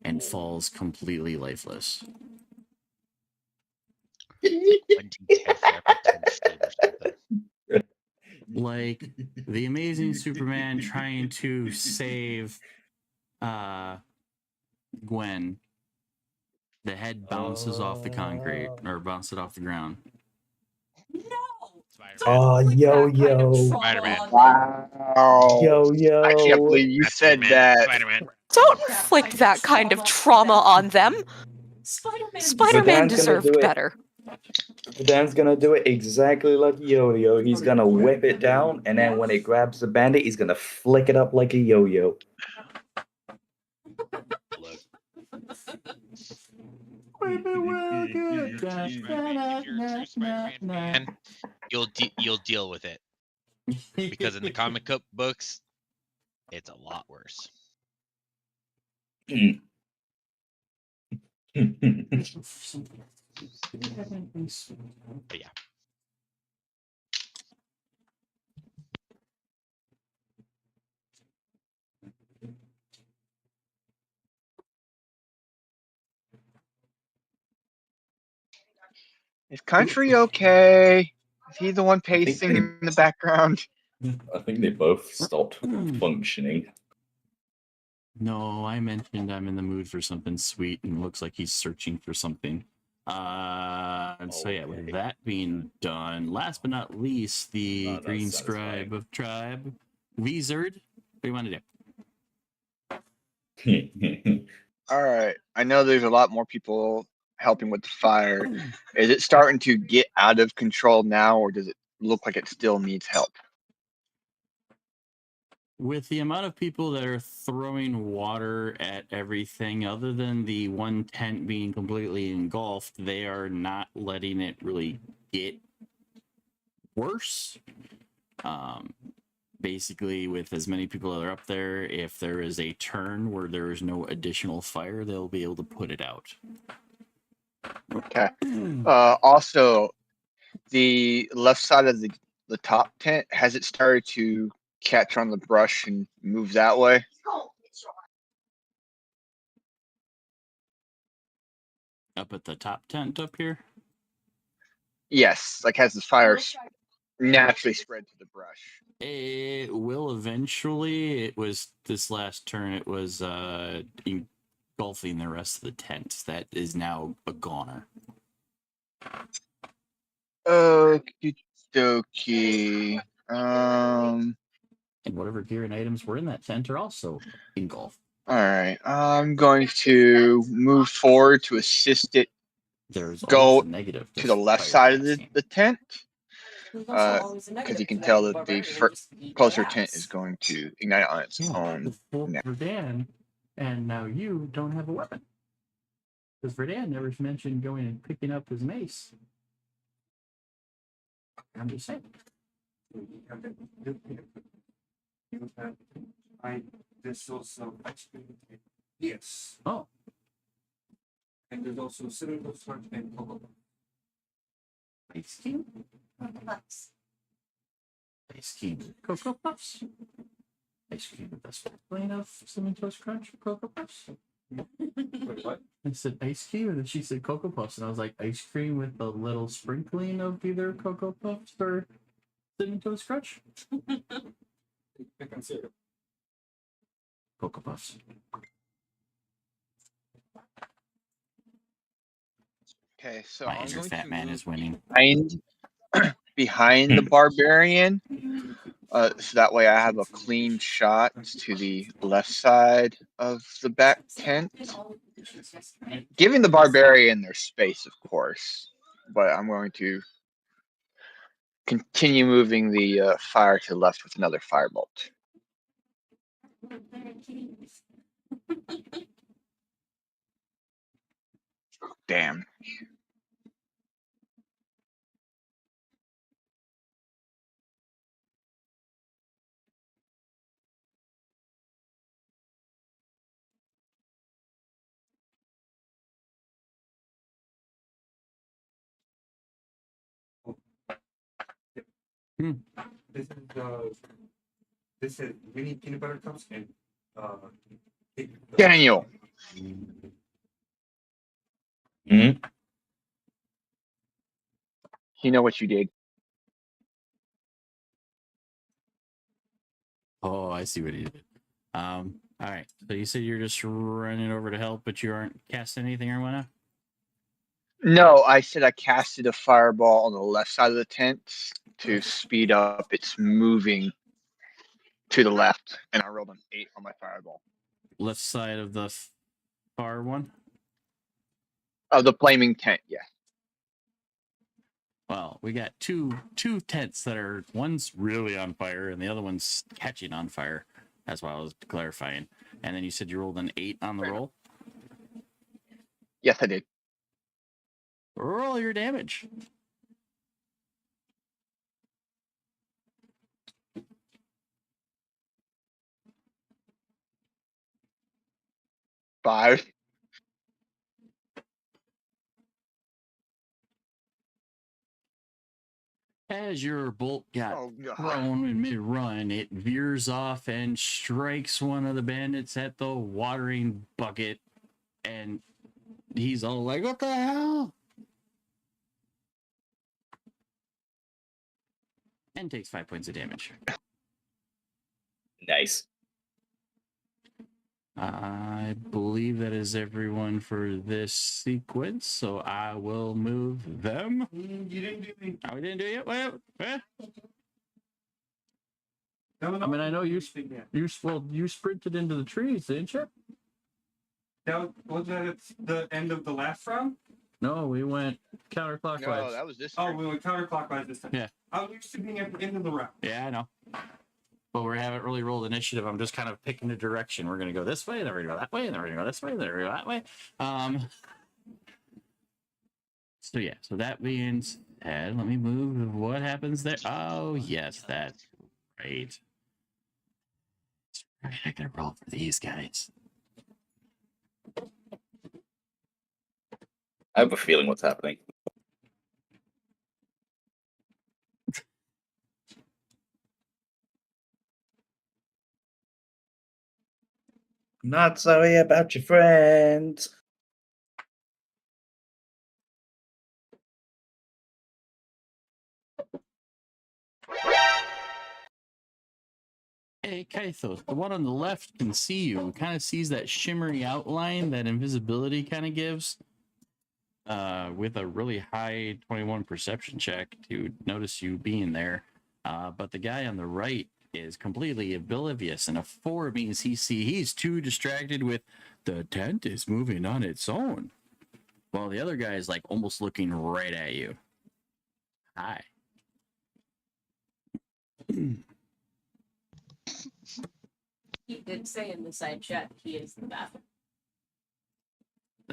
and falls completely lifeless. 1d10 for every 10 feet or something. Like the Amazing Superman trying to save Gwen. The head bounces off the concrete or bounces off the ground. No. Oh, yo. Spider-Man. Wow. Yo. I can't believe you That's said Spider-Man. that. Spider-Man. Don't inflict that kind of trauma on them. Spider-Man Dan's gonna deserved do it. better. Dan's gonna do it exactly like yo-yo. He's gonna whip it down, and then when it grabs the bandit, he's gonna flick it up like a yo-yo. Look. We've been well good. If you're a true Spider-Man fan, you'll deal with it. Because in the comic book books, it's a lot worse. But yeah. Is Country okay? Is he the one I think pacing they- in the background? I think they both stopped functioning. No, I mentioned I'm in the mood for something sweet, and it looks like he's searching for something. And so yeah, with that being done, last but not least, the that's Green satisfying. Scribe of Tribe, Wizard. What do you want to do? All right. I know there's a lot more people helping with the fire. Is it starting to get out of control now, or does it look like it still needs help? With the amount of people that are throwing water at everything, other than the one tent being completely engulfed, they are not letting it really get worse. Basically, with as many people that are up there, if there is a turn where there is no additional fire, they'll be able to put it out. Okay. Also, the left side of the top tent, has it started to catch on the brush and move that way? Up at the top tent up here? Yes. Like, has the fire naturally spread to the brush. It will eventually. It was this last turn. It was engulfing the rest of the tent. That is now a goner. Okie dokie. And whatever gear and items were in that tent are also engulfed. All right. I'm going to move forward to assist it There's go always a negative to the left fire side of casting. the tent. There's also always a Because negative you can to tell the that the barbarian just eat closer their tent ass. is going to ignite on its Yeah, own. the full now. Verdan, and now you don't have a weapon. Because Verdan never mentioned going and picking up his mace. I'm just saying. There's also ice cream. Yes. Oh, And there's also cinnamon torch and cocoa. ice cream? Ice cream with Cocoa Puffs? Ice cream with a sprinkling of Cinnamon Toast Crunch Cocoa Puffs? Wait, what? I said ice cream, and then she said Cocoa Puffs, and I was like, ice cream with a little sprinkling of either Cocoa Puffs or Cinnamon Toast Crunch? Pick on syrup. Cocoa Puffs. Okay, so My I'm inner going fat to man move is winning. behind the barbarian. So that way I have a clean shot to the left side of the back tent. Giving the barbarian their space, of course. But I'm going to continue moving the fire to the left with another firebolt. Damn. This is mini peanut butter cups and Daniel. Mhm. You know what you did. Oh, I see what he did. All right. So you said you're just running over to help, but you aren't casting anything or whatnot? No, I said I casted a fireball on the left side of the tent to speed up its moving to the left, and I rolled an 8 on my fireball. Left side of the far one? Of the flaming tent, yeah. Well, we got two tents that are, one's really on fire and the other one's catching on fire. That's why I was clarifying. And then you said you rolled an 8 on the roll? Yes, I did. Roll your damage. Five. As your bolt got Oh, God. thrown in mid-run, it veers off and strikes one of the bandits at the watering bucket. And he's all like, what the hell? And takes 5 points of damage. Nice. I believe that is everyone for this sequence, so I will move them. You didn't do anything. Oh, we didn't do it yet? Wait. No, I mean, I know you Yeah. you sprinted into the trees, didn't you? Was that at the end of the last round? No, we went counterclockwise. No, that was this Oh, turn. we went counterclockwise this time. Yeah. I was used to being at the end of the round. Yeah, I know. But we haven't really rolled initiative. I'm just kind of picking a direction. We're gonna go this way, then we're gonna go that way, and then we're gonna go this way, then we're gonna go that way. So yeah, so that being said, let me move. What happens there? Oh yes, that's great. Right, I gotta roll for these guys. I have a feeling what's happening. Not sorry about your friends. Hey, Kythos, the one on the left can see you. Kind of sees that shimmery outline that invisibility kind of gives. With a really high 21 perception check to notice you being there. But the guy on the right is completely oblivious, and a 4 means he's too distracted with the tent is moving on its own. While the other guy is like almost looking right at you. Hi. He did say in the side chat he is the bathroom.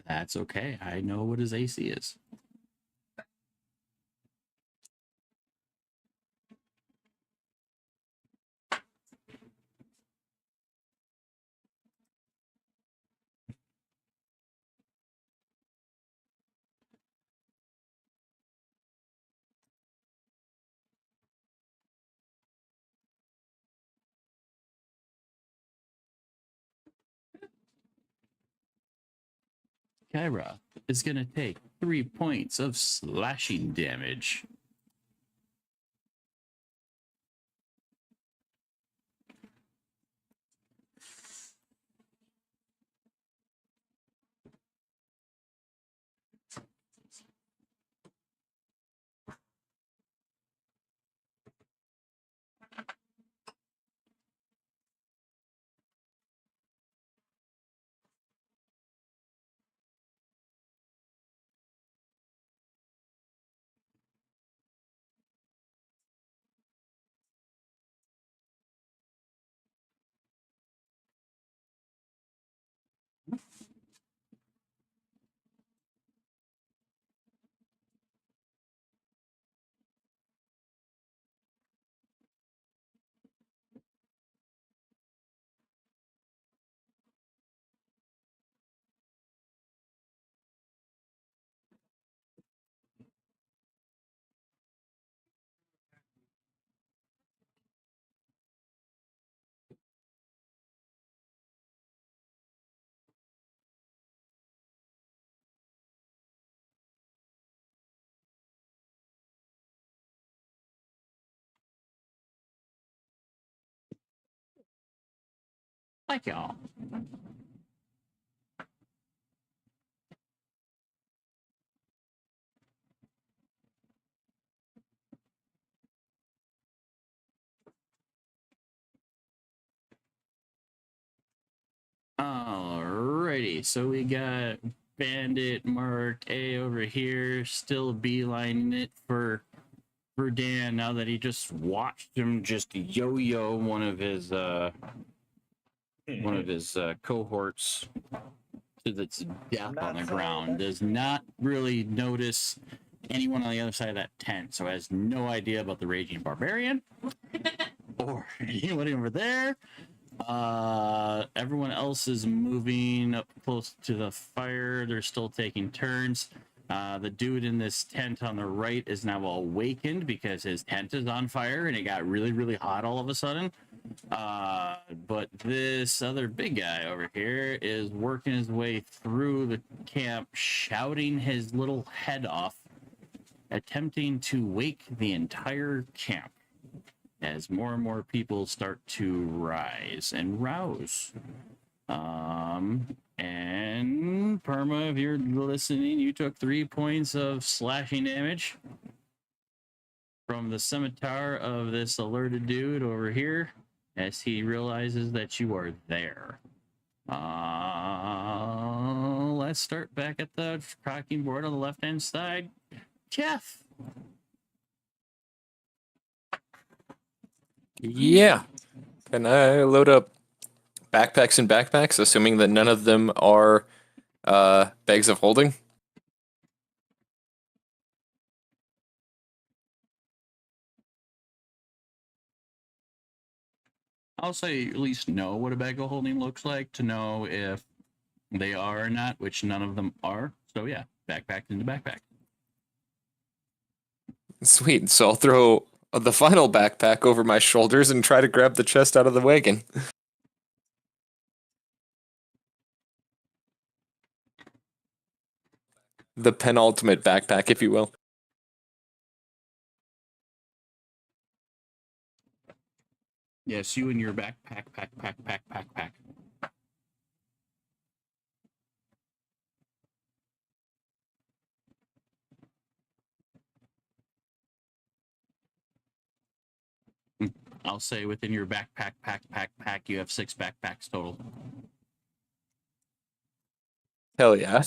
That's okay. I know what his AC is. Kyra is going to take 3 points of slashing damage. Thank y'all. Alrighty, so we got Bandit Mark A over here, still beelining it for Dan now that he just watched him just yo-yo one of his cohorts to its death on the ground. Does not really notice anyone on the other side of that tent, so has no idea about the Raging Barbarian or anyone over there. Everyone else is moving up close to the fire. They're still taking turns. The dude in this tent on the right is now awakened because his tent is on fire and it got really, really hot all of a sudden. But this other big guy over here is working his way through the camp, shouting his little head off, attempting to wake the entire camp as more and more people start to rise and rouse. And Perma, if you're listening, you took 3 points of slashing damage from the scimitar of this alerted dude over here as he realizes that you are there. Let's start back at the cracking board on the left-hand side. Jeff. Yeah. Can I load up backpacks and backpacks, assuming that none of them are bags of holding? I'll say at least know what a bag of holding looks like to know if they are or not, which none of them are. So yeah, backpack into backpack. Sweet. So I'll throw the final backpack over my shoulders and try to grab the chest out of the wagon. The penultimate backpack, if you will. Yes, you and your backpack, pack. I'll say within your backpack, pack, you have 6 backpacks total. Hell yeah.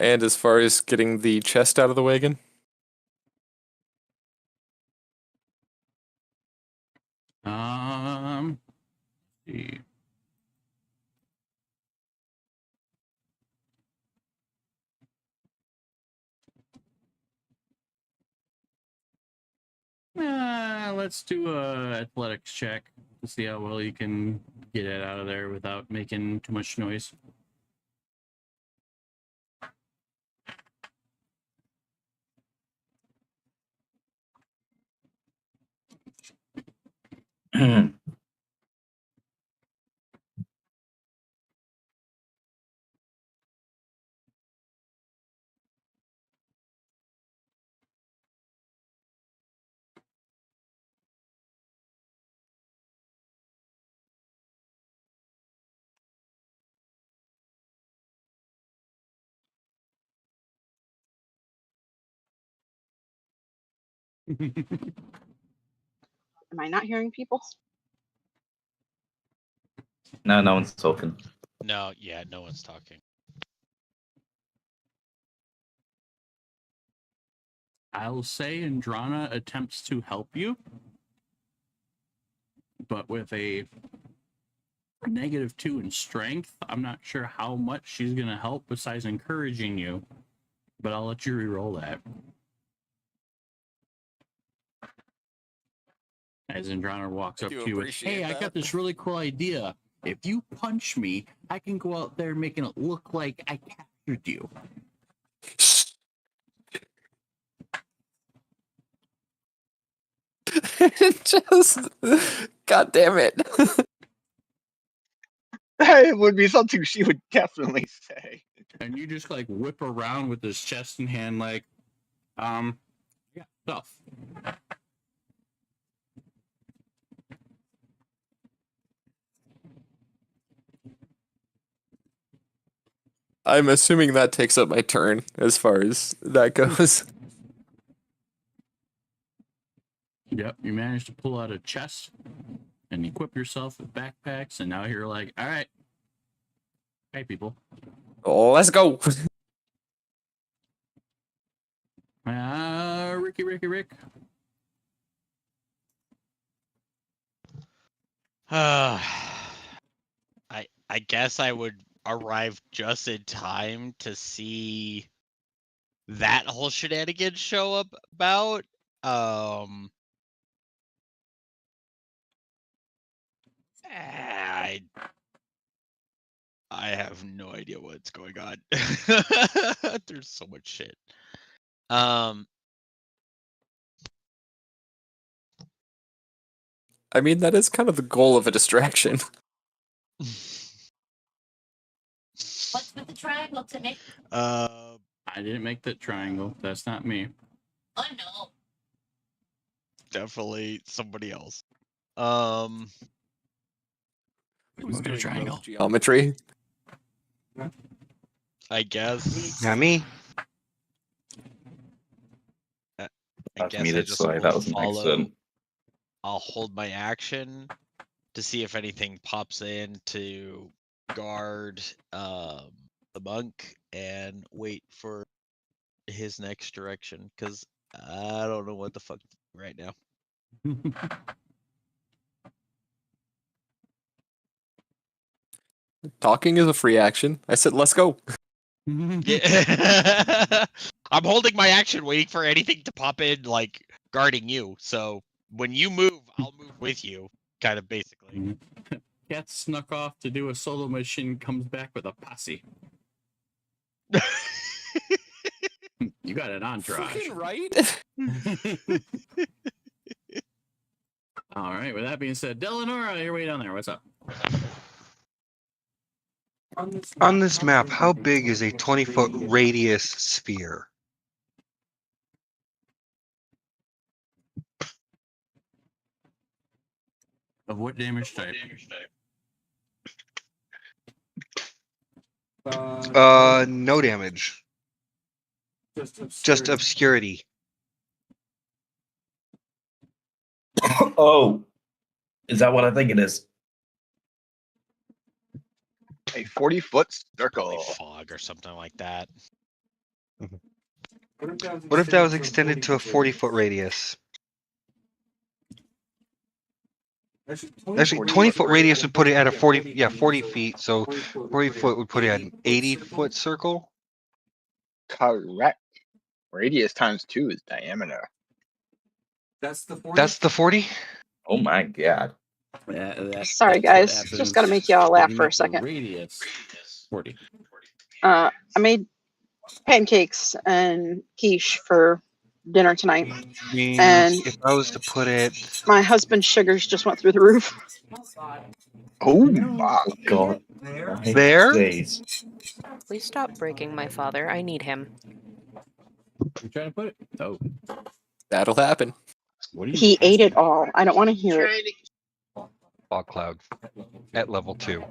And as far as getting the chest out of the wagon, See. Let's do a athletics check to see how well you can get it out of there without making too much noise. Am I not hearing people? No, no one's talking. No, yeah, no one's talking. I'll say Andrana attempts to help you, but with a -2 in strength, I'm not sure how much she's going to help besides encouraging you, but I'll let you re-roll that. As Andrana walks I up do to you with, appreciate hey, I that. got this really cool idea. If you punch me, I can go out there making it look like I captured you. Just, god damn it. It would be something she would definitely say. And you just like whip around with this chest in hand, like, yeah, stuff. I'm assuming that takes up my turn as far as that goes. Yep, you managed to pull out a chest and equip yourself with backpacks, and now you're like, all right, hey, people. Oh, let's go. Rick. I guess I would arrive just in time to see that whole shenanigans show up about. I have no idea what's going on. There's so much shit. I mean, that is kind of the goal of a distraction. What's with the triangle to make? I didn't make that triangle. That's not me. Oh no. Definitely somebody else. Who's doing triangle? Geometry. I guess. Not me. I That's guess I muted, just sorry, will that was an follow. accident. I'll hold my action to see if anything pops in to guard the monk and wait for his next direction because I don't know what the fuck to do right now. Talking is a free action. I said, let's go. Yeah. I'm holding my action, waiting for anything to pop in, like guarding you. So when you move, I'll move with you, kind of basically. Cat snuck off to do a solo mission, comes back with a posse. You got an entourage. Fucking right? All right, with that being said, Delanora, you're way down there. What's up? On this map, how big is a 20-foot radius sphere? Of what damage type? No damage. Just obscurity. Oh, is that what I think it is? A 40-foot Probably circle. fog or something like that. What if that was extended to a 40-foot radius? Actually, 20-foot radius would put it at a 40 feet, so 40 foot would put it at an 80-foot circle. Correct. Radius times 2 is diameter. That's the 40. That's the 40? Oh my god. Sorry, guys. Just got to make y'all laugh for a second. Radius 40. I made pancakes and quiche for dinner tonight. Means And if I was to put it... my husband's sugars just went through the roof. Oh my God. There? Days. Please stop breaking my father. I need him. You trying to put it? Oh. That'll happen. What are you He ate casting? it all. I don't want to hear it. Fog cloud at level 2.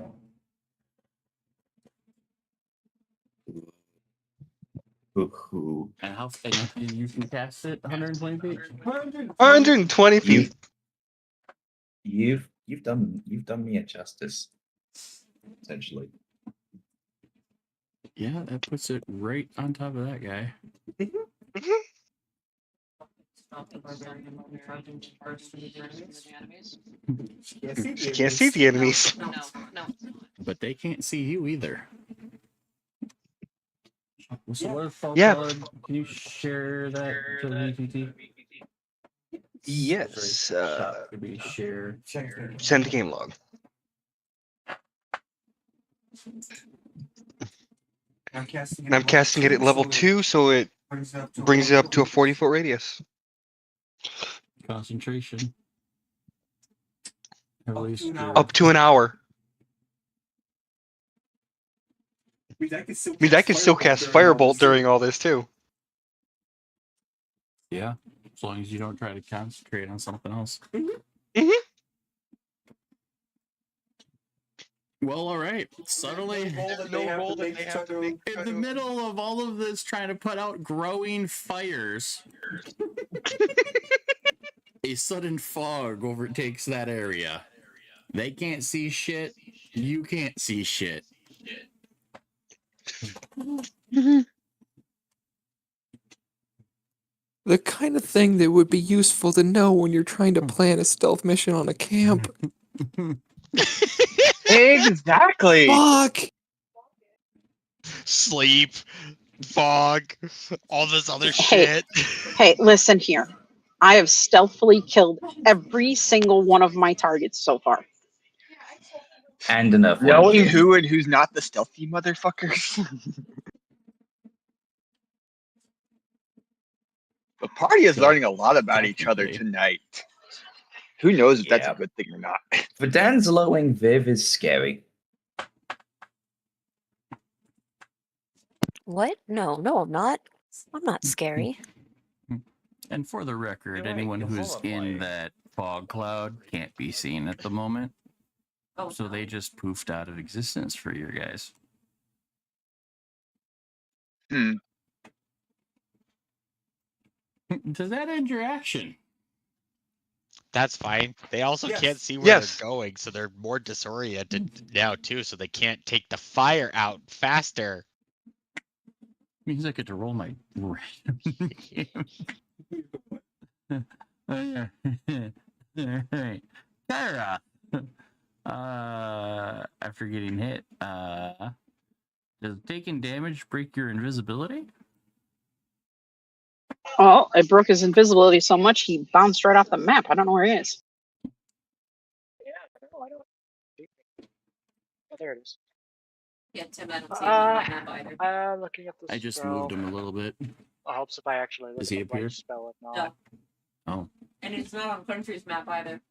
Ooh. And how and you can cast it 120 feet? 120 feet. You've done me a justice. Essentially. Yeah, that puts it right on top of that guy. Can't see the enemies. No, no. But they can't see you either. So what if Yeah. Can you share that to the VTT? Yes. Could be share. Send game log. And I'm casting it at level 2, so it brings it up to a 40-foot radius. Concentration. Heavily skewed. Up to an hour. I mean, I can still cast Firebolt during all this, too. Yeah, as long as you don't try to concentrate on something else. Well, all right. Suddenly, in the middle of all of this, trying to put out growing fires, a sudden fog overtakes that area. They can't see shit. You can't see shit. The kind of thing that would be useful to know when you're trying to plan a stealth mission on a camp. Exactly. Fuck! Sleep, fog, all this other Hey. shit. Hey, listen here. I have stealthily killed every single one of my targets so far. And enough. Knowing who and who's not the stealthy motherfuckers. The party is learning a lot about each other tonight. Who knows if that's a good thing or not? Verdan's lowing Viv is scary. What? No, I'm not. I'm not scary. And for the record, anyone who's in that fog cloud can't be seen at the moment. So they just poofed out of existence for you guys. Does that end your action? That's fine. They also Yes. can't see where Yes. they're going, so they're more disoriented now too, so they can't take the fire out faster. Means I get to roll my random. Alright. Kyra. After getting hit, does taking damage break your invisibility? Well, it broke his invisibility so much he bounced right off the map. I don't know where he is. I don't. Oh, there it is. Yeah, Tim, I don't see him on my map either. Looking at this. I just moved him a little bit. It helps if I actually look Does he at what appear? spell it. No. Oh. And it's not on Country's map either.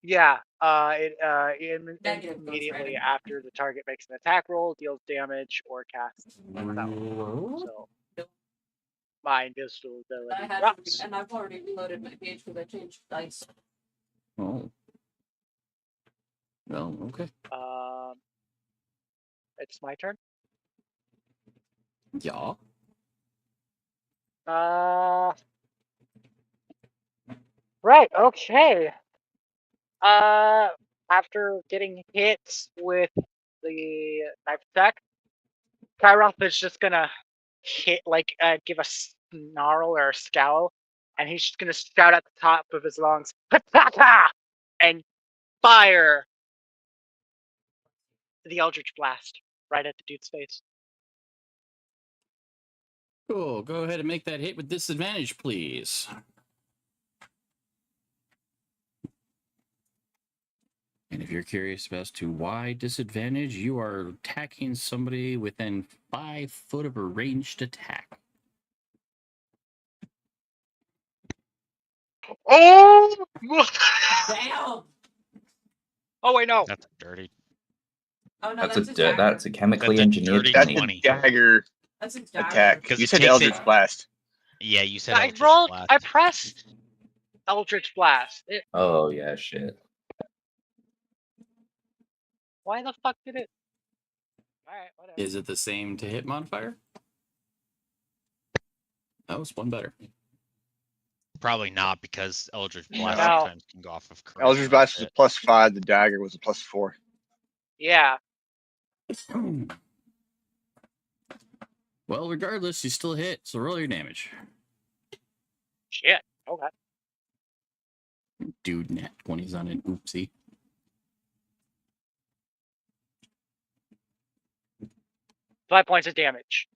Yeah, Negative goes immediately right after the target makes an attack roll, deals damage, or casts a spell. So my invisibility I had drops. to, and I've already reloaded my page because I changed dice. Oh. Well, okay. It's my turn. Yeah. Right. Okay. After getting hit with the knife attack, Kyroth is just gonna give a snarl or a scowl, and he's just gonna shout at the top of his lungs, "Patata!" and fire the Eldritch Blast right at the dude's face. Cool. Go ahead and make that hit with disadvantage, please. And if you're curious as to why disadvantage, you are attacking somebody within 5 foot of a ranged attack. Oh! Damn! Oh wait, no. That's dirty. Oh no, That's a his dagger. that's a chemically That's a engineered dirty That's 20. a dagger That's his dagger. attack. 'Cause You it said takes Eldritch it- Blast. Yeah, you said I Eldritch rolled. Blast. I pressed Eldritch Blast. Oh yeah, shit. Why the fuck did it? All right, whatever. Is it the same to hit modifier? That was one better. Probably not, because Eldritch Blast No. sometimes can go off of charisma. Eldritch Blast was a +5. The dagger was a +4. Yeah. Well, regardless, you still hit, so roll your damage. Shit. Okay. Dude, nat 20's on an oopsie. Five points of damage.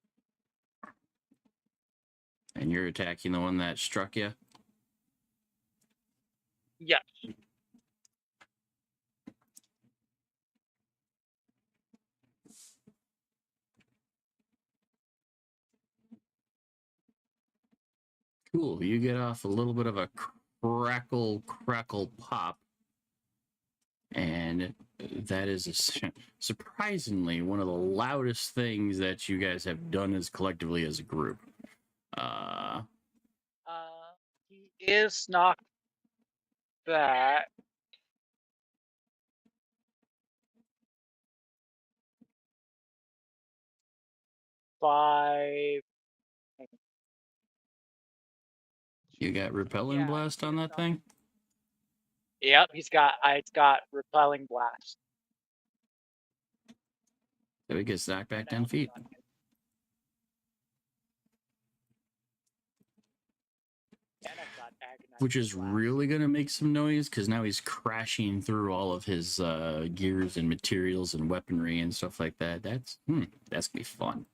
And you're attacking the one that struck you? Yes. Cool. You get off a little bit of a crackle, pop. And that is surprisingly one of the loudest things that you guys have done as collectively as a group. He is knocked back. Five. You got repelling blast on that thing? Yep, it's got repelling blast. So it gets knocked back 10 feet. Which is really going to make some noise because now he's crashing through all of his gears and materials and weaponry and stuff like that. That's going to be fun.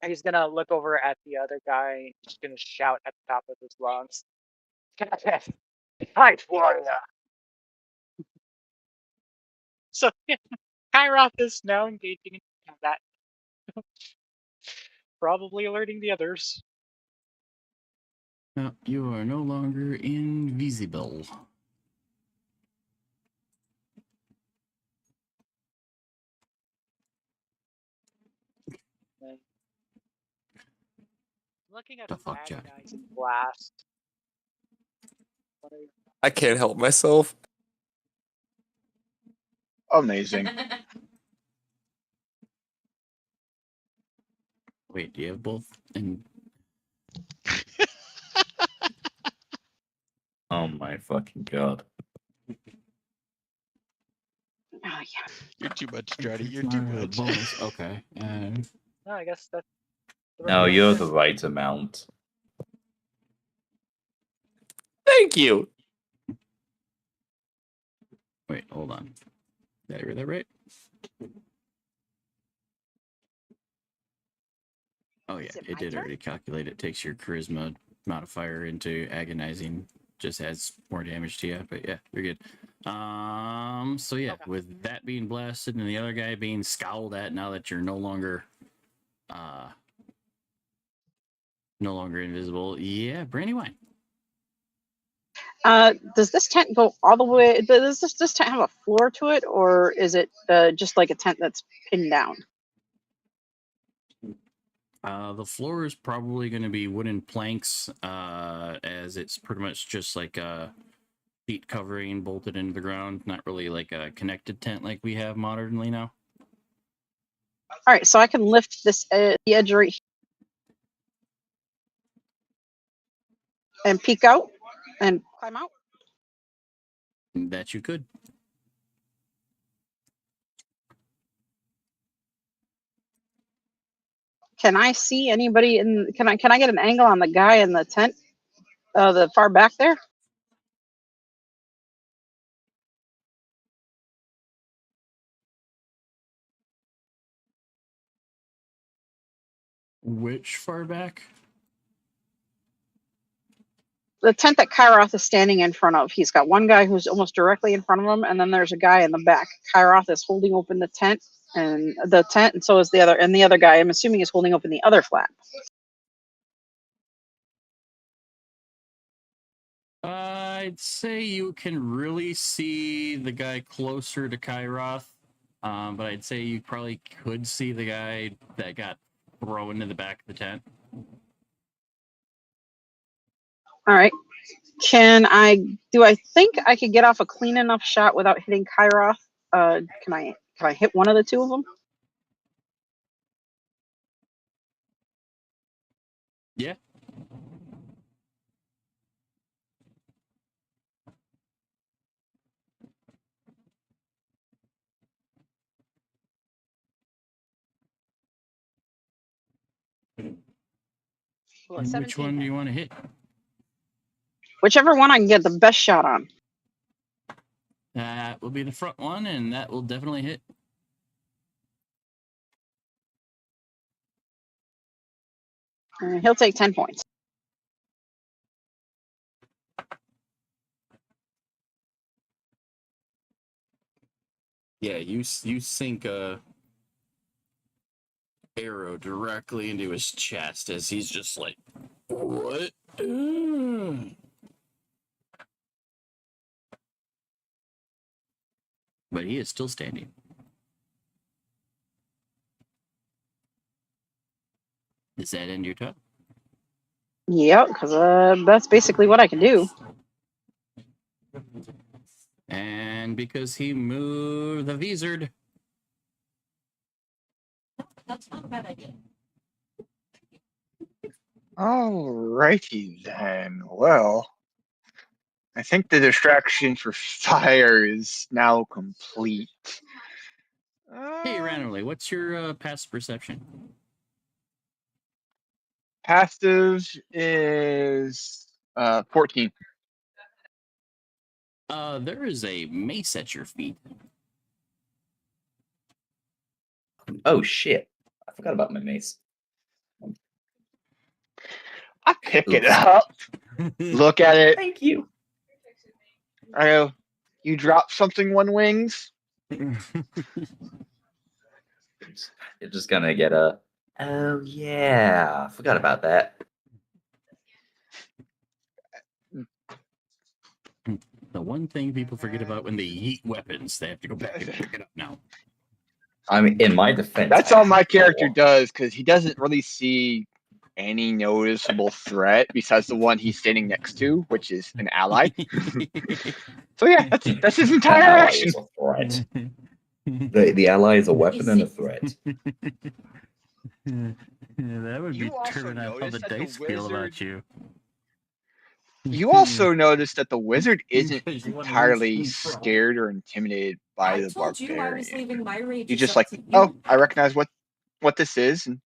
He's gonna look over at the other guy. He's gonna shout at the top of his lungs. Fight, warrior! So Kyroth is now engaging in combat. Probably alerting the others. Now, you are no longer invisible. Looking at The the fuck, Jack? agonizing blast. I can't help myself. Amazing. Wait, do you have both? And Oh my fucking god. Oh yeah. You're too much, Johnny. You're too much. bonus. Okay. No, I guess that's. No, you're the right amount. Thank you. Wait, hold on. Did I read that right? Oh yeah, it it my did turn? already calculate. It takes your charisma modifier into agonizing, just adds more damage to you. But yeah, you're good. So yeah, Okay. with that being blasted and the other guy being scowled at now that you're no longer No longer invisible. Yeah, Brandywine. Does this tent go all the way? Does this tent have a floor to it, or is it just like a tent that's pinned down? The floor is probably going to be wooden planks, as it's pretty much just like a sheet covering bolted into the ground. Not really like a connected tent like we have modernly now. All right, so I can lift this the edge right here and peek out and climb out. That you could. Can I see anybody in? Can I get an angle on the guy in the tent, the far back there? Which far back? The tent that Kairoth is standing in front of. He's got one guy who's almost directly in front of him, and then there's a guy in the back. Kairoth is holding open the tent, and so is the other. And the other guy, I'm assuming, is holding open the other flap. I'd say you can really see the guy closer to Kairoth, but I'd say you probably could see the guy that got thrown into the back of the tent. All right. Do I think I could get off a clean enough shot without hitting Kairoth? Can I hit one of the two of them? Yeah. Well, Which 17 one do hit. you want to hit? Whichever one I can get the best shot on. That will be the front one, and that will definitely hit. He'll take 10 points. Yeah, you sink a arrow directly into his chest as he's just like, what? But he is still standing. Does that end your turn? Yeah, because that's basically what I can do. And because he moved the Vizard. That's not a bad idea. Alrighty then. Well, I think the distraction for fire is now complete. Hey, randomly, what's your past perception? Passive is 14. There is a mace at your feet. Oh shit! I forgot about my mace. I pick it Oops. up, look at it. Thank you. I go, you drop something one wings? You're just gonna get a. Oh yeah, I forgot about that. The one thing people forget about when they yeet weapons, they have to go back and pick it up now. I mean, in my defense, That's I all my have character four. does, because he doesn't really see any noticeable threat besides the one he's standing next to, which is an ally. So yeah, that's his The entire ally action. is a threat. The ally is a weapon and a threat. That would You be also turning out how notice the that the dice feel about wizard- you. You also notice that the wizard isn't Because you wanna lose entirely control. scared or intimidated by I the told you I was barbarian. leaving my rage. He's just like, oh, I recognize what this is, and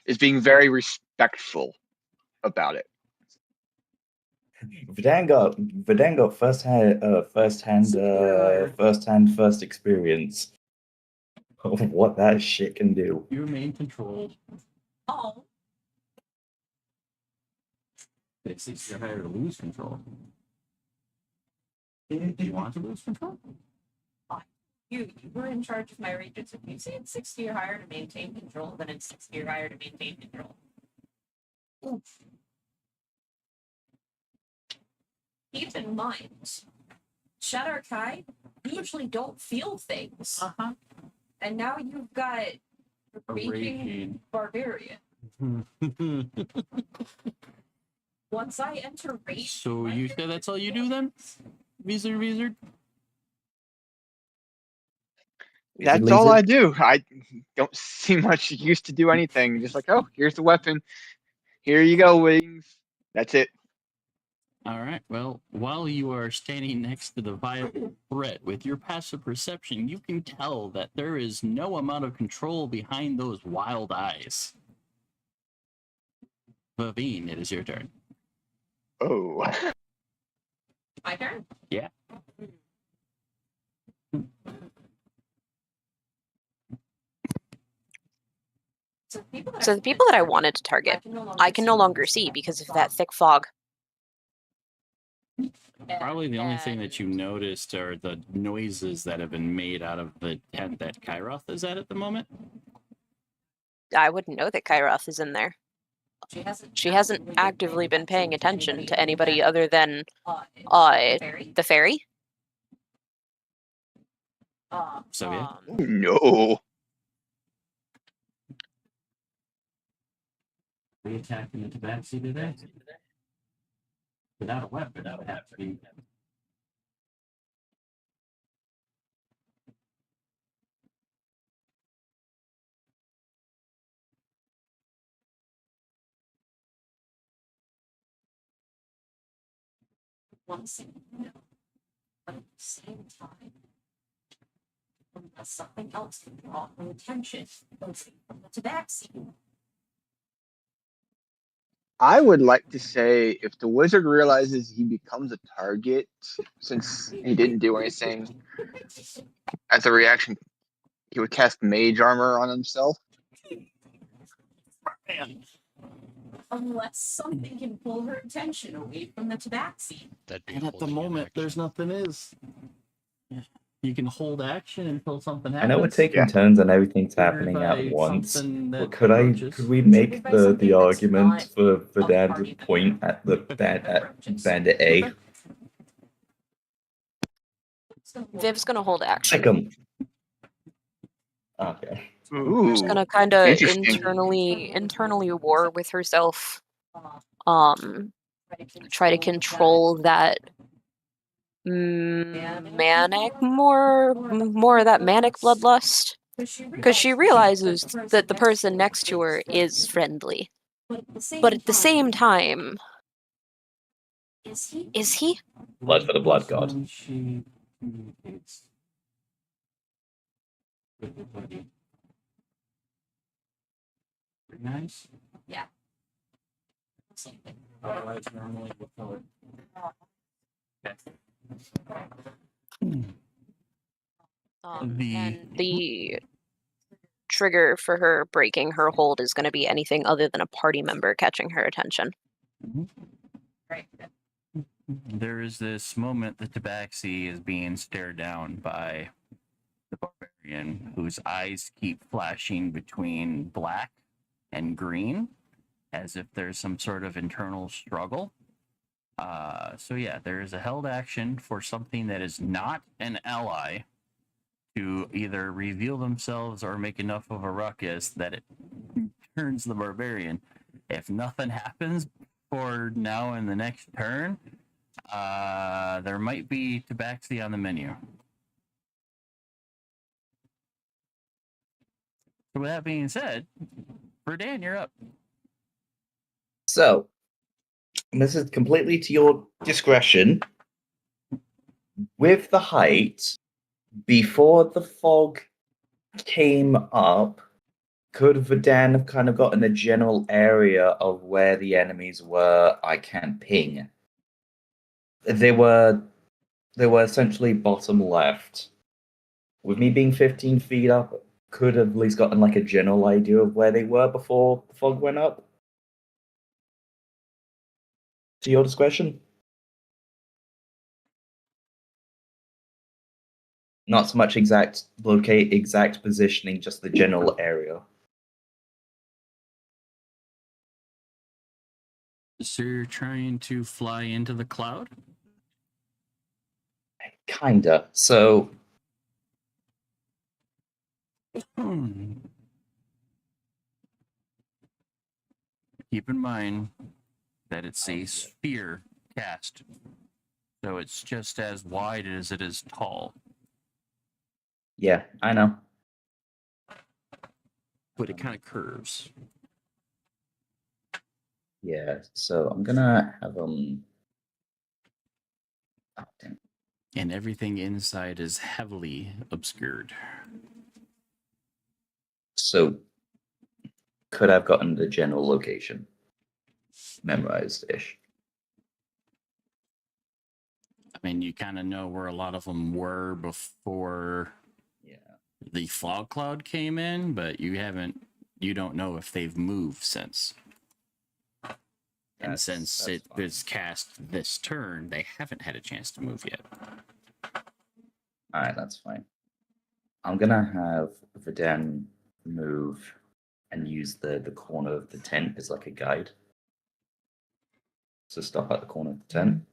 is being very respectful about it. Vidan got first experience of what that shit can do. You remain controlled. Oh, It's 60 or higher to lose control. Do you want to lose control? you were in charge of my regions. If you say it's 60 or higher to maintain control, then it's 60 or higher to maintain control. Keep in mind, Shadow Kai usually don't feel things. Uh-huh. And now you've got A raging raging. barbarian. Once I enter rage, So you said that's all you do then? Wizard? That's all I do. I don't see much use to do anything. Just like, oh, here's the weapon. Here you go, wings. That's it. All right. Well, while you are standing next to the viable threat with your passive perception, you can tell that there is no amount of control behind those wild eyes. Vavine, it is your turn. Oh. my turn. Yeah. So the people that I wanted to target, I can no longer see because of that thick fog. Probably the only thing that you noticed are the noises that have been made out of the tent that Kairoth is at the moment. I wouldn't know that Kairoth is in there. She hasn't actively been paying attention to anybody other than the fairy. So yeah. No. We attacked in the tabaxi today. Without a weapon, that would have to be. Once but at the same time, unless something else can draw my attention from the tabaxi. I would like to say if the wizard realizes he becomes a target, since he didn't do anything, as a reaction, he would cast mage armor on himself. Man. Unless something can pull her attention away from the tabaxi. And at the moment, there's nothing is. You can hold action until something I happens. know we're taking turns and everything's happening at once, but could we make the argument for Dad to point at the bandit A? Viv's gonna hold action. Like him. Okay. Ooh, She's gonna kind of interesting. internally war with herself. Try to control that manic more of that manic bloodlust, because she realizes that the person next to her is friendly, but at the same time, is he? Blood for the blood god. She communicates with the buddy. Pretty nice. Yeah. Otherwise, normally what color? And the trigger for her breaking her hold is going to be anything other than a party member catching her attention. Right. There is this moment the tabaxi is being stared down by the barbarian, whose eyes keep flashing between black and green, as if there's some sort of internal struggle. So yeah, there is a held action for something that is not an ally to either reveal themselves or make enough of a ruckus that it turns the barbarian. If nothing happens for now and the next turn, there might be tabaxi on the menu. So with that being said, Verdan, you're up. So, this is completely to your discretion. With the height, before the fog came up, could Verdan have kind of gotten a general area of where the enemies were? I can't ping. They were essentially bottom left. With me being 15 feet up, could have at least gotten like a general idea of where they were before the fog went up. To your discretion. Not so much exact positioning, just the general area. So you're trying to fly into the cloud? Kinda. So Hmm. Keep in mind that it's a sphere cast, so it's just as wide as it is tall. yeah, I know. But it kind of curves. Yeah, so I'm gonna have oh, damn. And everything inside is heavily obscured. So could have gotten the general location memorized ish. I mean, you kind of know where a lot of them were before Yeah. the fog cloud came in, but you don't know if they've moved since. And since That's it fine. was cast this turn, they haven't had a chance to move yet. Alright, that's fine. I'm gonna have Vidan move and use the corner of the tent as like a guide. So stop at the corner of the tent.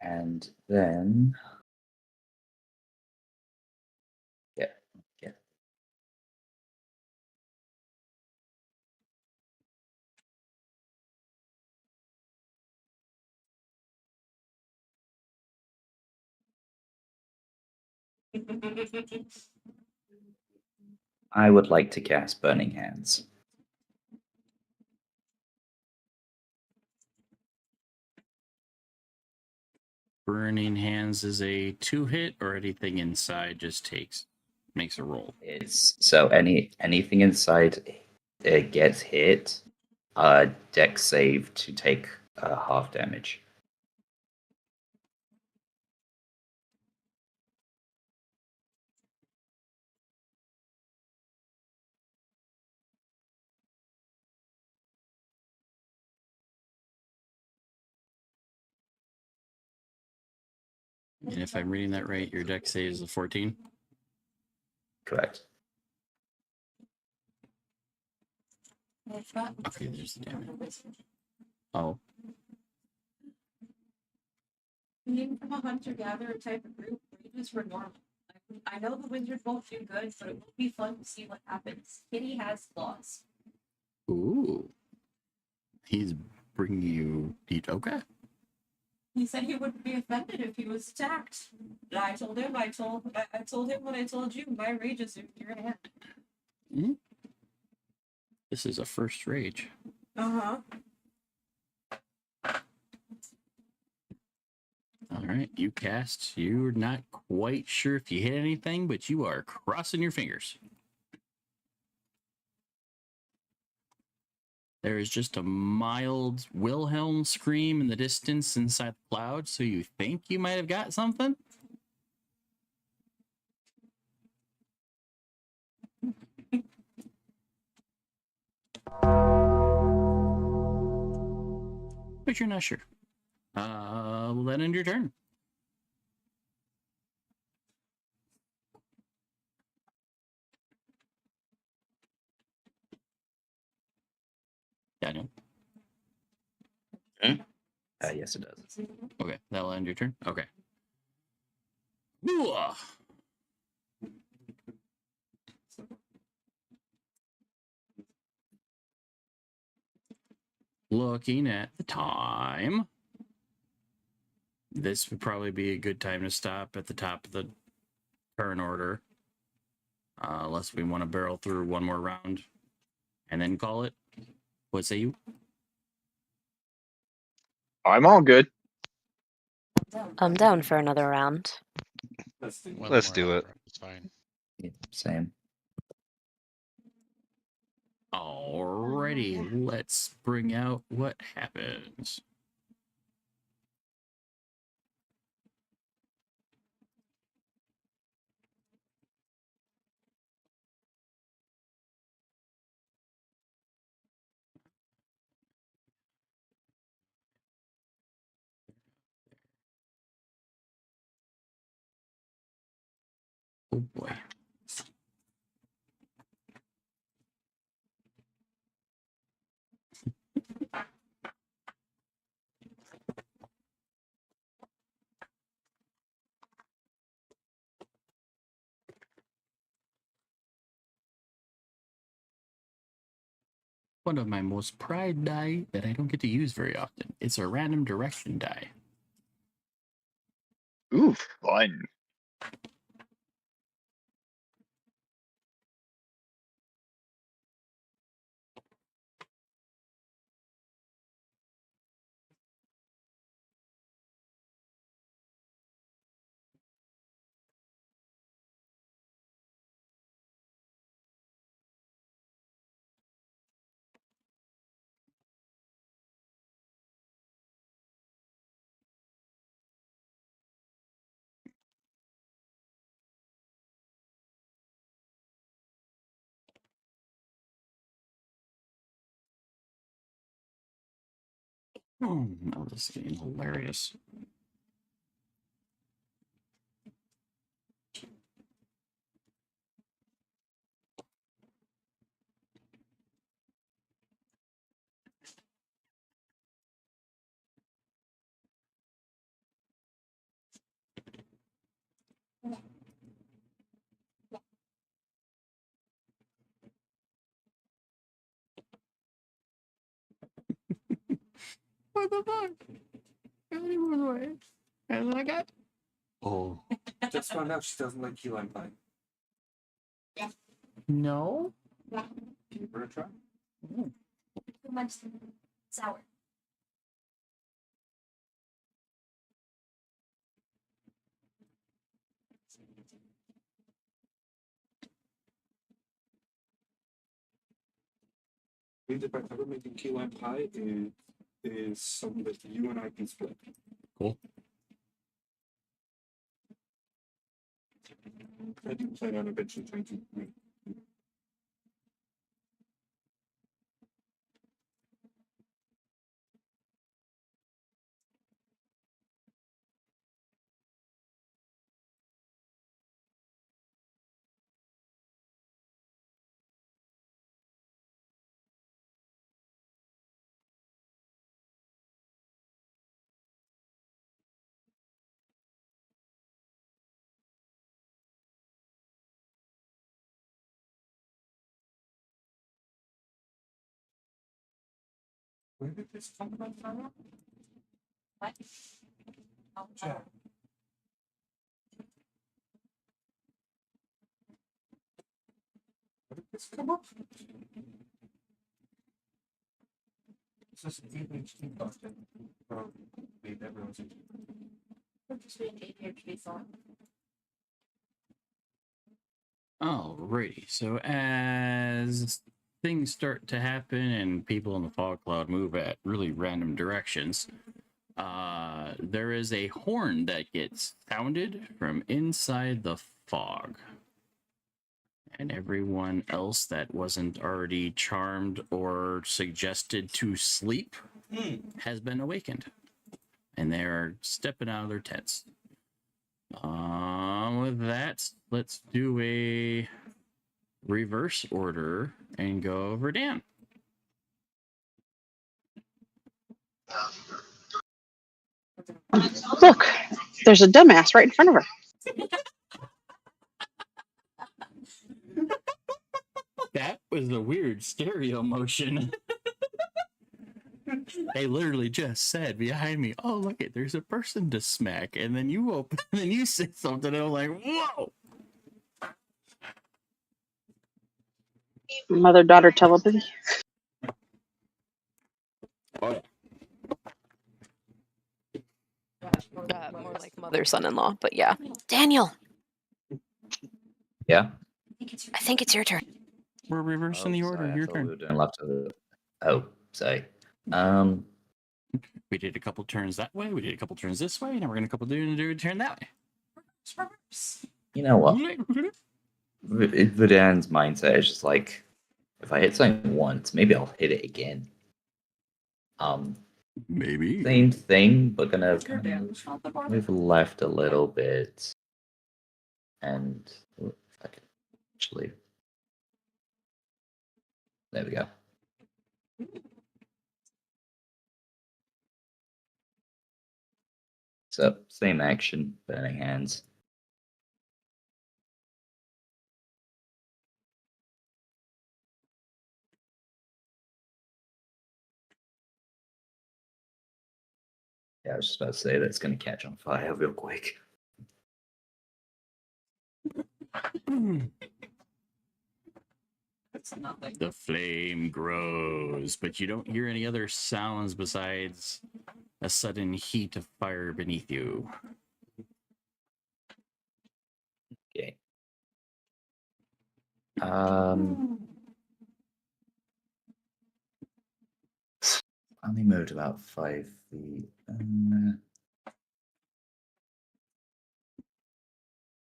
And then yeah. I would like to cast Burning Hands. Burning Hands is a 2-hit, or anything inside just makes a roll. It's so anything inside it gets hit, deck save to take half damage. And if I'm reading that right, your deck save is a 14. Correct. Okay, there's the damage. Oh, Being from a hunter-gatherer type of group, rages were normal. I know the wizard won't do good, but it will be fun to see what happens. Kitty has claws. ooh. He's bringing you. Okay. He said he wouldn't be offended if he was attacked. And I told him, I told him what I told you. My rage is in your hand. Hmm? This is a first rage. Uh-huh. All right, you cast. You're not quite sure if you hit anything, but you are crossing your fingers. There is just a mild Wilhelm scream in the distance inside the cloud, so you think you might have got something? But you're not sure. Will that end your turn? Daniel. Yes, it does. Okay, that'll end your turn. Okay. Ooh. Looking at the time, this would probably be a good time to stop at the top of the turn order. Unless we want to barrel through one more round and then call it. What say you? I'm all good. I'm down for another round. Let's do One more it. round, it's fine. Yeah, same. Alrighty, let's bring out what happens. Oh boy. one of my most prized die that I don't get to use very often. It's a random direction die. Ooh, fun. Oh, no, this is getting hilarious. What the fuck? How many more do I have? And I got. Oh, just found out she doesn't like key lime pie. No. Give her a try. Too much sour. Means if I ever make a key lime pie, it is something that you and I can split. Cool. I do plan on eventually trying to make. Where did this come from? What? Oh, Jack. Where did this come up? This is ADHD content. Made everyone's just being ADHD song. Alrighty. So as things start to happen and people in the fog cloud move at really random directions, there is a horn that gets sounded from inside the fog. And everyone else that wasn't already charmed or suggested to sleep has been awakened. And they're stepping out of their tents. With that, let's do a reverse order and go over Dan. Look, there's a dumbass right in front of her. That was a weird stereo motion. They literally just said behind me, "Oh, look it, there's a person to smack," and then you open, and then you said something, and I'm like, "Whoa!" Mother-daughter telepathy. Oh, More like mother-son-in-law, but yeah. Daniel, Yeah. I think it's your turn. we're reversing the order. Sorry, I Your thought we turn. were doing left of. Oh, sorry. We did a couple turns that way. We did a couple turns this way. Now we're gonna do a turn that way. You know what? Vidan's mindset is just like, if I hit something once, maybe I'll hit it again. Maybe. Same thing, but gonna move left a little bit, and if I can actually, there we go. So same action, burning hands. Yeah, I was just about to say that's going to catch on fire real quick. It's not like the flame grows, but you don't hear any other sounds besides a sudden heat of fire beneath you. Okay. Only moved about 5 feet. I'm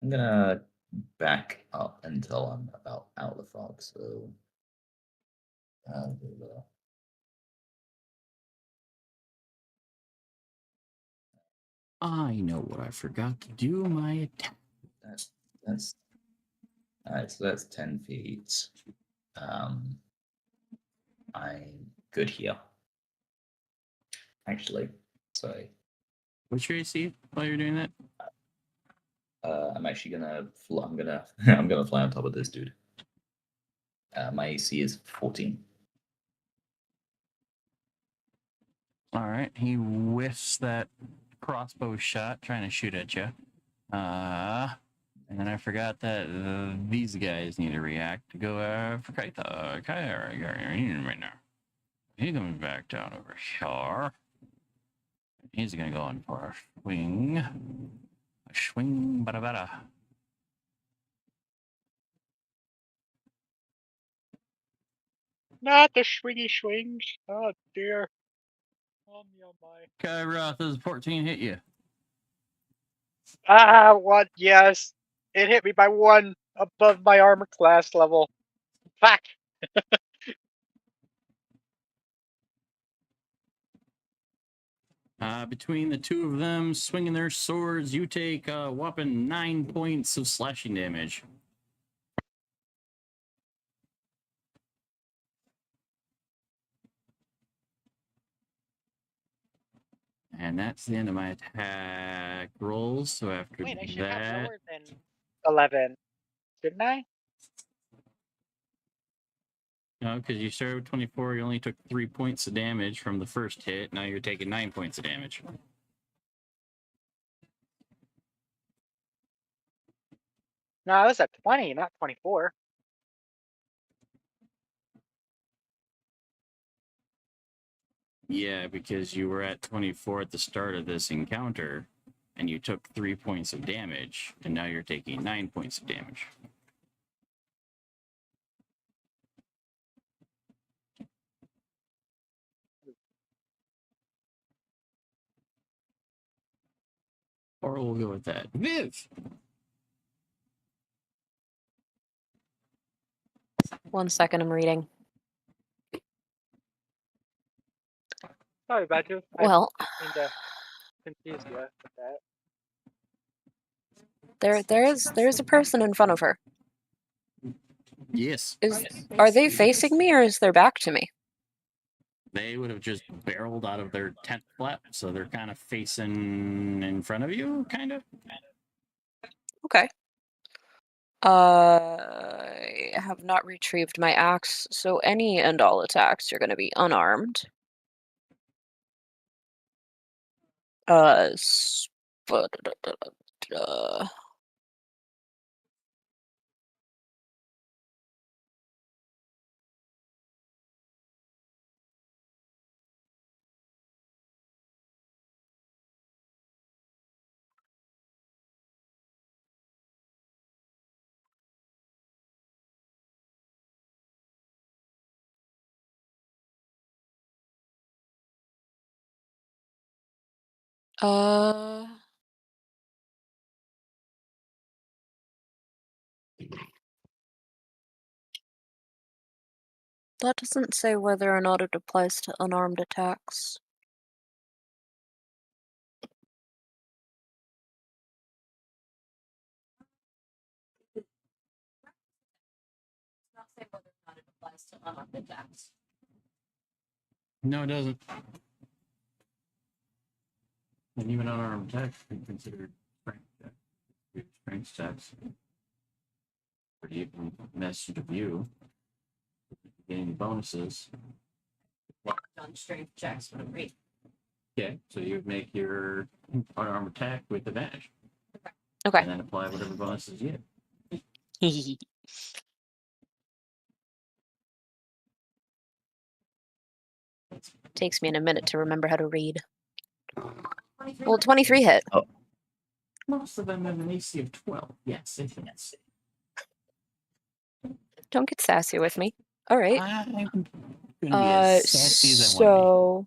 gonna back up until I'm about out of the fog. So, I know what I forgot to do. My attack. that's all right. So that's 10 feet. I'm good here. Actually, sorry. What's your AC while you're doing that? I'm actually gonna. I'm gonna. I'm gonna fly on top of this dude. My AC is 14. All right. He whiffs that crossbow shot, trying to shoot at you. And then I forgot that these guys need to react. Go for Kaita. Right now. He comes back down over here. He's gonna go in for a swing. A swing, bada bada. Not the swingy swings. Oh dear. Oh my. Kyroth, does 14 hit you? Ah, what? Yes. It hit me by 1 above my armor class level. Fuck. Between the two of them swinging their swords, you take a whopping 9 points of slashing damage. And that's the end of my attack rolls. So after Wait, I should have that, lower than 11. Didn't I? no, because you started with 24, you only took 3 points of damage from the first hit. Now you're taking 9 points of damage. No, I was at 20, not 24. Yeah, because you were at 24 at the start of this encounter, and you took 3 points of damage, and now you're taking 9 points of damage. Or we'll go with that. Viv! 1 second, I'm reading. Sorry about you. Well, I didn't mean to confuse you with that. there's a person in front of her. Yes. Are they facing me or is their back to me? They would have just barreled out of their tent flap, so they're kind of facing in front of you, kind of. Okay. I have not retrieved my axe, so any and all attacks are going to be unarmed. That doesn't say whether or not it applies to unarmed attacks. Not say whether or not it applies to unarmed attacks. No, it doesn't. And even unarmed attacks can be considered strength attacks. Strength attacks. Pretty even message of you. Getting bonuses. Done strength checks for me. Okay, so you would make your unarmed attack with advantage. Okay. And then apply whatever bonuses you get. Takes me a minute to remember how to read. Well, 23 hit. Most of them have an AC of 12. Yes, it hits. Don't get sassy with me. All right. I'm gonna be as sassy as I want So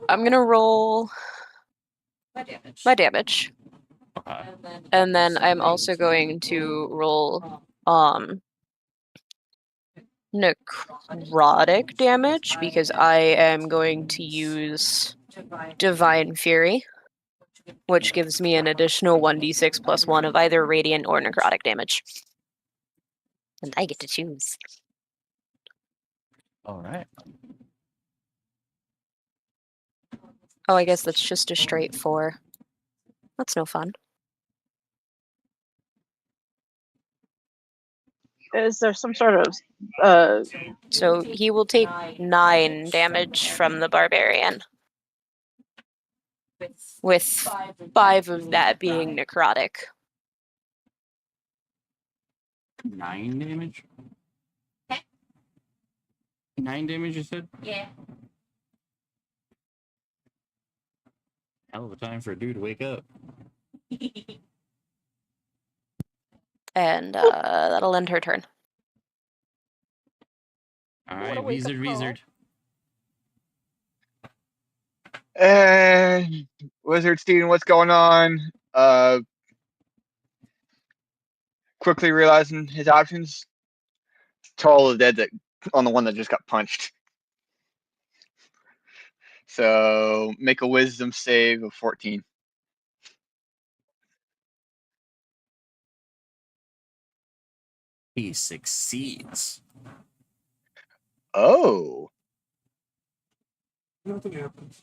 I'm gonna roll my damage. Okay. And then I'm also going to roll necrotic damage because I am going to use Divine Fury, which gives me an additional 1d6 plus 1 of either radiant or necrotic damage. And I get to choose. All right. Oh, I guess that's just a straight 4. That's no fun. Is there some sort of So he will take 9 damage from the barbarian, with 5 of that being necrotic. 9 damage? 9 damage, you said? Yeah. Hell of a time for a dude to wake up. And that'll end her turn. All What a right, wake-up Wizard, call. Wizard. Wizard Steven, what's going on? Quickly realizing his options. Toll is dead on the one that just got punched. So make a wisdom save of 14. He succeeds. Oh. Nothing happens.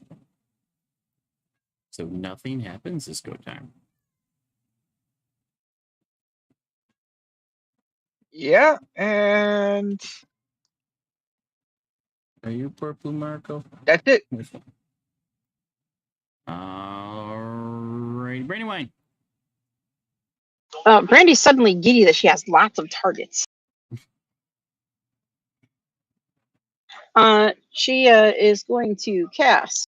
So nothing happens. It's go time. Yeah, and Are you purple, Marco? that's it. All right, Brandywine. Brandy's suddenly giddy that she has lots of targets. She is going to cast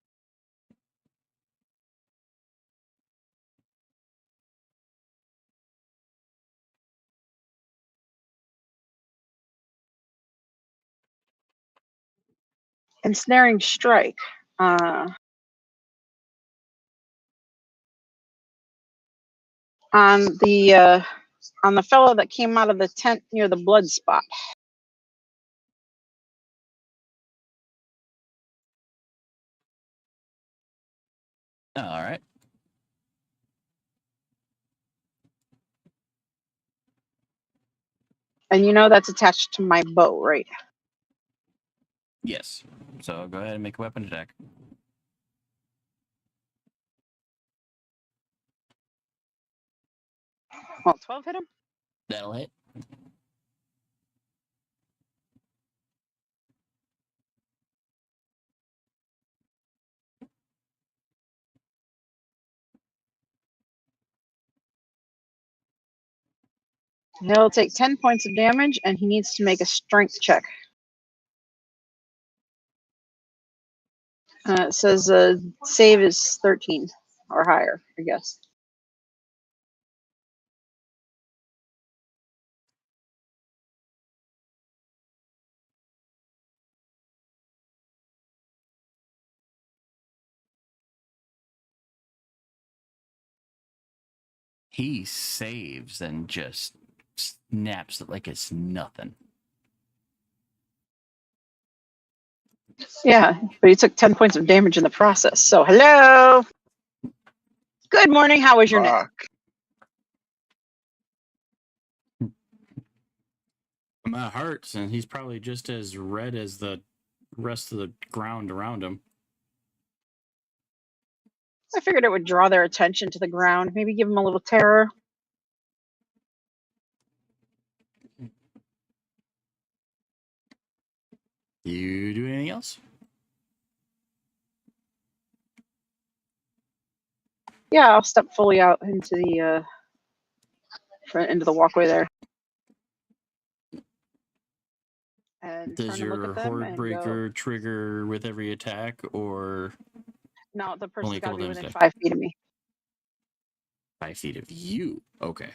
Ensnaring Strike. On the fellow that came out of the tent near the blood spot. All right. And you know that's attached to my bow, right? Yes. So go ahead and make a weapon attack. Well, 12 hit him. That'll hit. He'll take 10 points of damage, and he needs to make a strength check. It says save is 13 or higher, I guess. He saves and just snaps it like it's nothing. Yeah, but he took 10 points of damage in the process. So, hello. Good morning. How was your nap? My hurts, and he's probably just as red as the rest of the ground around him. I figured it would draw their attention to the ground, maybe give them a little terror. You do anything else? Yeah, I'll step fully out into the into the walkway there. And Does turn and look your at them horde and go. breaker trigger with every attack, or No, the person's only a got to couple be times a within day? 5 feet of me. 5 feet of you? Okay.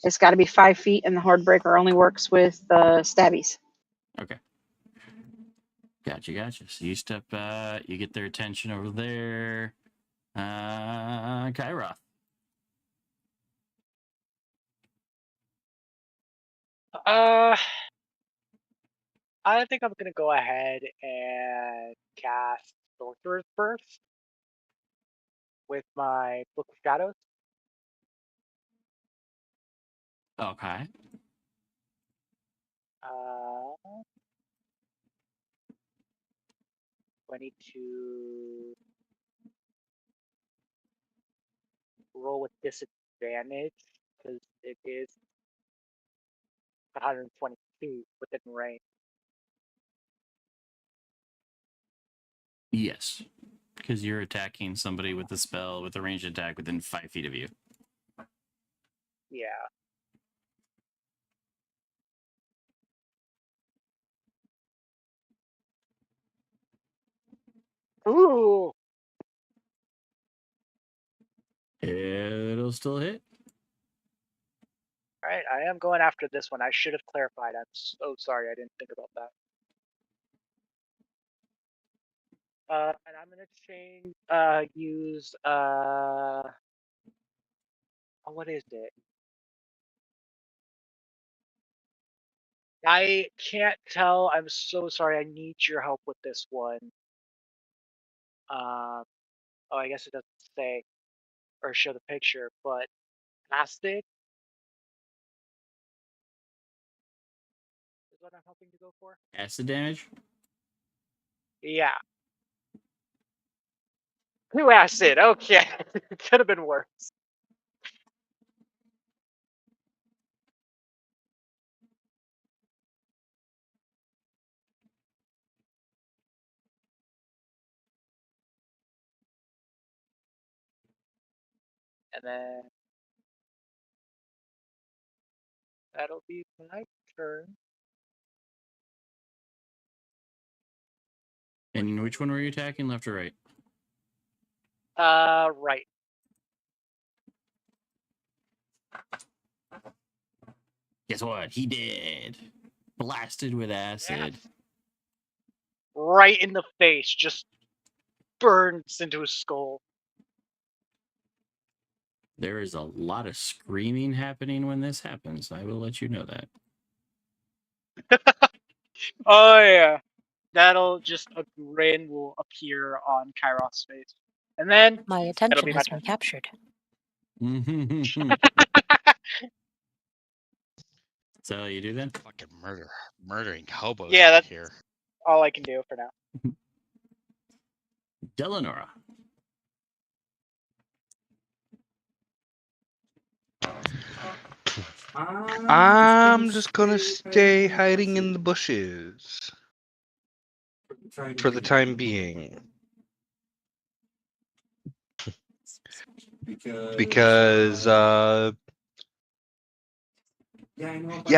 It's got to be 5 feet, and the horde breaker only works with stabbies. Okay. Gotcha. So you step you get their attention over there. Kairoth. I think I'm gonna go ahead and cast Sorcerer's Burst with my Book of Shadows. Okay. I need to roll with disadvantage because it is 120 feet within range. Yes. Because you're attacking somebody with a spell with a ranged attack within 5 feet of you. Yeah. Ooh. It'll still hit. All right, I am going after this one. I should have clarified. I'm so sorry. I didn't think about that. And I'm gonna use oh, what is it? I can't tell. I'm so sorry. I need your help with this one. Oh, I guess it doesn't say or show the picture, but acid is what I'm hoping to go for. Acid damage? Yeah. Two acid. Okay. Could have been worse. And then that'll be my turn. And which one were you attacking, left or right? Right. Guess what? He did. Blasted with acid. Right in the face. Just burns into his skull. There is a lot of screaming happening when this happens. I will let you know that. Oh yeah. That'll just a grin will appear on Kairos' face. And then My that'll attention be my has turn. been captured. So you do then? Fucking murdering hobos Yeah, out that's here. all I can do for now. Delanora. I'm just gonna stay hiding in the bushes for the time being. Because yeah,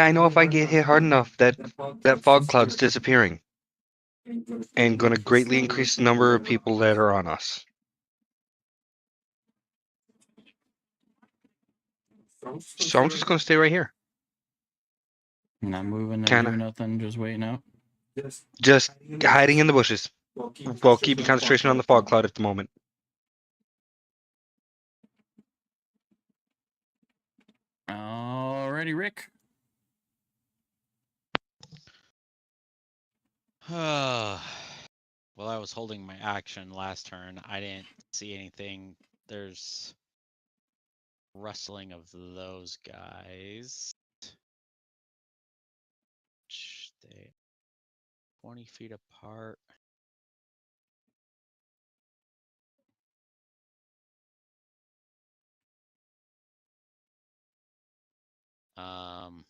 I know if I get hit hard enough that fog cloud's disappearing and gonna greatly increase the number of people that are on us. So I'm just gonna stay right here. Not moving, not Kinda. doing nothing, just waiting out. Just hiding in the bushes while keeping concentration on the fog cloud at the moment. Alrighty, Rick. Well, I was holding my action last turn. I didn't see anything. There's rustling of those guys. They 20 feet apart. Um,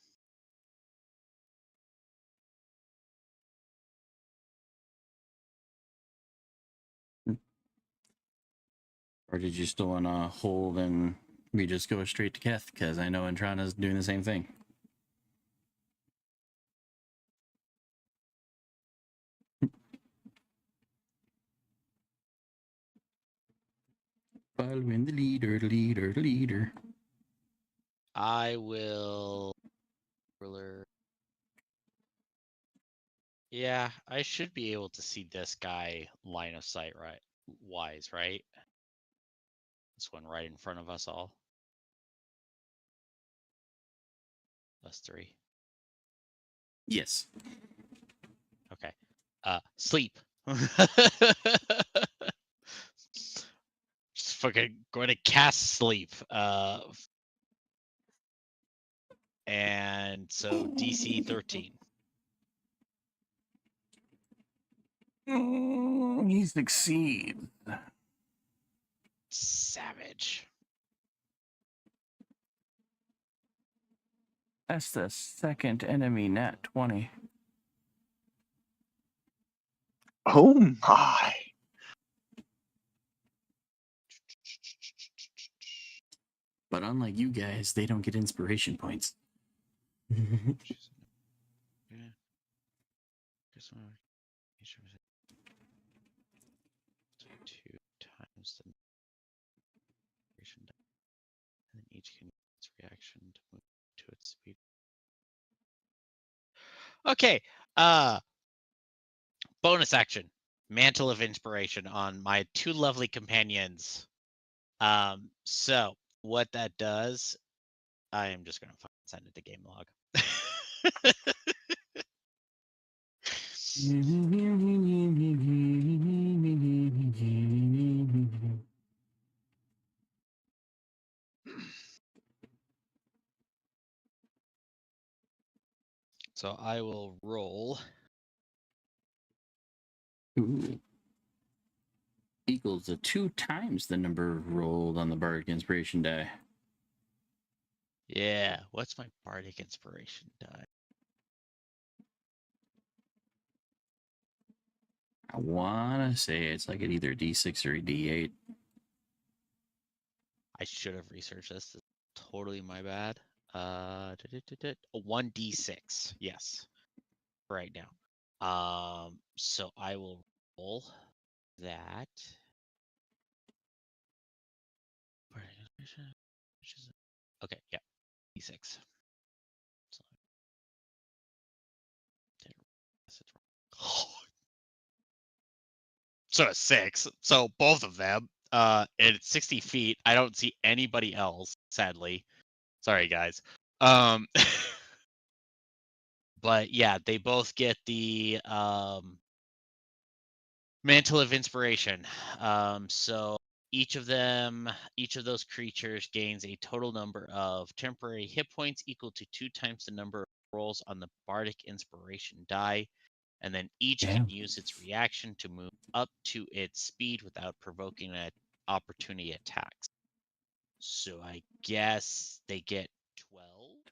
Or did you still want to hold and we just go straight to Keth? Because I know Entrana's doing the same thing. Following the leader. I will. Ruler. Yeah, I should be able to see this guy line of sight wise, right? This one right in front of us all. Us three. Yes. Okay. Sleep. Just fucking going to cast sleep. And so DC 13. He succeeds. Savage. That's the second enemy nat 20. Oh my. But unlike you guys, they don't get inspiration points. Two times the duration, and then each can use its reaction to move to its speed. Okay. Bonus action. Mantle of Inspiration on my two lovely companions. So what that does, I am just gonna send it to game log. So I will roll. Ooh. Equals to 2 times the number rolled on the Bardic Inspiration die. Yeah, what's my Bardic Inspiration die? I want to say it's like at either D6 or a D8. I should have researched this. It's totally my bad. 1d6. Yes. Right now. So I will roll that. Okay, yeah. D6. So it's 6. So both of them. And it's 60 feet. I don't see anybody else, sadly. Sorry, guys. But yeah, they both get the Mantle of Inspiration. So each of those creatures gains a total number of temporary hit points equal to 2 times the number of rolls on the Bardic Inspiration die, and then each can use its reaction to move up to its speed without provoking an opportunity attacks. So I guess they get 12.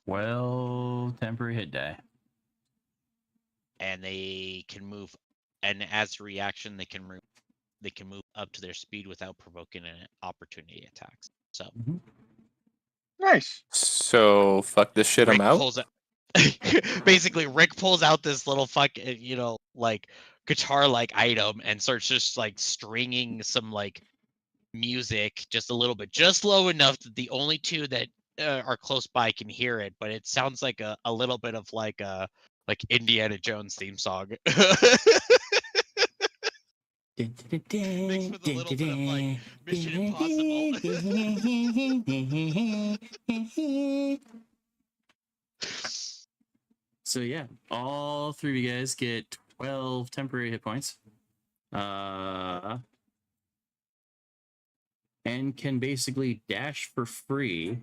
12 temporary hit die. And they can move, and as a reaction, they can move up to their speed without provoking an opportunity attacks. So Nice. So fuck this shit. I'm out. Basically, Rick pulls out this little like guitar-like item and starts just like stringing some like music just a little bit, just low enough that the only two that are close by can hear it, but it sounds like a little bit of like Indiana Jones theme song. Thanks for the little bit of like Mission Impossible. So yeah, all three of you guys get 12 temporary hit points. And can basically dash for free.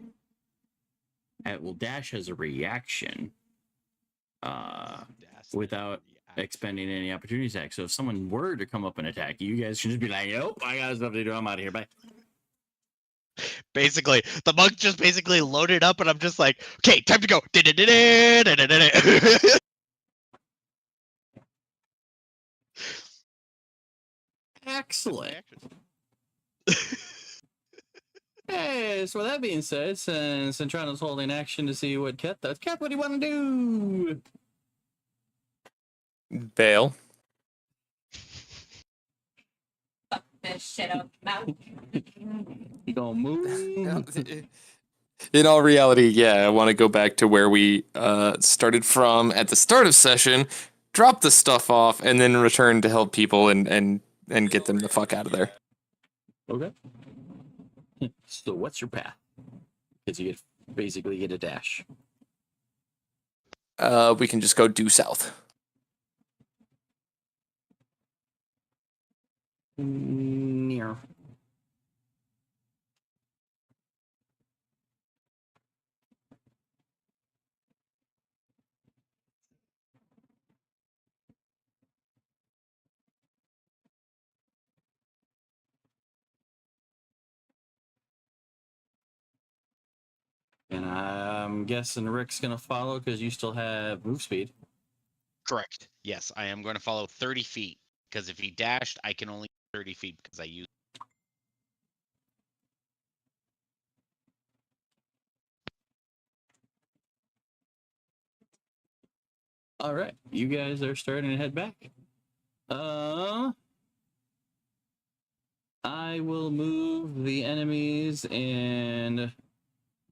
Dash as a reaction. Without expending any opportunity attack. So if someone were to come up and attack you, guys should just be like, "Nope, I got stuff to do. I'm out of here. Bye." Basically, the monk just basically loaded up, and I'm just like, "Okay, time to go." Excellent. Hey, so with that being said, since Centrano's holding action to see what Ket does, Ket, what do you want to do? Bail. This shit out mouth. You gonna move? In all reality, yeah, I want to go back to where we started from at the start of session, drop the stuff off, and then return to help people and get them the fuck out of there. Okay. So what's your path? Because you basically get a dash. We can just go due south. Near. And I'm guessing Rick's gonna follow because you still have move speed. Correct. Yes, I am going to follow 30 feet because if he dashed, I can only 30 feet because I used. All right, you guys are starting to head back. I will move the enemies and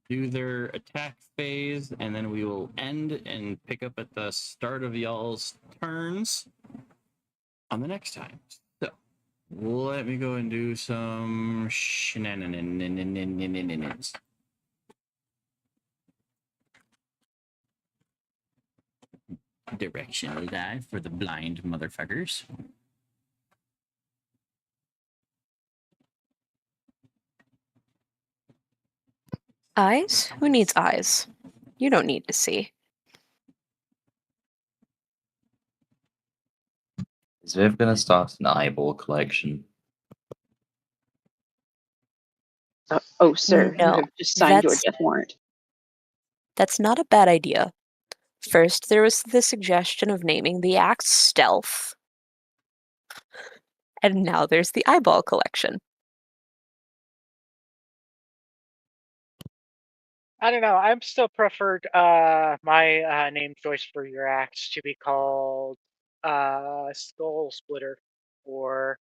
do their attack phase, and then we will end and pick up at the start of y'all's turns on the next time. So let me go and do some shenanigans. Directional dive for the blind motherfuckers. Eyes? Who needs eyes? You don't need to see. Is Viv gonna start an eyeball collection? Oh, sir, you No, have just signed your that's death warrant. that's not a bad idea. First, there was the suggestion of naming the axe Stealth. And now there's the eyeball collection. I don't know. I'm still preferred my name choice for your axe to be called Skull Splitter or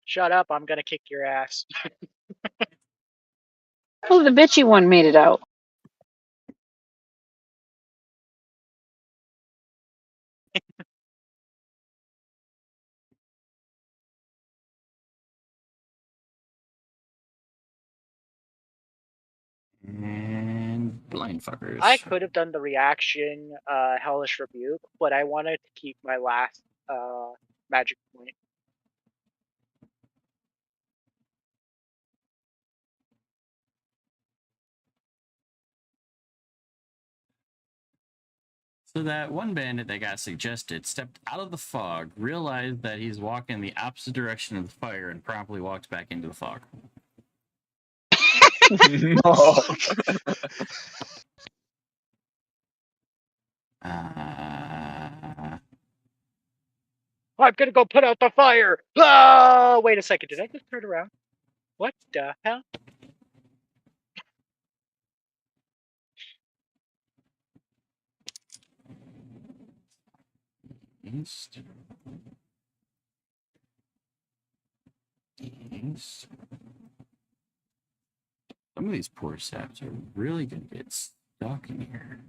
Shut Up, I'm gonna kick your ass. Oh, the bitchy one made it out. And blind fuckers. I could have done the reaction Hellish Rebuke, but I wanted to keep my last magic point. So that one bandit that got suggested stepped out of the fog, realized that he's walking the opposite direction of the fire, and promptly walked back into the fog. No. I'm gonna go put out the fire! Oh, wait a second, did I just turn around? What the hell? East. East. Some of these poor saps are really gonna get stuck in here.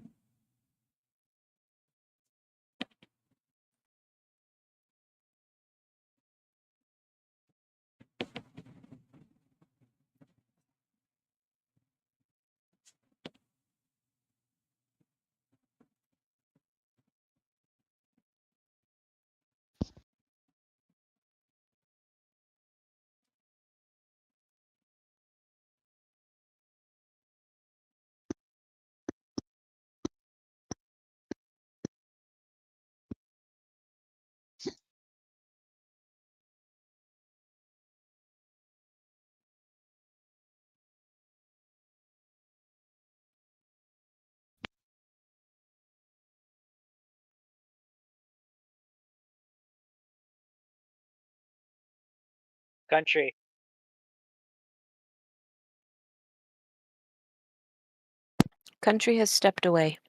Country. Country has stepped away.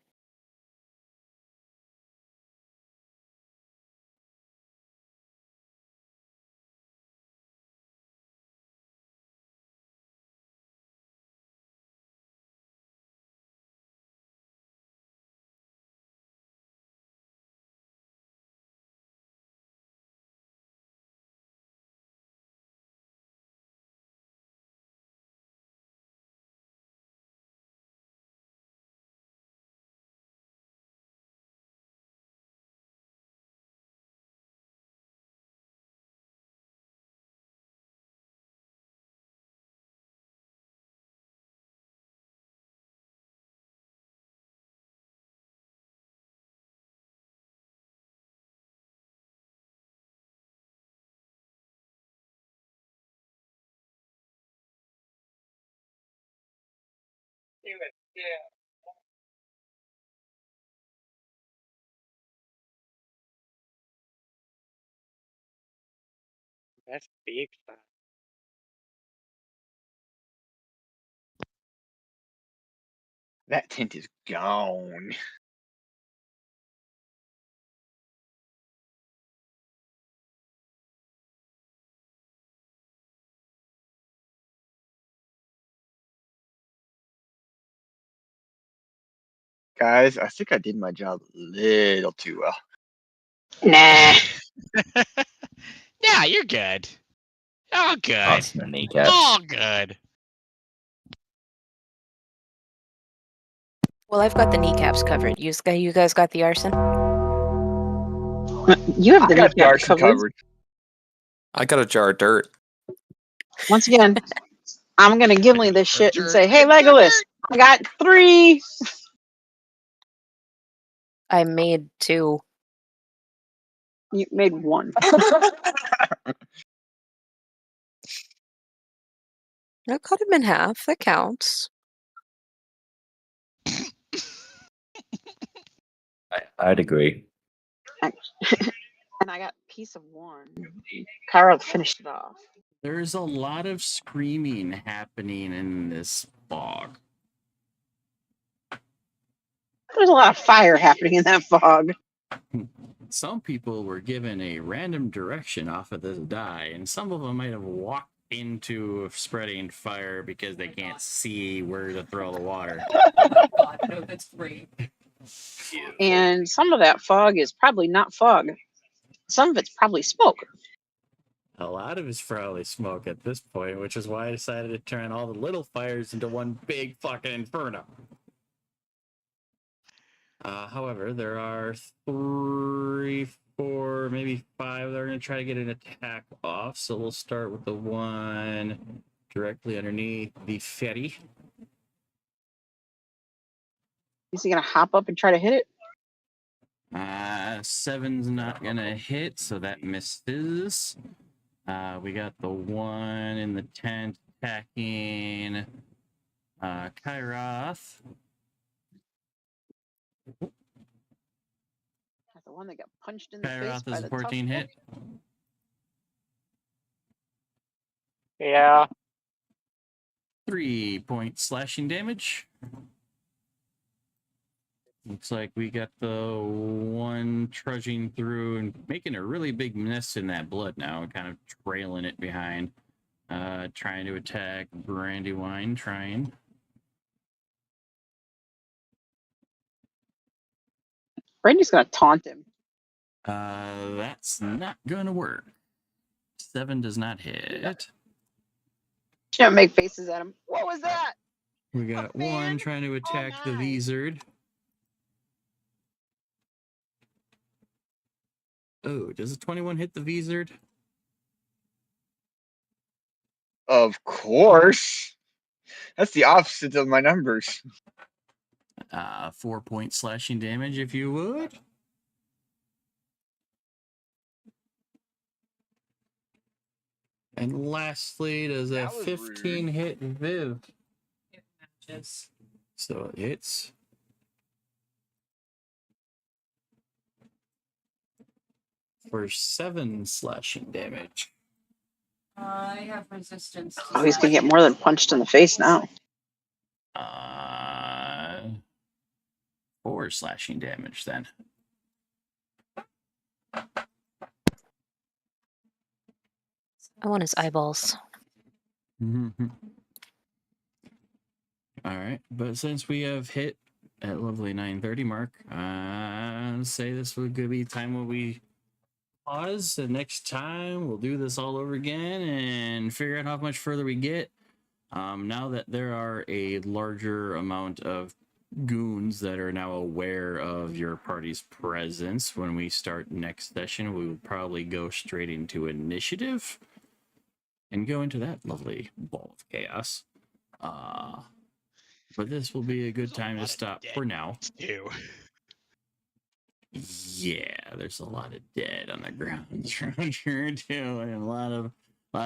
That's big stuff. That tent is gone. Guys, I think I did my job a little too well. Nah. Yeah, you're good. All good. That's the kneecaps. All good. Well, I've got the kneecaps covered. You guys got the arson? You have I the got the kneecap arson covered. I got a jar of dirt. Once again, I'm gonna Gimli this shit and say, "Hey, Legolas, I got 3." I made 2. You made 1. I cut him in half. That counts. I'd agree. And I got piece of 1. Kyra finished it off. There's a lot of screaming happening in this fog. There's a lot of fire happening in that fog. Some people were given a random direction off of this die, and some of them might have walked into spreading fire because they can't see where to throw the water. God, no, that's great. And some of that fog is probably not fog. Some of it's probably smoke. A lot of it's probably smoke at this point, which is why I decided to turn all the little fires into one big fucking inferno. However, there are 3, 4, maybe 5 that are going to try to get an attack off. So we'll start with the one directly underneath the ferry. Is he gonna hop up and try to hit it? 7's not going to hit, so that misses. We got the one in the tent attacking Kyroth. The one that got punched in the face Kyroth by is the a 14 tough hit. Yeah. 3 points slashing damage. Looks like we got the one trudging through and making a really big mess in that blood now, kind of trailing it behind. Trying to attack Brandywine, trying. Brandy's gonna taunt him. That's not gonna work. 7 does not hit. She's gonna make faces at him. What was that? We got one trying to attack the Vizard. Oh, does a 21 hit the Vizard? Of course. That's the opposite of my numbers. 4 point slashing damage, if you would. And lastly, does a 15 hit Viv? It matches. So it hits. For 7 slashing damage. I have resistance. To Oh, he's gonna get slashing. more than punched in the face now. 4 slashing damage then. I want his eyeballs. All right, but since we have hit at lovely 9:30 mark, I'd say this would be time when we pause. The next time we'll do this all over again and figure out how much further we get. Now that there are a larger amount of goons that are now aware of your party's presence, when we start next session, we will probably go straight into initiative and go into that lovely ball of chaos. But this will be a good There's a time to lot of stop dead for now. Ew. Yeah, there's a lot of dead on the ground around here too, and a lot of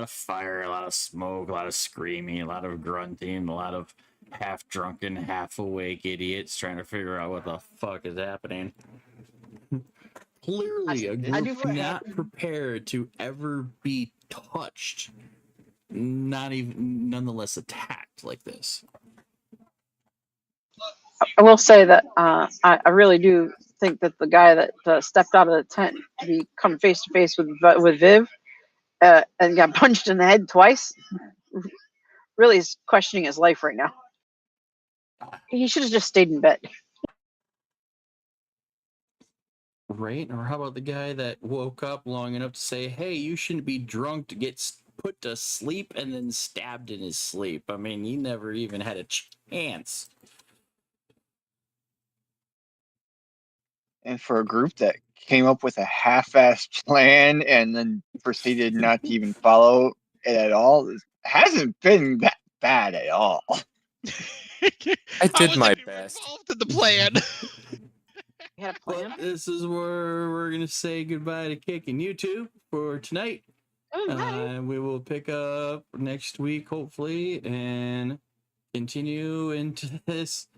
fire, a lot of smoke, a lot of screaming, a lot of grunting, a lot of half drunken, half awake idiots trying to figure out what the fuck is happening. Clearly, a I group do- not prepared to ever be touched, not even nonetheless attacked like this. I will say that I really do think that the guy that stepped out of the tent to come face to face with Viv and got punched in the head twice really is questioning his life right now. He should have just stayed in bed. Right? Or how about the guy that woke up long enough to say, hey, you shouldn't be drunk to get put to sleep and then stabbed in his sleep? I mean, he never even had a chance. And for a group that came up with a half-assed plan and then proceeded not to even follow it at all, it hasn't been that bad at all. I did wasn't my even best. involved in the plan. You had a But plan? this is where we're going to say goodbye to Kick and YouTube for tonight. We will pick up next week, hopefully, and continue into this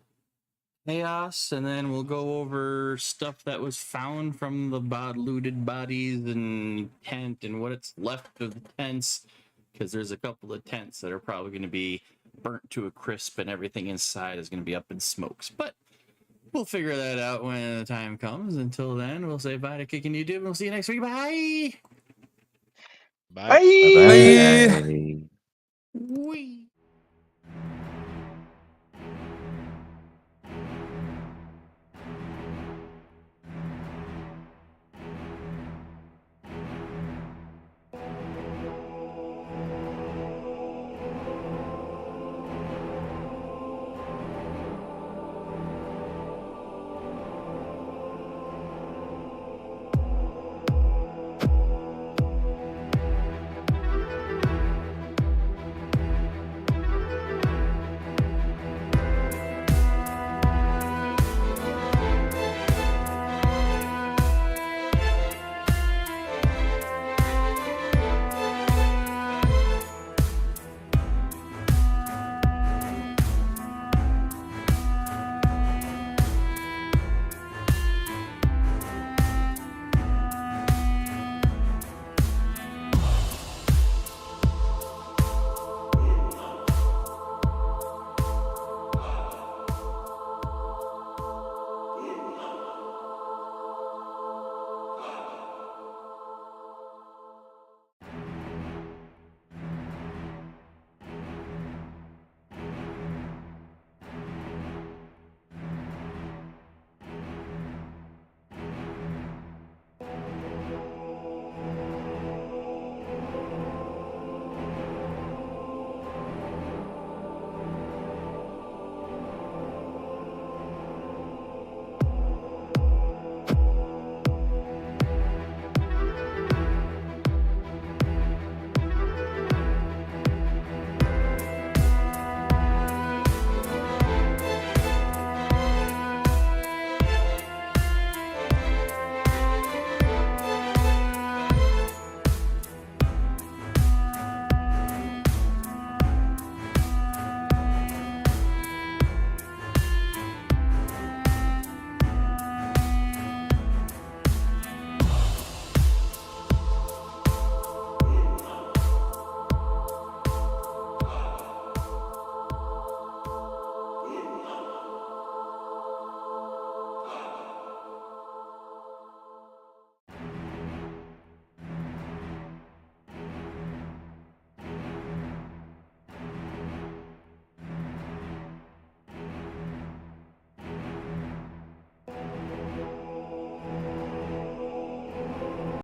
chaos, and then we'll go over stuff that was found from the looted bodies and tent and what it's left of the tents, because there's a couple of tents that are probably going to be burnt to a crisp and everything inside is going to be up in smokes. But we'll figure that out when the time comes. Until then, we'll say bye to Kick and YouTube, and we'll see you next week. Bye! Bye. Bye. Bye. Bye. Wee.